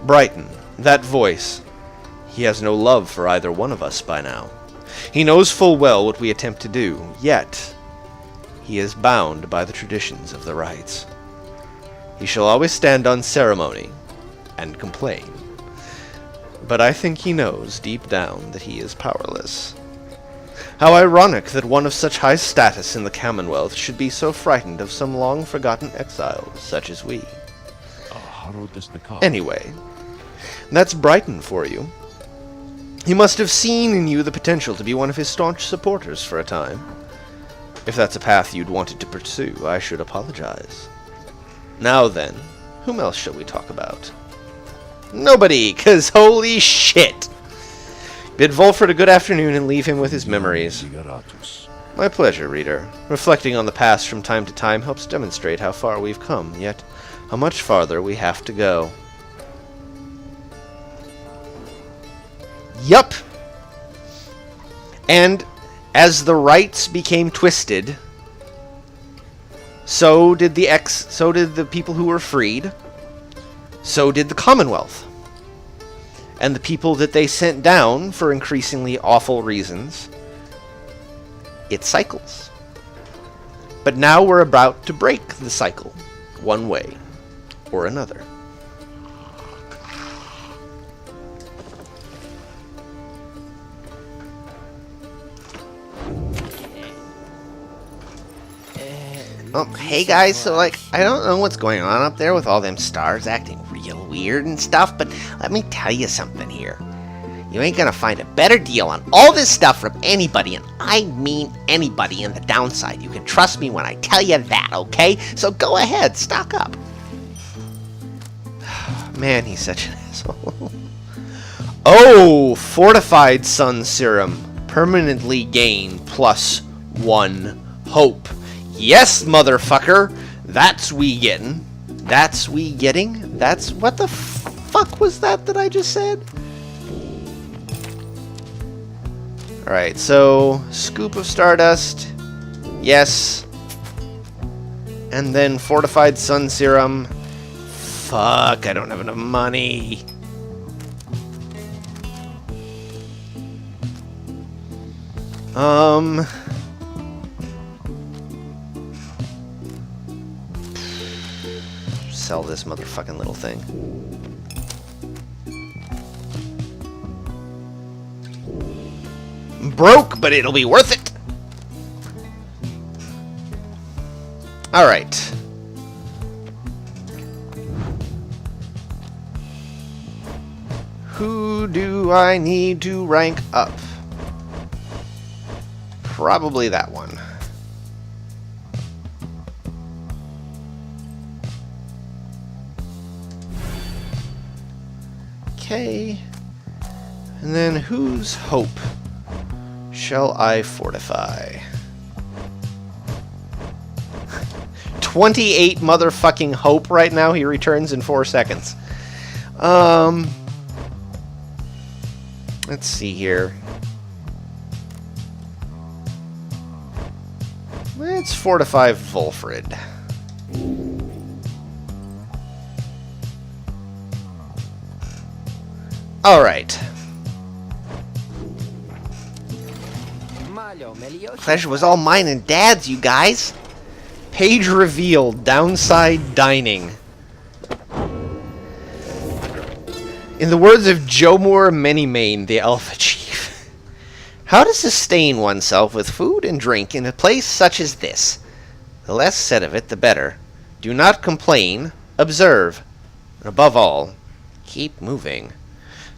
Brighton, that voice, he has no love for either one of us by now. He knows full well what we attempt to do, yet he is bound by the traditions of the rites. He shall always stand on ceremony and complain. But I think he knows deep down that he is powerless. How ironic that one of such high status in the Commonwealth should be so frightened of some long-forgotten exiles such as we. Anyway, that's Brighton for you. He must have seen in you the potential to be one of his staunch supporters for a time. If that's a path you'd wanted to pursue, I should apologize. Now then, whom else shall we talk about? Nobody, 'cause holy shit! Bid Volfred a good afternoon and leave him with his memories. My pleasure, reader. Reflecting on the past from time to time helps demonstrate how far we've come, yet how much farther we have to go. Yup! And as the rites became twisted, so did the people who were freed. So did the Commonwealth. And the people that they sent down for increasingly awful reasons. It cycles. But now we're about to break the cycle, one way or another. Hey guys, so I don't know what's going on up there with all them stars acting real weird and stuff, but let me tell you something here. You ain't gonna find a better deal on all this stuff from anybody, and I mean anybody in the downside. You can trust me when I tell you that, okay? So go ahead, stock up. Man, he's such an asshole. Oh, fortified sun serum. Permanently gain +1 hope. Yes, motherfucker. That's we getting. That's we getting. That's what the fuck was that I just said? Alright, so scoop of stardust. Yes. And then fortified sun serum. Fuck, I don't have enough money. Sell this motherfucking little thing. Broke, but it'll be worth it. Alright. Who do I need to rank up? Probably that one. Okay. And then whose hope shall I fortify? 28 motherfucking hope right now. He returns in 4 seconds. Let's see here. Let's fortify Volfred. Alright. Pleasure was all mine and Dad's, you guys. Page revealed. Downside dining. In the words of Jomur Manymane, the Alpha Chief, how to sustain oneself with food and drink in a place such as this. The less said of it, the better. Do not complain. Observe. And above all, keep moving.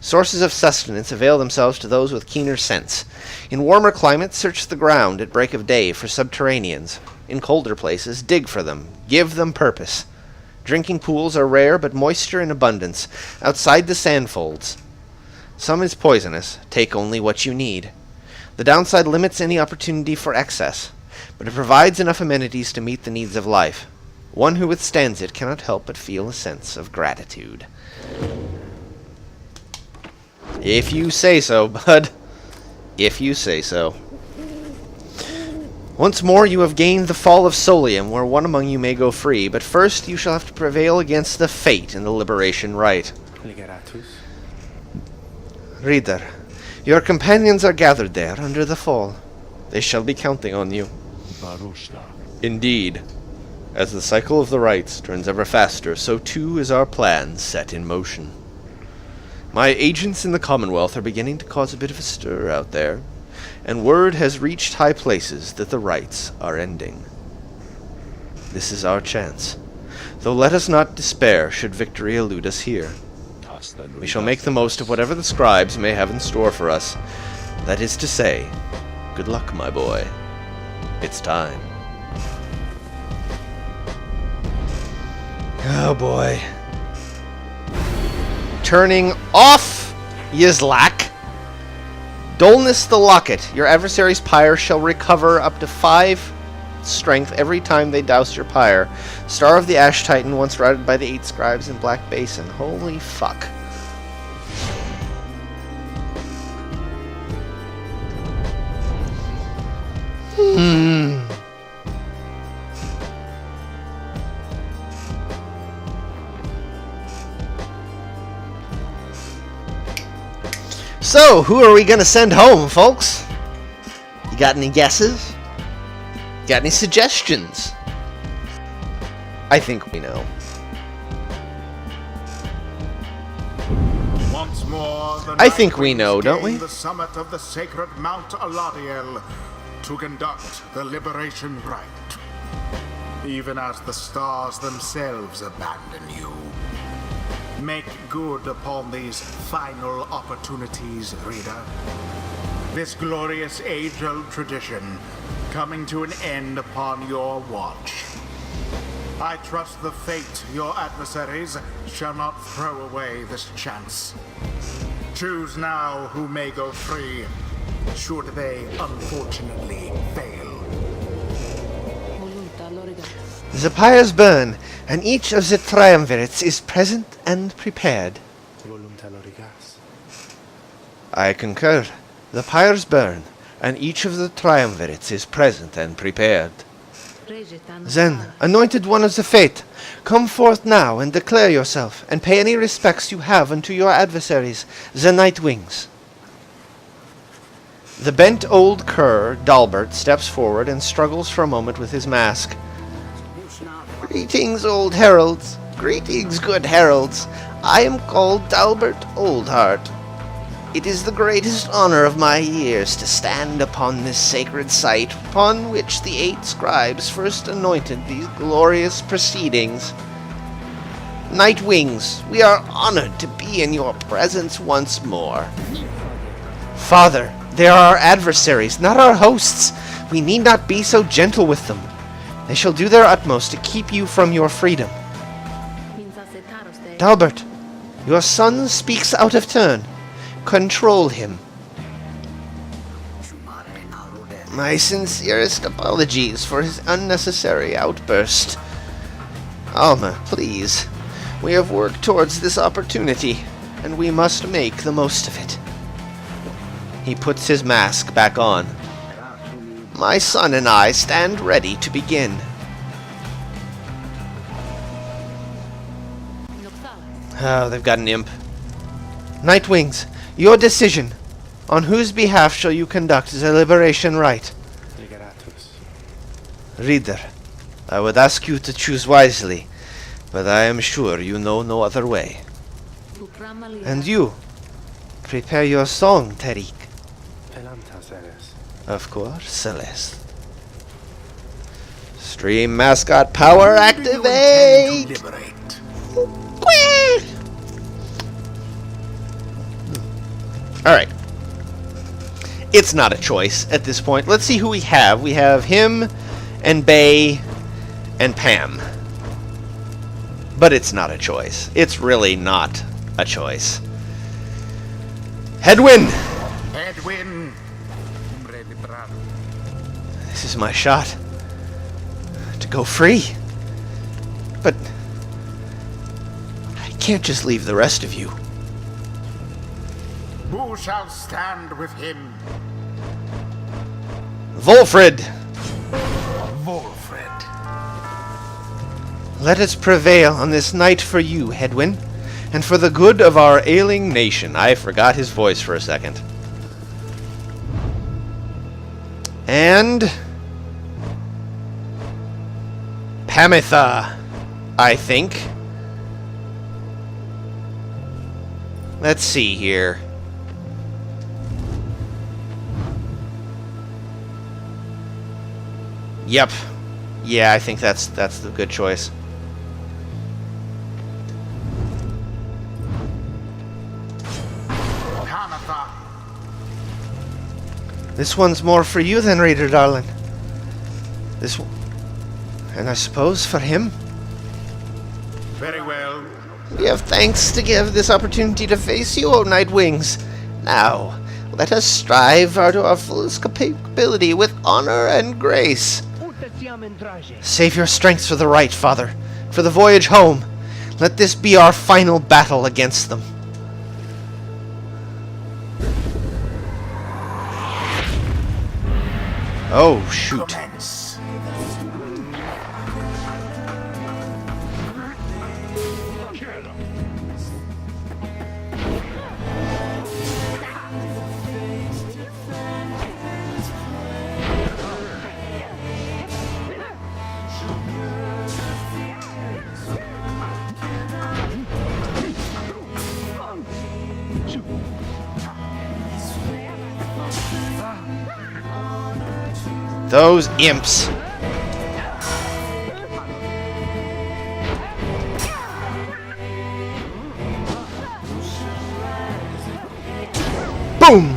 Sources of sustenance avail themselves to those with keener sense. In warmer climates, search the ground at break of day for subterraneans. In colder places, dig for them. Give them purpose. Drinking pools are rare, but moisture in abundance. Outside the sandfolds. Some is poisonous. Take only what you need. The downside limits any opportunity for excess, but it provides enough amenities to meet the needs of life. One who withstands it cannot help but feel a sense of gratitude. If you say so, bud. If you say so. Once more you have gained the fall of Solium, where one among you may go free, but first you shall have to prevail against the fate in the liberation rite. Reader, your companions are gathered there under the fall. They shall be counting on you. Indeed. As the cycle of the rites turns ever faster, so too is our plan set in motion. My agents in the Commonwealth are beginning to cause a bit of a stir out there, and word has reached high places that the rites are ending. This is our chance, though let us not despair should victory elude us here. We shall make the most of whatever the scribes may have in store for us. That is to say, good luck, my boy. It's time. Oh boy. Turning off Yizlak. Dullness the Locket. Your adversary's pyre shall recover up to 5 strength every time they douse your pyre. Star of the Ash Titan, once routed by the 8 scribes in Black Basin. Holy fuck. So, who are we gonna send home, folks? You got any guesses? Got any suggestions? I think we know. Once more, the I think we know, don't we? the summit of the sacred Mount Aladiel to conduct the liberation rite. Even as the stars themselves abandon you. Make good upon these final opportunities, reader. This glorious age-old tradition coming to an end upon your watch. I trust the fate your adversaries shall not throw away this chance. Choose now who may go free, should they unfortunately fail. The pyres burn, and each of the triumvirates is present and prepared. I concur. The pyres burn, and each of the triumvirates is present and prepared. Then, anointed one of the fate, come forth now and declare yourself, and pay any respects you have unto your adversaries, the Night Wings. The bent old cur, Dalbert, steps forward and struggles for a moment with his mask. Greetings, old heralds. Greetings, good heralds. I am called Dalbert Oldheart. It is the greatest honor of my years to stand upon this sacred site upon which the 8 scribes first anointed these glorious proceedings. Night Wings, we are honored to be in your presence once more. Father, they are our adversaries, not our hosts. We need not be so gentle with them. They shall do their utmost to keep you from your freedom. Dalbert, your son speaks out of turn. Control him. My sincerest apologies for his unnecessary outburst. Alma, please. We have worked towards this opportunity, and we must make the most of it. He puts his mask back on. My son and I stand ready to begin. Oh, they've got an imp. Night Wings, your decision. On whose behalf shall you conduct the liberation rite? Reader, I would ask you to choose wisely, but I am sure you know no other way. And you, prepare your song, Tariq. Of course, Celeste. Stream mascot power activate! Alright. It's not a choice at this point. Let's see who we have. We have him and Bay and Pam. But it's not a choice. It's really not a choice. Headwind! Edwin. This is my shot to go free. But I can't just leave the rest of you. Who shall stand with him? Volfred! Volfred. Let us prevail on this night for you, Hedwin, and for the good of our ailing nation. I forgot his voice for a second. And Pamitha, I think. Let's see here. Yep. Yeah, I think that's the good choice. Pamitha. This one's more for you than Raider, darling. This one. And I suppose for him. Very well. We have thanks to give this opportunity to face you, O Night Wings. Now, let us strive to our fullest capability with honor and grace. Save your strength for the right, Father. For the voyage home. Let this be our final battle against them. Oh, shoot. Commence. Those imps. room!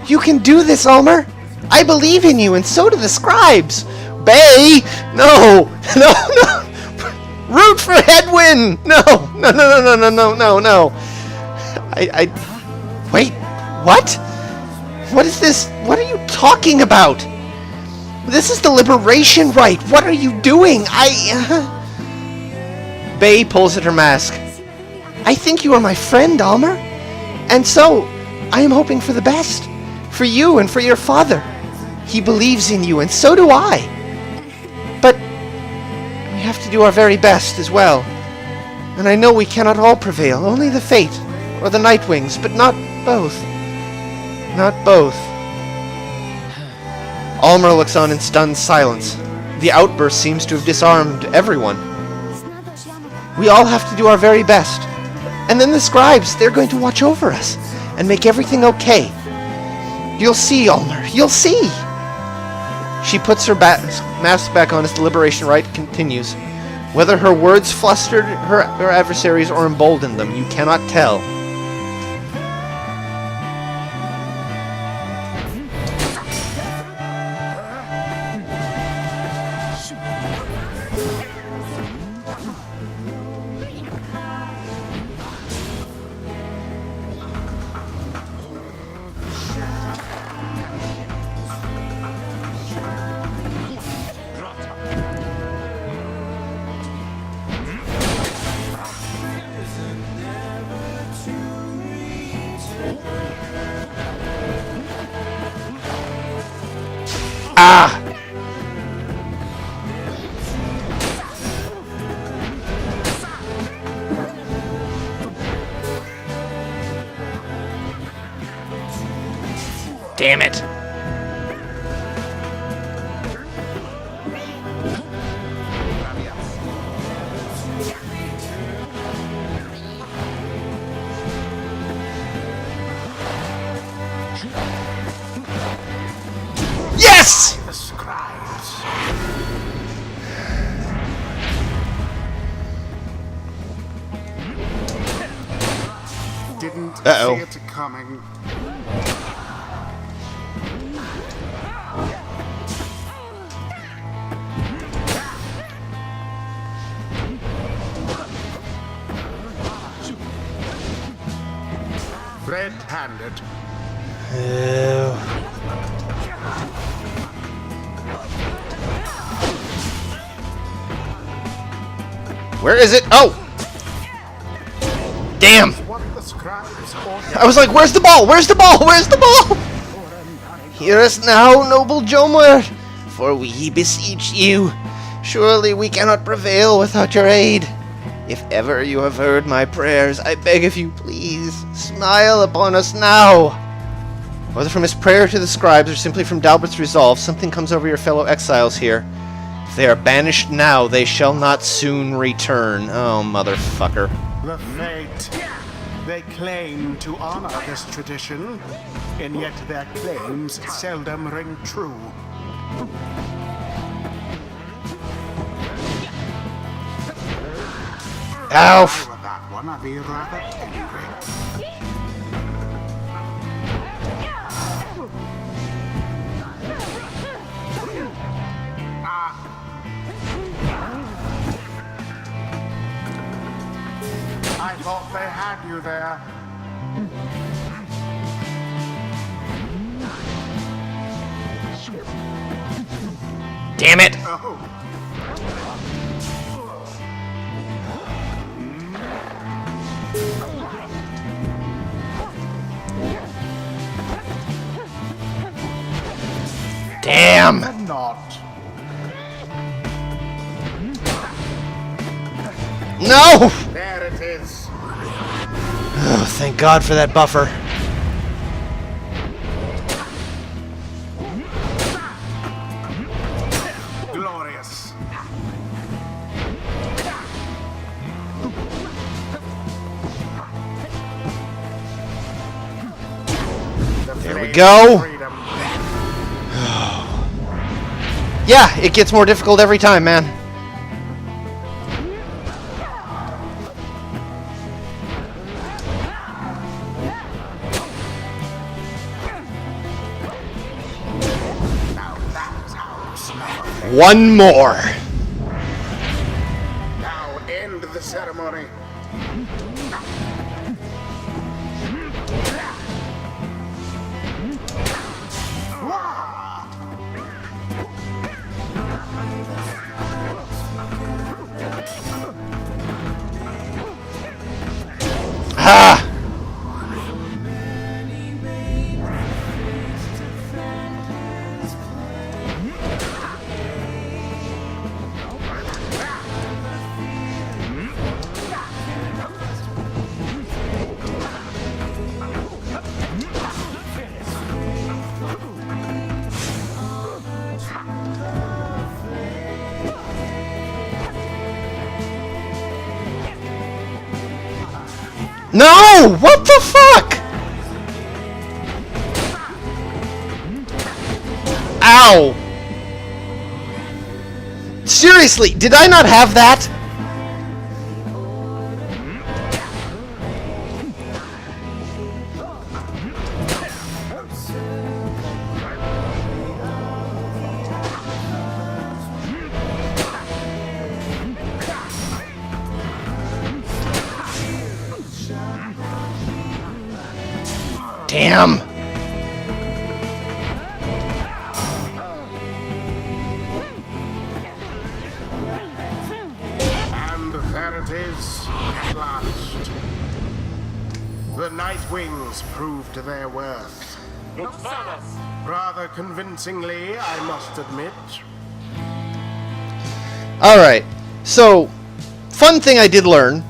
You can do this, Ulmer! I believe in you, and so do the scribes! Bay! No! No, no! Root for Hedwyn! No! No, no, no, no, no, no, no! Wait, what? What is this? What are you talking about? This is the liberation rite! What are you doing? Bay pulls at her mask. I think you are my friend, Ulmer. And so, I am hoping for the best. For you and for your father. He believes in you, and so do I. But we have to do our very best as well. And I know we cannot all prevail, only the Fate, or the Nightwings, but not both. Not both. Ulmer looks on in stunned silence. The outburst seems to have disarmed everyone. We all have to do our very best. And then the scribes, they're going to watch over us and make everything okay. You'll see, Ulmer, you'll see! She puts her mask back on as the liberation rite continues. Whether her words flustered her adversaries or emboldened them, you cannot tell. Ah! Damn it! Yes! The scribes. Didn't Uh-oh. see it coming. Red-handed. Where is it? Oh! Damn! What the scribes ordered. I was like, where's the ball? Where's the ball? Where's the ball? Hear us now, noble Jomar, for we beseech you. Surely we cannot prevail without your aid. If ever you have heard my prayers, I beg of you, please, smile upon us now. Whether from his prayer to the scribes or simply from Dalbert's resolve, something comes over your fellow exiles here. If they are banished now, they shall not soon return. Oh, motherfucker. The Fate. They claim to honor this tradition, and yet their claims seldom ring true. Alf! With that one, I'd be rather angry. I thought they had you there. Damn it! Oh, Damn! not. No! There it is. Oh, thank God for that buffer. Glorious. There we go. Freedom. Yeah, it gets more difficult every time, man. One more. Now end the ceremony. Ah! No! What the fuck? Ow! Seriously, did I not have that? Damn! And there it is, at last. The Night Wings proved their worth. Rather convincingly, I must admit. Alright, so, fun thing I did learn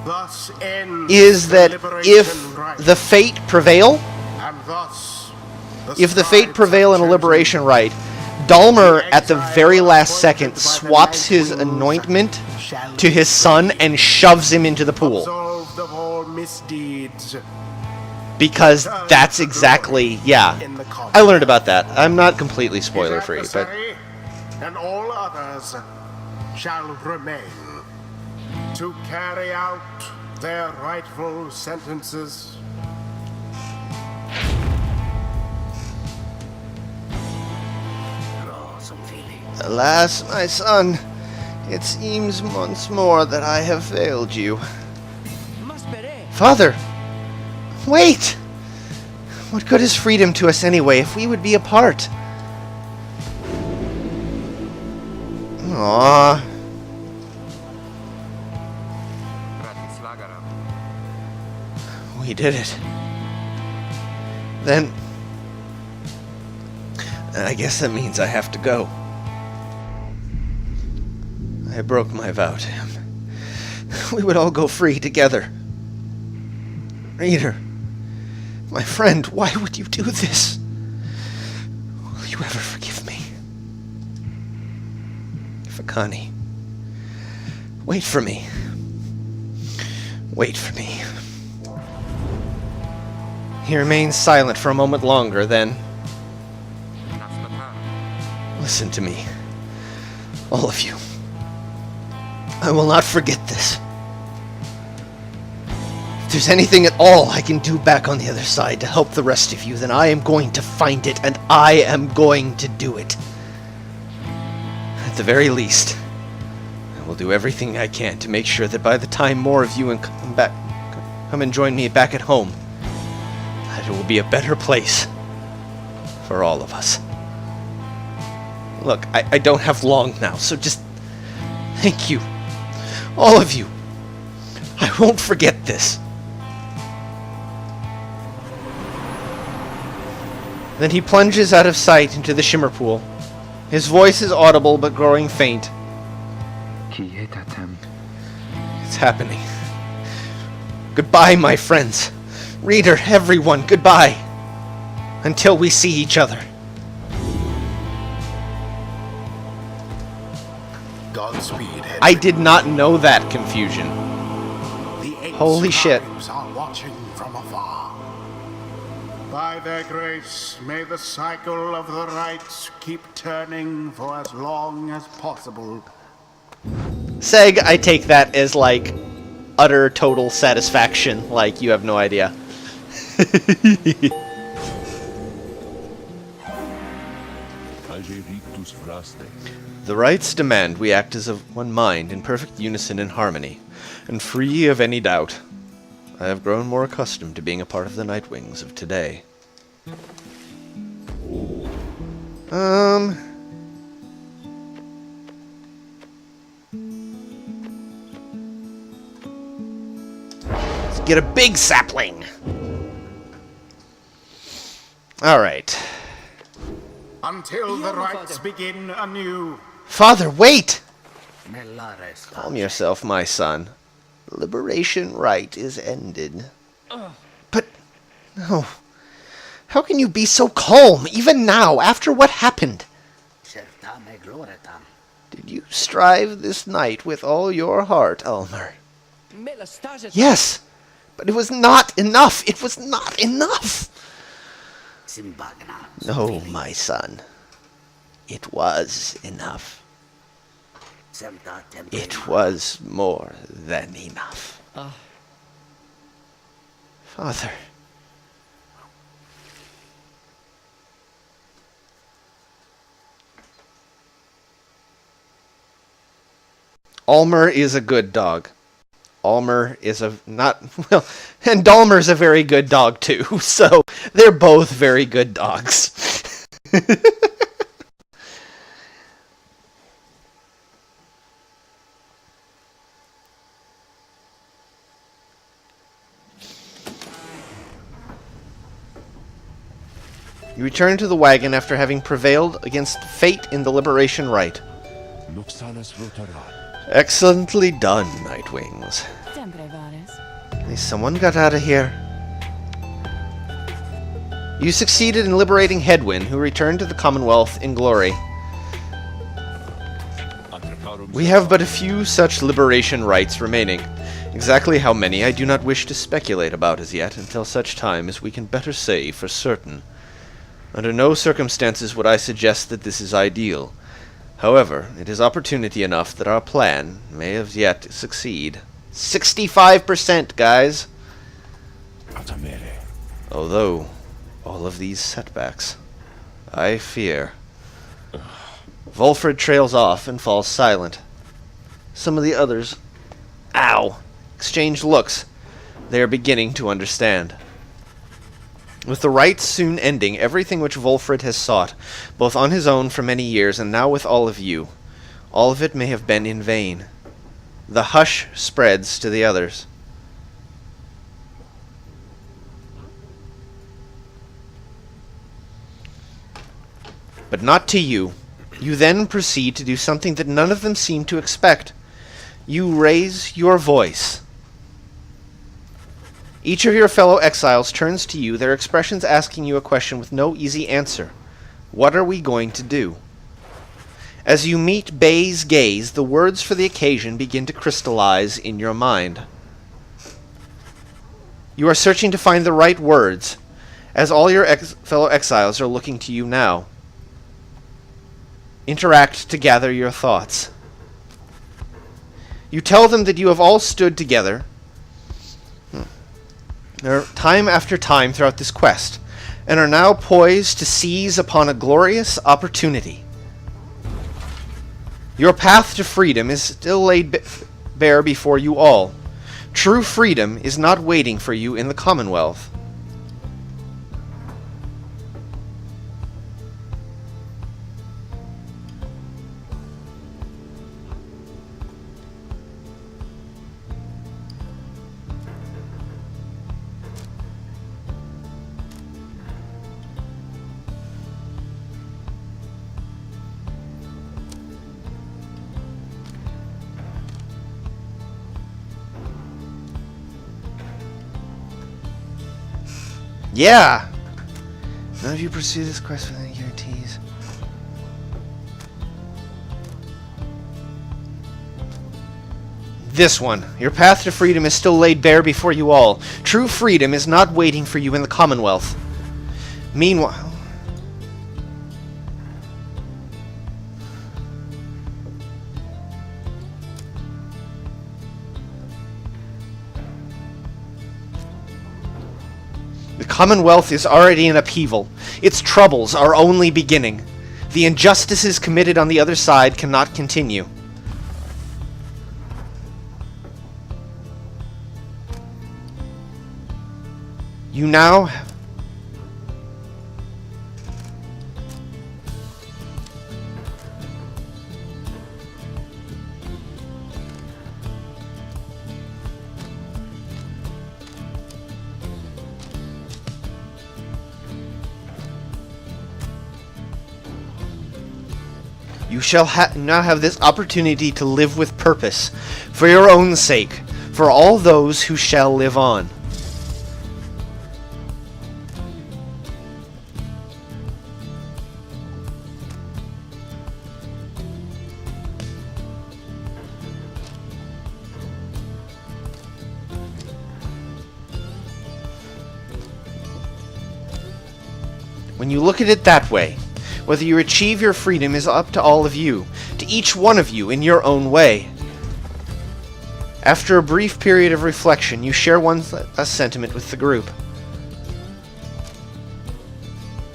Thus ends is that liberation if rite, the fate prevail, and thus if the fate prevail in a liberation rite, Dalmer at the very last second swaps his anointment to his son and shoves him into the pool. absolved of all misdeeds Because that's exactly, yeah. in the common. I learned about that. I'm not completely spoiler free, His but adversary and all others shall remain to carry out their rightful sentences. alas, my son, it seems once more that I have failed you. Father, wait! What good is freedom to us anyway if we would be apart? Aww. We did it. Then I guess that means I have to go. I broke my vow to him. We would all go free together. Reader, my friend, why would you do this? Will you ever forgive me? Fakani, wait for me. Wait for me. He remains silent for a moment longer, then... Listen to me. All of you. I will not forget this. If there's anything at all I can do back on the other side to help the rest of you, then I am going to find it, and I am going to do it. At the very least, I will do everything I can to make sure that by the time more of you come and join me back at home, that it will be a better place for all of us. Look, I don't have long now, so just thank you. All of you. I won't forget this. Then he plunges out of sight into the shimmer pool. His voice is audible but growing faint. It's happening. Goodbye, my friends. Reader, everyone, goodbye. Until we see each other. Godspeed, Henry. I did not know that confusion. The eight Holy shit. scribes are watching from afar. By their grace, may the cycle of the rites keep turning for as long as possible. Seg, I take that as like utter total satisfaction, like you have no idea. lege rictus fraste. The rites demand we act as of one mind, in perfect unison and harmony, and free of any doubt. I have grown more accustomed to being a part of the Nightwings of today. Let's get a big sapling. Alright. Until the rites begin anew. Father, wait! Melares. Calm yourself, my son. The liberation rite is ended. But, no. How can you be so calm, even now, after what happened? Certame gloretam. Did you strive this night with all your heart, Ulmer? Yes, but it was not enough. It was not enough. Simbagna. No, my son. It was enough. Semta tempe. It was more than enough. Father. Ulmer is a good dog. Ulmer is a not well, and Dalmer's a very good dog too. So they're both very good dogs. You return to the wagon after having prevailed against fate in the liberation rite. Luxanas rotarat. Excellently done, Nightwings. At least someone got out of here. You succeeded in liberating Hedwyn, who returned to the Commonwealth in glory. We have but a few such liberation rites remaining. Exactly how many I do not wish to speculate about as yet, until such time as we can better say for certain. Under no circumstances would I suggest that this is ideal. However, it is opportunity enough that our plan may as yet succeed. 65%, guys! Atamere. Although, all of these setbacks, I fear. Volfred trails off and falls silent. Some of the others, exchange looks. They are beginning to understand. With the rites soon ending, everything which Volfred has sought, both on his own for many years and now with all of you, all of it may have been in vain. The hush spreads to the others. But not to you. You then proceed to do something that none of them seem to expect. You raise your voice. Each of your fellow exiles turns to you, their expressions asking you a question with no easy answer. What are we going to do? As you meet Bay's gaze, the words for the occasion begin to crystallize in your mind. You are searching to find the right words, as all your fellow exiles are looking to you now. Interact to gather your thoughts. You tell them that you have all stood together time after time throughout this quest, and are now poised to seize upon a glorious opportunity. Your path to freedom is still laid bare before you all. True freedom is not waiting for you in the Commonwealth. Yeah! None of you pursue this quest with any guarantees. This one. Your path to freedom is still laid bare before you all. True freedom is not waiting for you in the Commonwealth. Meanwhile... the Commonwealth is already in upheaval. Its troubles are only beginning. The injustices committed on the other side cannot continue. You now... You shall now have this opportunity to live with purpose, for your own sake, for all those who shall live on. When you look at it that way, whether you achieve your freedom is up to all of you, to each one of you in your own way. After a brief period of reflection, you share a sentiment with the group.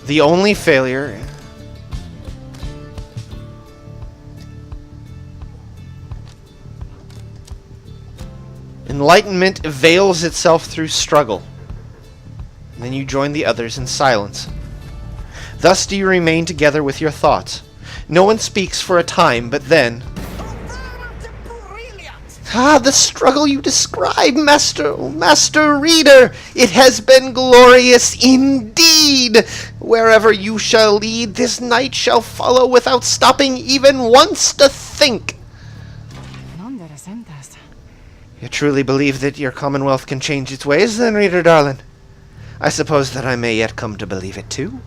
The only failure... Enlightenment veils itself through struggle. And then you join the others in silence. Thus do you remain together with your thoughts. No one speaks for a time, but then... Ah, the struggle you describe, Master Reader! It has been glorious indeed! Wherever you shall lead, this knight shall follow without stopping even once to think! You truly believe that your commonwealth can change its ways, then, Reader darling? I suppose that I may yet come to believe it too.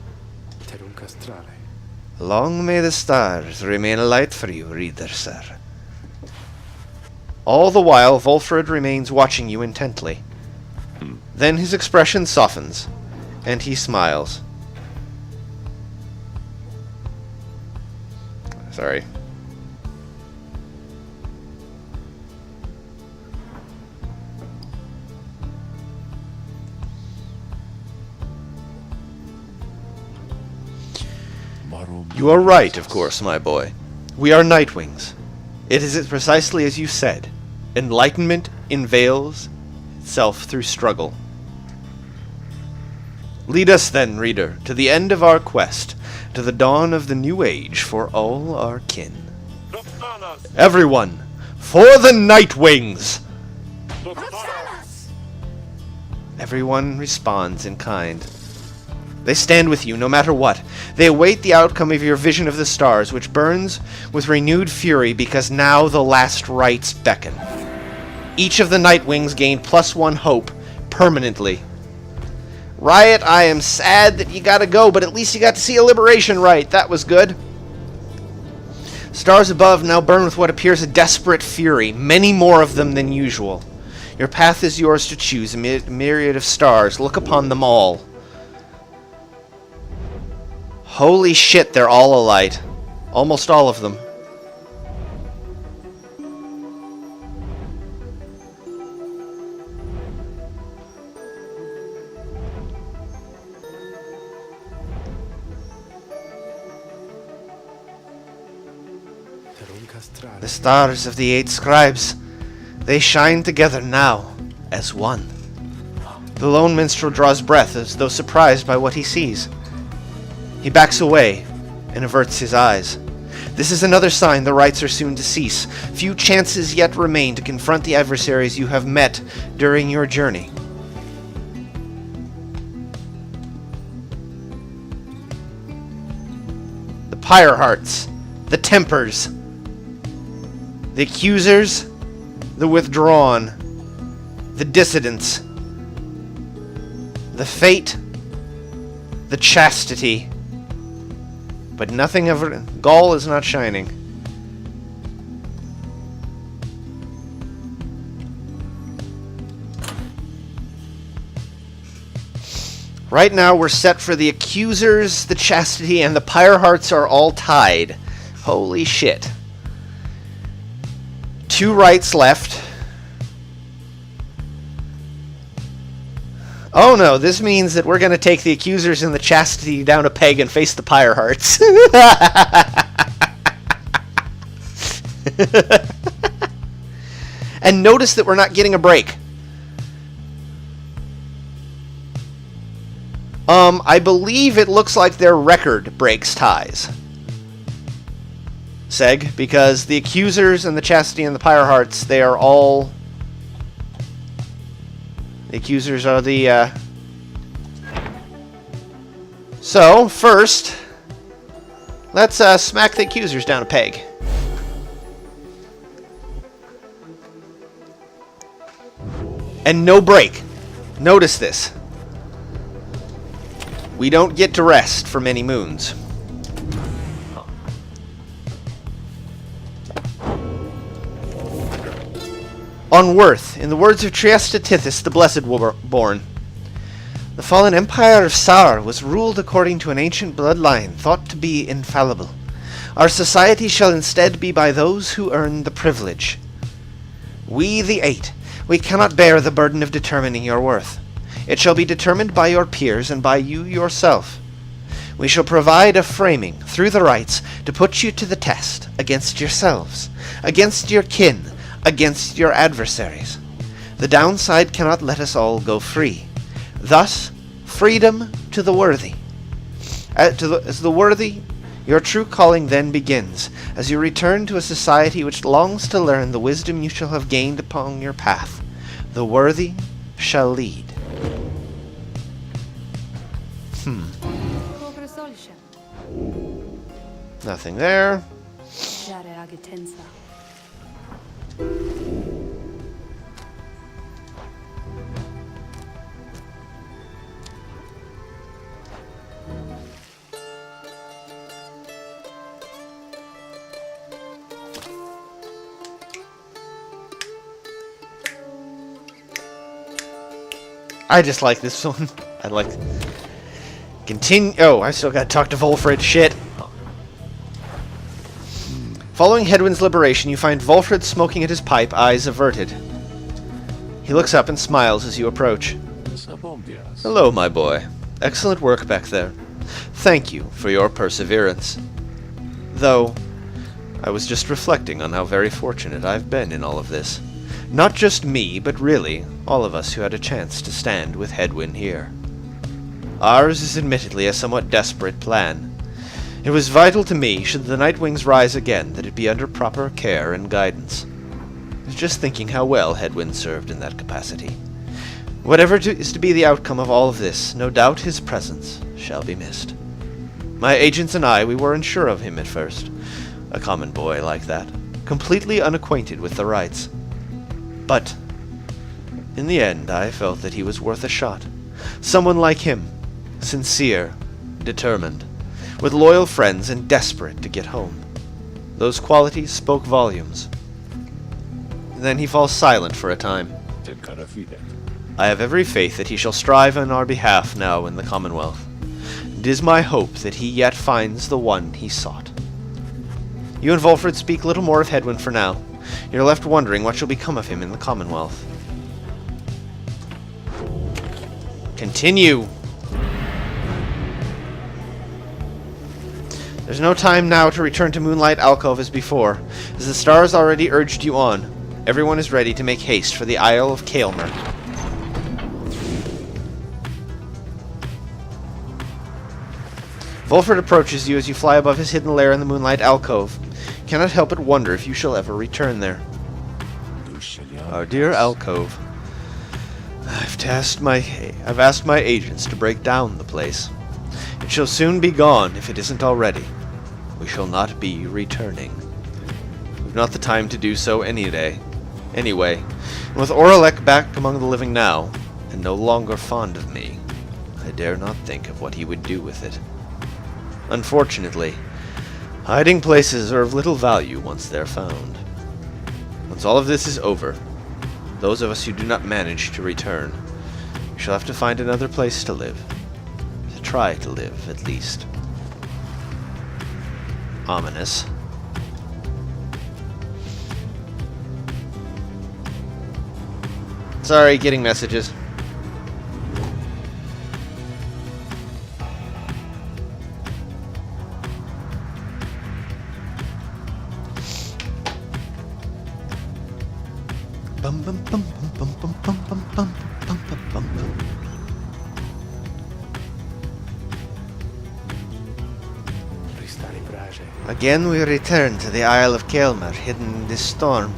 Long may the stars remain alight for you, Reader, sir. All the while, Volfred remains watching you intently. Then his expression softens, and he smiles. Sorry. You are right, of course, my boy. We are Nightwings. It is precisely as you said. Enlightenment unveils itself through struggle. Lead us then, reader, to the end of our quest, to the dawn of the new age for all our kin. Everyone, for the Nightwings! Everyone responds in kind. They stand with you, no matter what. They await the outcome of your vision of the stars, which burns with renewed fury because now the last rites beckon. Each of the Nightwings gained +1 hope, permanently. Riot, I am sad that you gotta go, but at least you got to see a liberation rite. That was good. Stars above now burn with what appears a desperate fury, many more of them than usual. Your path is yours to choose, a myriad of stars. Look upon them all. Holy shit, they're all alight. Almost all of them. The stars of the 8 scribes, they shine together now as one. The lone minstrel draws breath as though surprised by what he sees. He backs away and averts his eyes. This is another sign the rites are soon to cease. Few chances yet remain to confront the adversaries you have met during your journey. The Pyre Hearts, the Tempers, the Accusers, the Withdrawn, the Dissidents, the Fate, the Chastity. But nothing of Gaul is not shining. Right now we're set for the Accusers, the Chastity, and the Pyre Hearts are all tied. Holy shit. 2 rights left. Oh no, this means that we're going to take the accusers and the chastity down a peg and face the Pyre Hearts. And notice that we're not getting a break. I believe it looks like their record breaks ties. Seg, because the accusers and the chastity and the Pyre Hearts, they are all... The accusers are the, So, first, let's, smack the accusers down a peg. And no break. Notice this. We don't get to rest for many moons. On Worth, in the words of Trieste Tithys, the Blessed Born, the fallen empire of Sar was ruled according to an ancient bloodline thought to be infallible. Our society shall instead be by those who earn the privilege. We, the Eight, we cannot bear the burden of determining your worth. It shall be determined by your peers and by you yourself. We shall provide a framing, through the rites, to put you to the test, against yourselves, against your kin, against your adversaries. The downside cannot let us all go free. Thus, freedom to the worthy. As the worthy, your true calling then begins, as you return to a society which longs to learn the wisdom you shall have gained upon your path. The worthy shall lead. Nothing there. I just like this one. I like... Continue... Oh, I still gotta talk to Volfred. Shit. Following Hedwyn's liberation, you find Volfred smoking at his pipe, eyes averted. He looks up and smiles as you approach. Hello, my boy. Excellent work back there. Thank you for your perseverance. Though, I was just reflecting on how very fortunate I've been in all of this. Not just me, but really, all of us who had a chance to stand with Hedwyn here. Ours is admittedly a somewhat desperate plan. It was vital to me, should the Nightwings rise again, that it be under proper care and guidance. I was just thinking how well Hedwyn served in that capacity. Whatever is to be the outcome of all of this, no doubt his presence shall be missed. My agents and I, we were unsure of him at first. A common boy like that, completely unacquainted with the rites. But, in the end, I felt that he was worth a shot. Someone like him, sincere, determined, with loyal friends and desperate to get home. Those qualities spoke volumes. Then he falls silent for a time. I have every faith that he shall strive on our behalf now in the Commonwealth. It is my hope that he yet finds the one he sought. You and Volfred speak little more of Hedwyn for now. You're left wondering what shall become of him in the Commonwealth. Continue! There's no time now to return to Moonlight Alcove as before, as the stars already urged you on. Everyone is ready to make haste for the Isle of Kaelmer. Volfred approaches you as you fly above his hidden lair in the Moonlight Alcove. You cannot help but wonder if you shall ever return there. Our dear alcove. I've asked my agents to break down the place. It shall soon be gone, if it isn't already. We shall not be returning. We've not the time to do so any day. Anyway, and with Oralek back among the living now, and no longer fond of me, I dare not think of what he would do with it. Unfortunately, hiding places are of little value once they're found. Once all of this is over, those of us who do not manage to return, we shall have to find another place to live. To try to live, at least. Ominous. Sorry, getting messages. Bum, bum, bum, bum, bum, bum, bum, bum, bum, bum, bum, bum. Again we return to the Isle of Kelmer, hidden in this storm.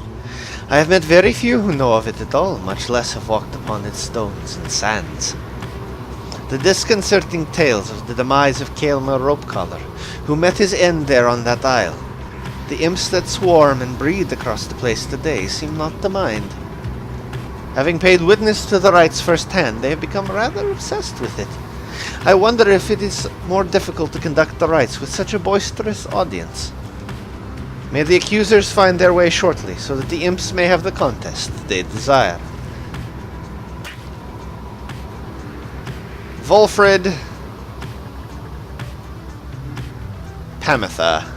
I have met very few who know of it at all, much less have walked upon its stones and sands. The disconcerting tales of the demise of Kelmer Ropecollar, who met his end there on that isle. The imps that swarm and breed across the place today seem not to mind. Having paid witness to the rites firsthand, they have become rather obsessed with it. I wonder if it is more difficult to conduct the rites with such a boisterous audience. May the accusers find their way shortly, so that the imps may have the contest they desire. Volfrid. Pamitha.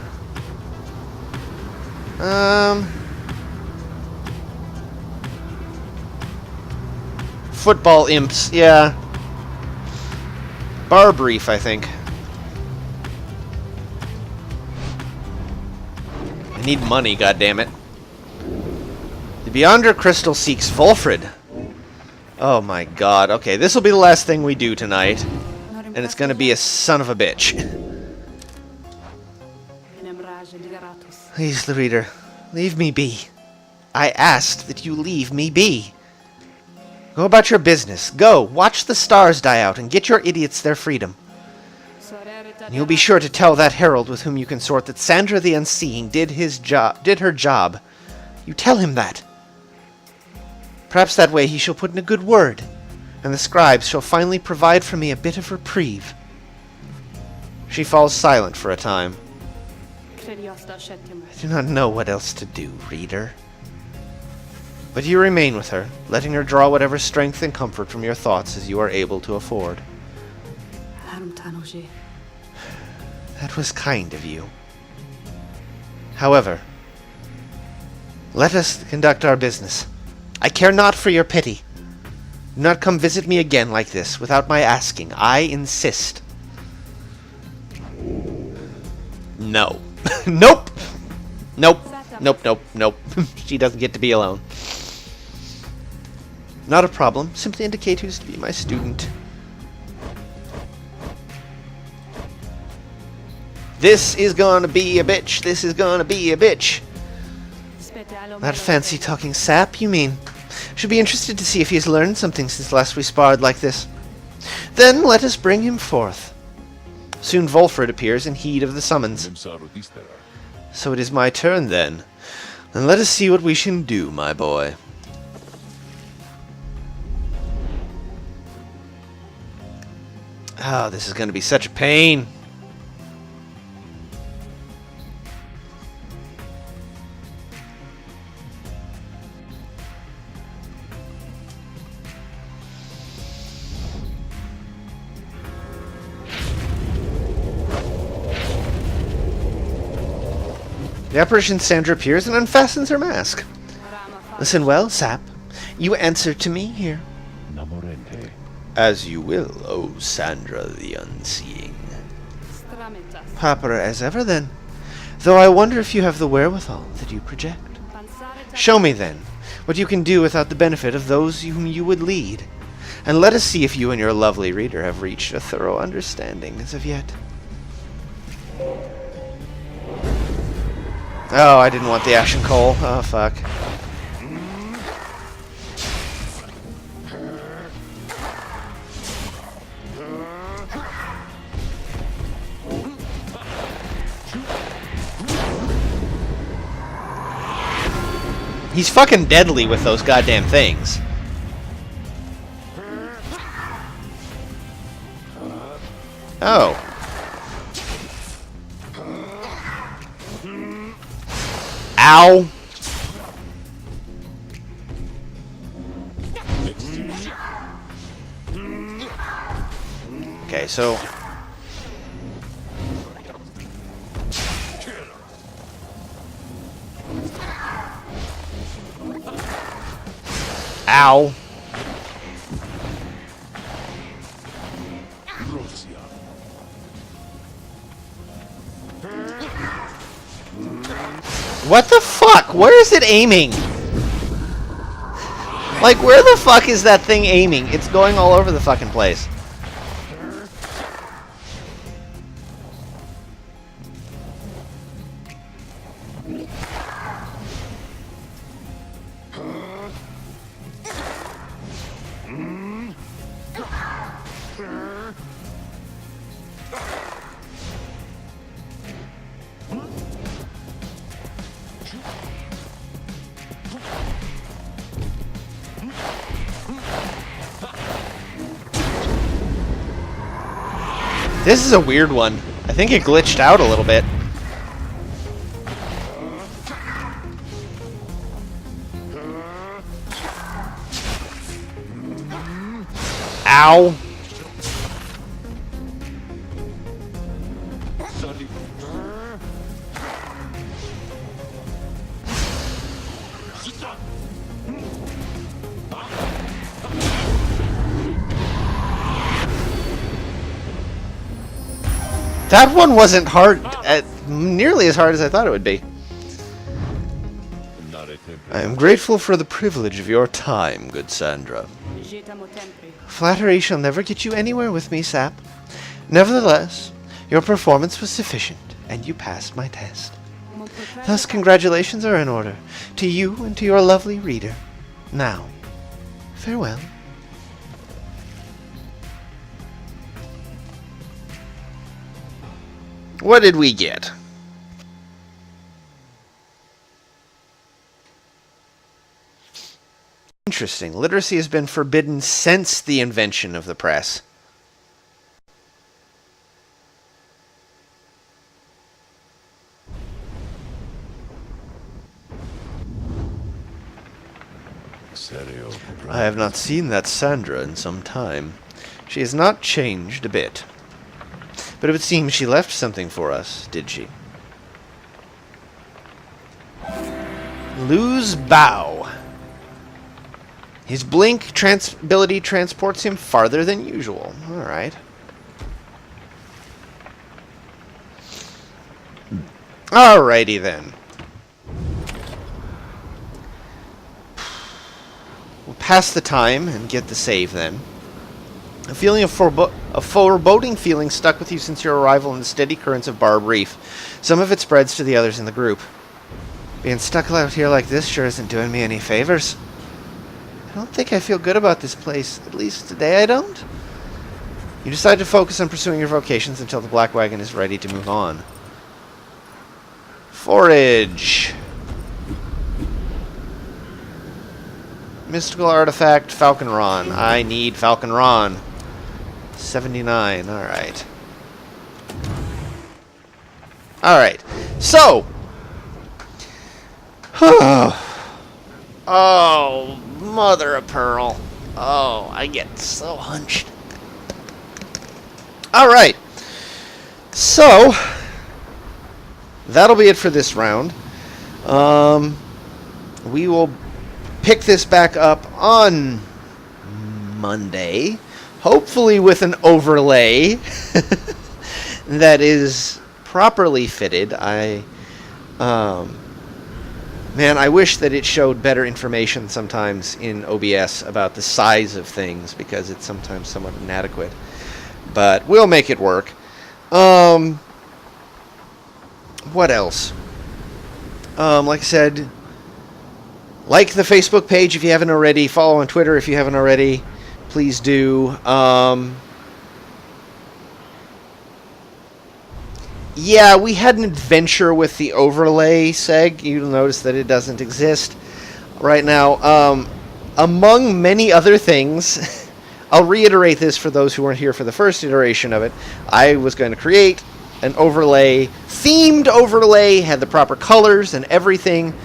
Football imps, yeah. Bar brief, I think. I need money, goddammit. The Beyonder Crystal seeks Volfrid. Oh my god. Okay, this will be the last thing we do tonight. And it's gonna be a son of a bitch. Please, the reader, leave me be. I asked that you leave me be. Go about your business. Go, watch the stars die out and get your idiots their freedom. And you'll be sure to tell that herald with whom you consort that Sandra the Unseeing did her job. You tell him that. Perhaps that way he shall put in a good word, and the scribes shall finally provide for me a bit of reprieve. She falls silent for a time. I do not know what else to do, reader. But you remain with her, letting her draw whatever strength and comfort from your thoughts as you are able to afford. That was kind of you. However, let us conduct our business. I care not for your pity. Do not come visit me again like this, without my asking. I insist. No. Nope! Nope. Nope, nope, nope. She doesn't get to be alone. Not a problem. Simply indicate who's to be my student. This is gonna be a bitch. This is gonna be a bitch. That fancy talking sap, you mean? Should be interested to see if he has learned something since last we sparred like this. Then let us bring him forth. Soon Volfrid appears in heed of the summons. So it is my turn then. Then let us see what we can do, my boy. Oh, this is going to be such a pain. The apparition Sandra appears and unfastens her mask. Listen well, Sap. You answer to me here. Namorente. As you will, O Sandra the Unseeing. Proper as ever, then. Though I wonder if you have the wherewithal that you project. Show me, then, what you can do without the benefit of those whom you would lead. And let us see if you and your lovely reader have reached a thorough understanding as of yet. Oh, I didn't want the Ashen Coal. Oh, fuck. He's fucking deadly with those goddamn things. Oh. Ow. Okay, so ow. What the fuck? Where is it aiming? Like, where the fuck is that thing aiming? It's going all over the fucking place. This is a weird one. I think it glitched out a little bit. Ow. That one wasn't hard, nearly as hard as I thought it would be. I am grateful for the privilege of your time, good Sandra. Flattery shall never get you anywhere with me, Sap. Nevertheless, your performance was sufficient, and you passed my test. Thus, congratulations are in order, to you and to your lovely reader. Now, farewell. What did we get? Interesting. Literacy has been forbidden since the invention of the press. I have not seen that Sandra in some time. She has not changed a bit. But it would seem she left something for us, did she? Lose Bow. His blink ability transports him farther than usual. Alright. Alrighty then. We'll pass the time and get the save then. A feeling of a foreboding feeling stuck with you since your arrival in the steady currents of Barb Reef. Some of it spreads to the others in the group. Being stuck out here like this sure isn't doing me any favors. I don't think I feel good about this place. At least today I don't. You decide to focus on pursuing your vocations until the Black Wagon is ready to move on. Forage. Mystical artifact, Falconron. I need Falconron. 79, alright. Alright, so. Oh, mother of pearl. Oh, I get so hunched. Alright, so. That'll be it for this round. We will pick this back up on Monday. Hopefully with an overlay that is properly fitted. Man, I wish that it showed better information sometimes in OBS about the size of things, because it's sometimes somewhat inadequate. But we'll make it work. What else? Like I said, like the Facebook page if you haven't already. Follow on Twitter if you haven't already. Please do. Yeah, we had an adventure with the overlay seg. You'll notice that it doesn't exist right now. Among many other things, I'll reiterate this for those who weren't here for the first iteration of it. I was going to create an overlay, themed overlay, had the proper colors and everything.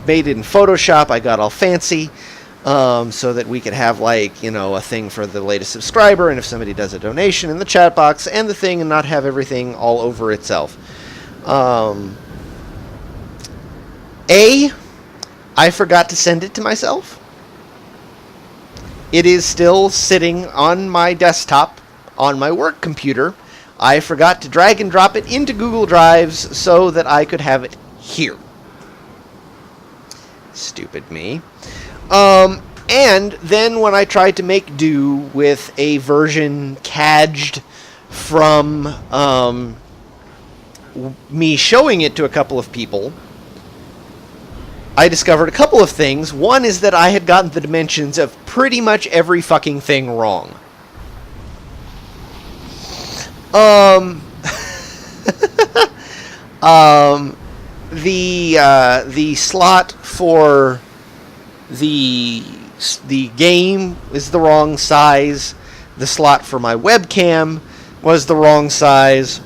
Made it in Photoshop. I got all fancy. So that we could have, like, you know, a thing for the latest subscriber, and if somebody does a donation in the chat box and the thing, and not have everything all over itself. I forgot to send it to myself. It is still sitting on my desktop on my work computer. I forgot to drag and drop it into Google Drives so that I could have it here. Stupid me. And then when I tried to make do with a version cadged from me showing it to a couple of people, I discovered a couple of things. One is that I had gotten the dimensions of pretty much every fucking thing wrong. The slot for the game is the wrong size. The slot for my webcam was the wrong size.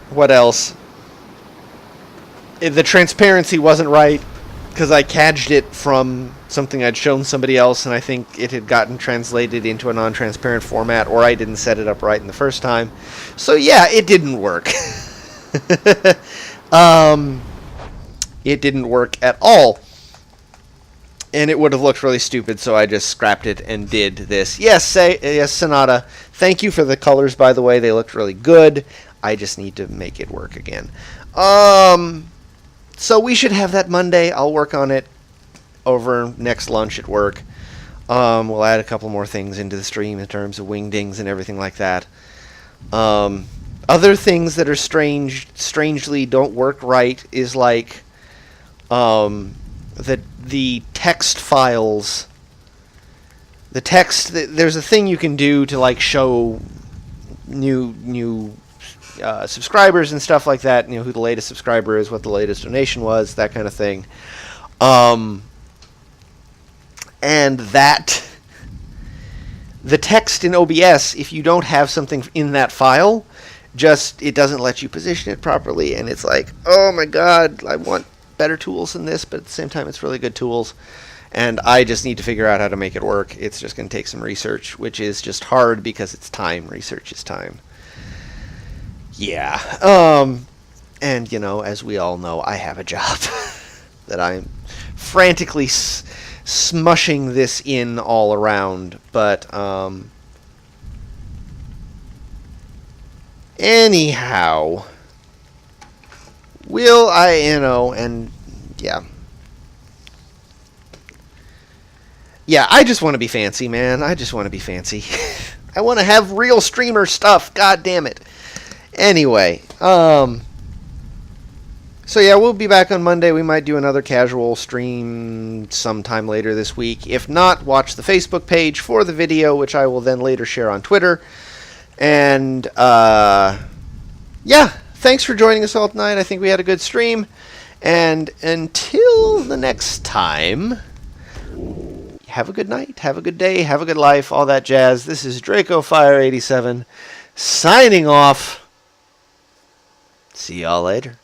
What else? The transparency wasn't right because I cadged it from something I'd shown somebody else, and I think it had gotten translated into a non-transparent format, or I didn't set it up right in the first time. So yeah, it didn't work. It didn't work at all. And it would have looked really stupid, so I just scrapped it and did this. Yes, Sonata. Thank you for the colors, by the way. They looked really good. I just need to make it work again. So we should have that Monday. I'll work on it over next lunch at work. We'll add a couple more things into the stream in terms of wingdings and everything like that. Other things that are strangely don't work right is like the text files. The text. There's a thing you can do to like show new subscribers and stuff like that. You know who the latest subscriber is, what the latest donation was, that kind of thing. And that the text in OBS, if you don't have something in that file, it doesn't let you position it properly, and it's like, oh my god, I want better tools than this, but at the same time it's really good tools, and I just need to figure out how to make it work. It's just going to take some research, which is just hard because it's time. Research is time. Yeah. And you know, as we all know, I have a job that I'm frantically smushing this in all around, but anyhow, and yeah, I just want to be fancy, man. I just want to be fancy. I want to have real streamer stuff. God damn it. Anyway, so yeah, we'll be back on Monday. We might do another casual stream sometime later this week. If not, watch the Facebook page for the video, which I will then later share on Twitter. And yeah, thanks for joining us all tonight. I think we had a good stream. And until the next time, have a good night, have a good day, have a good life, all that jazz. This is Draco Fire 87 signing off. See y'all later.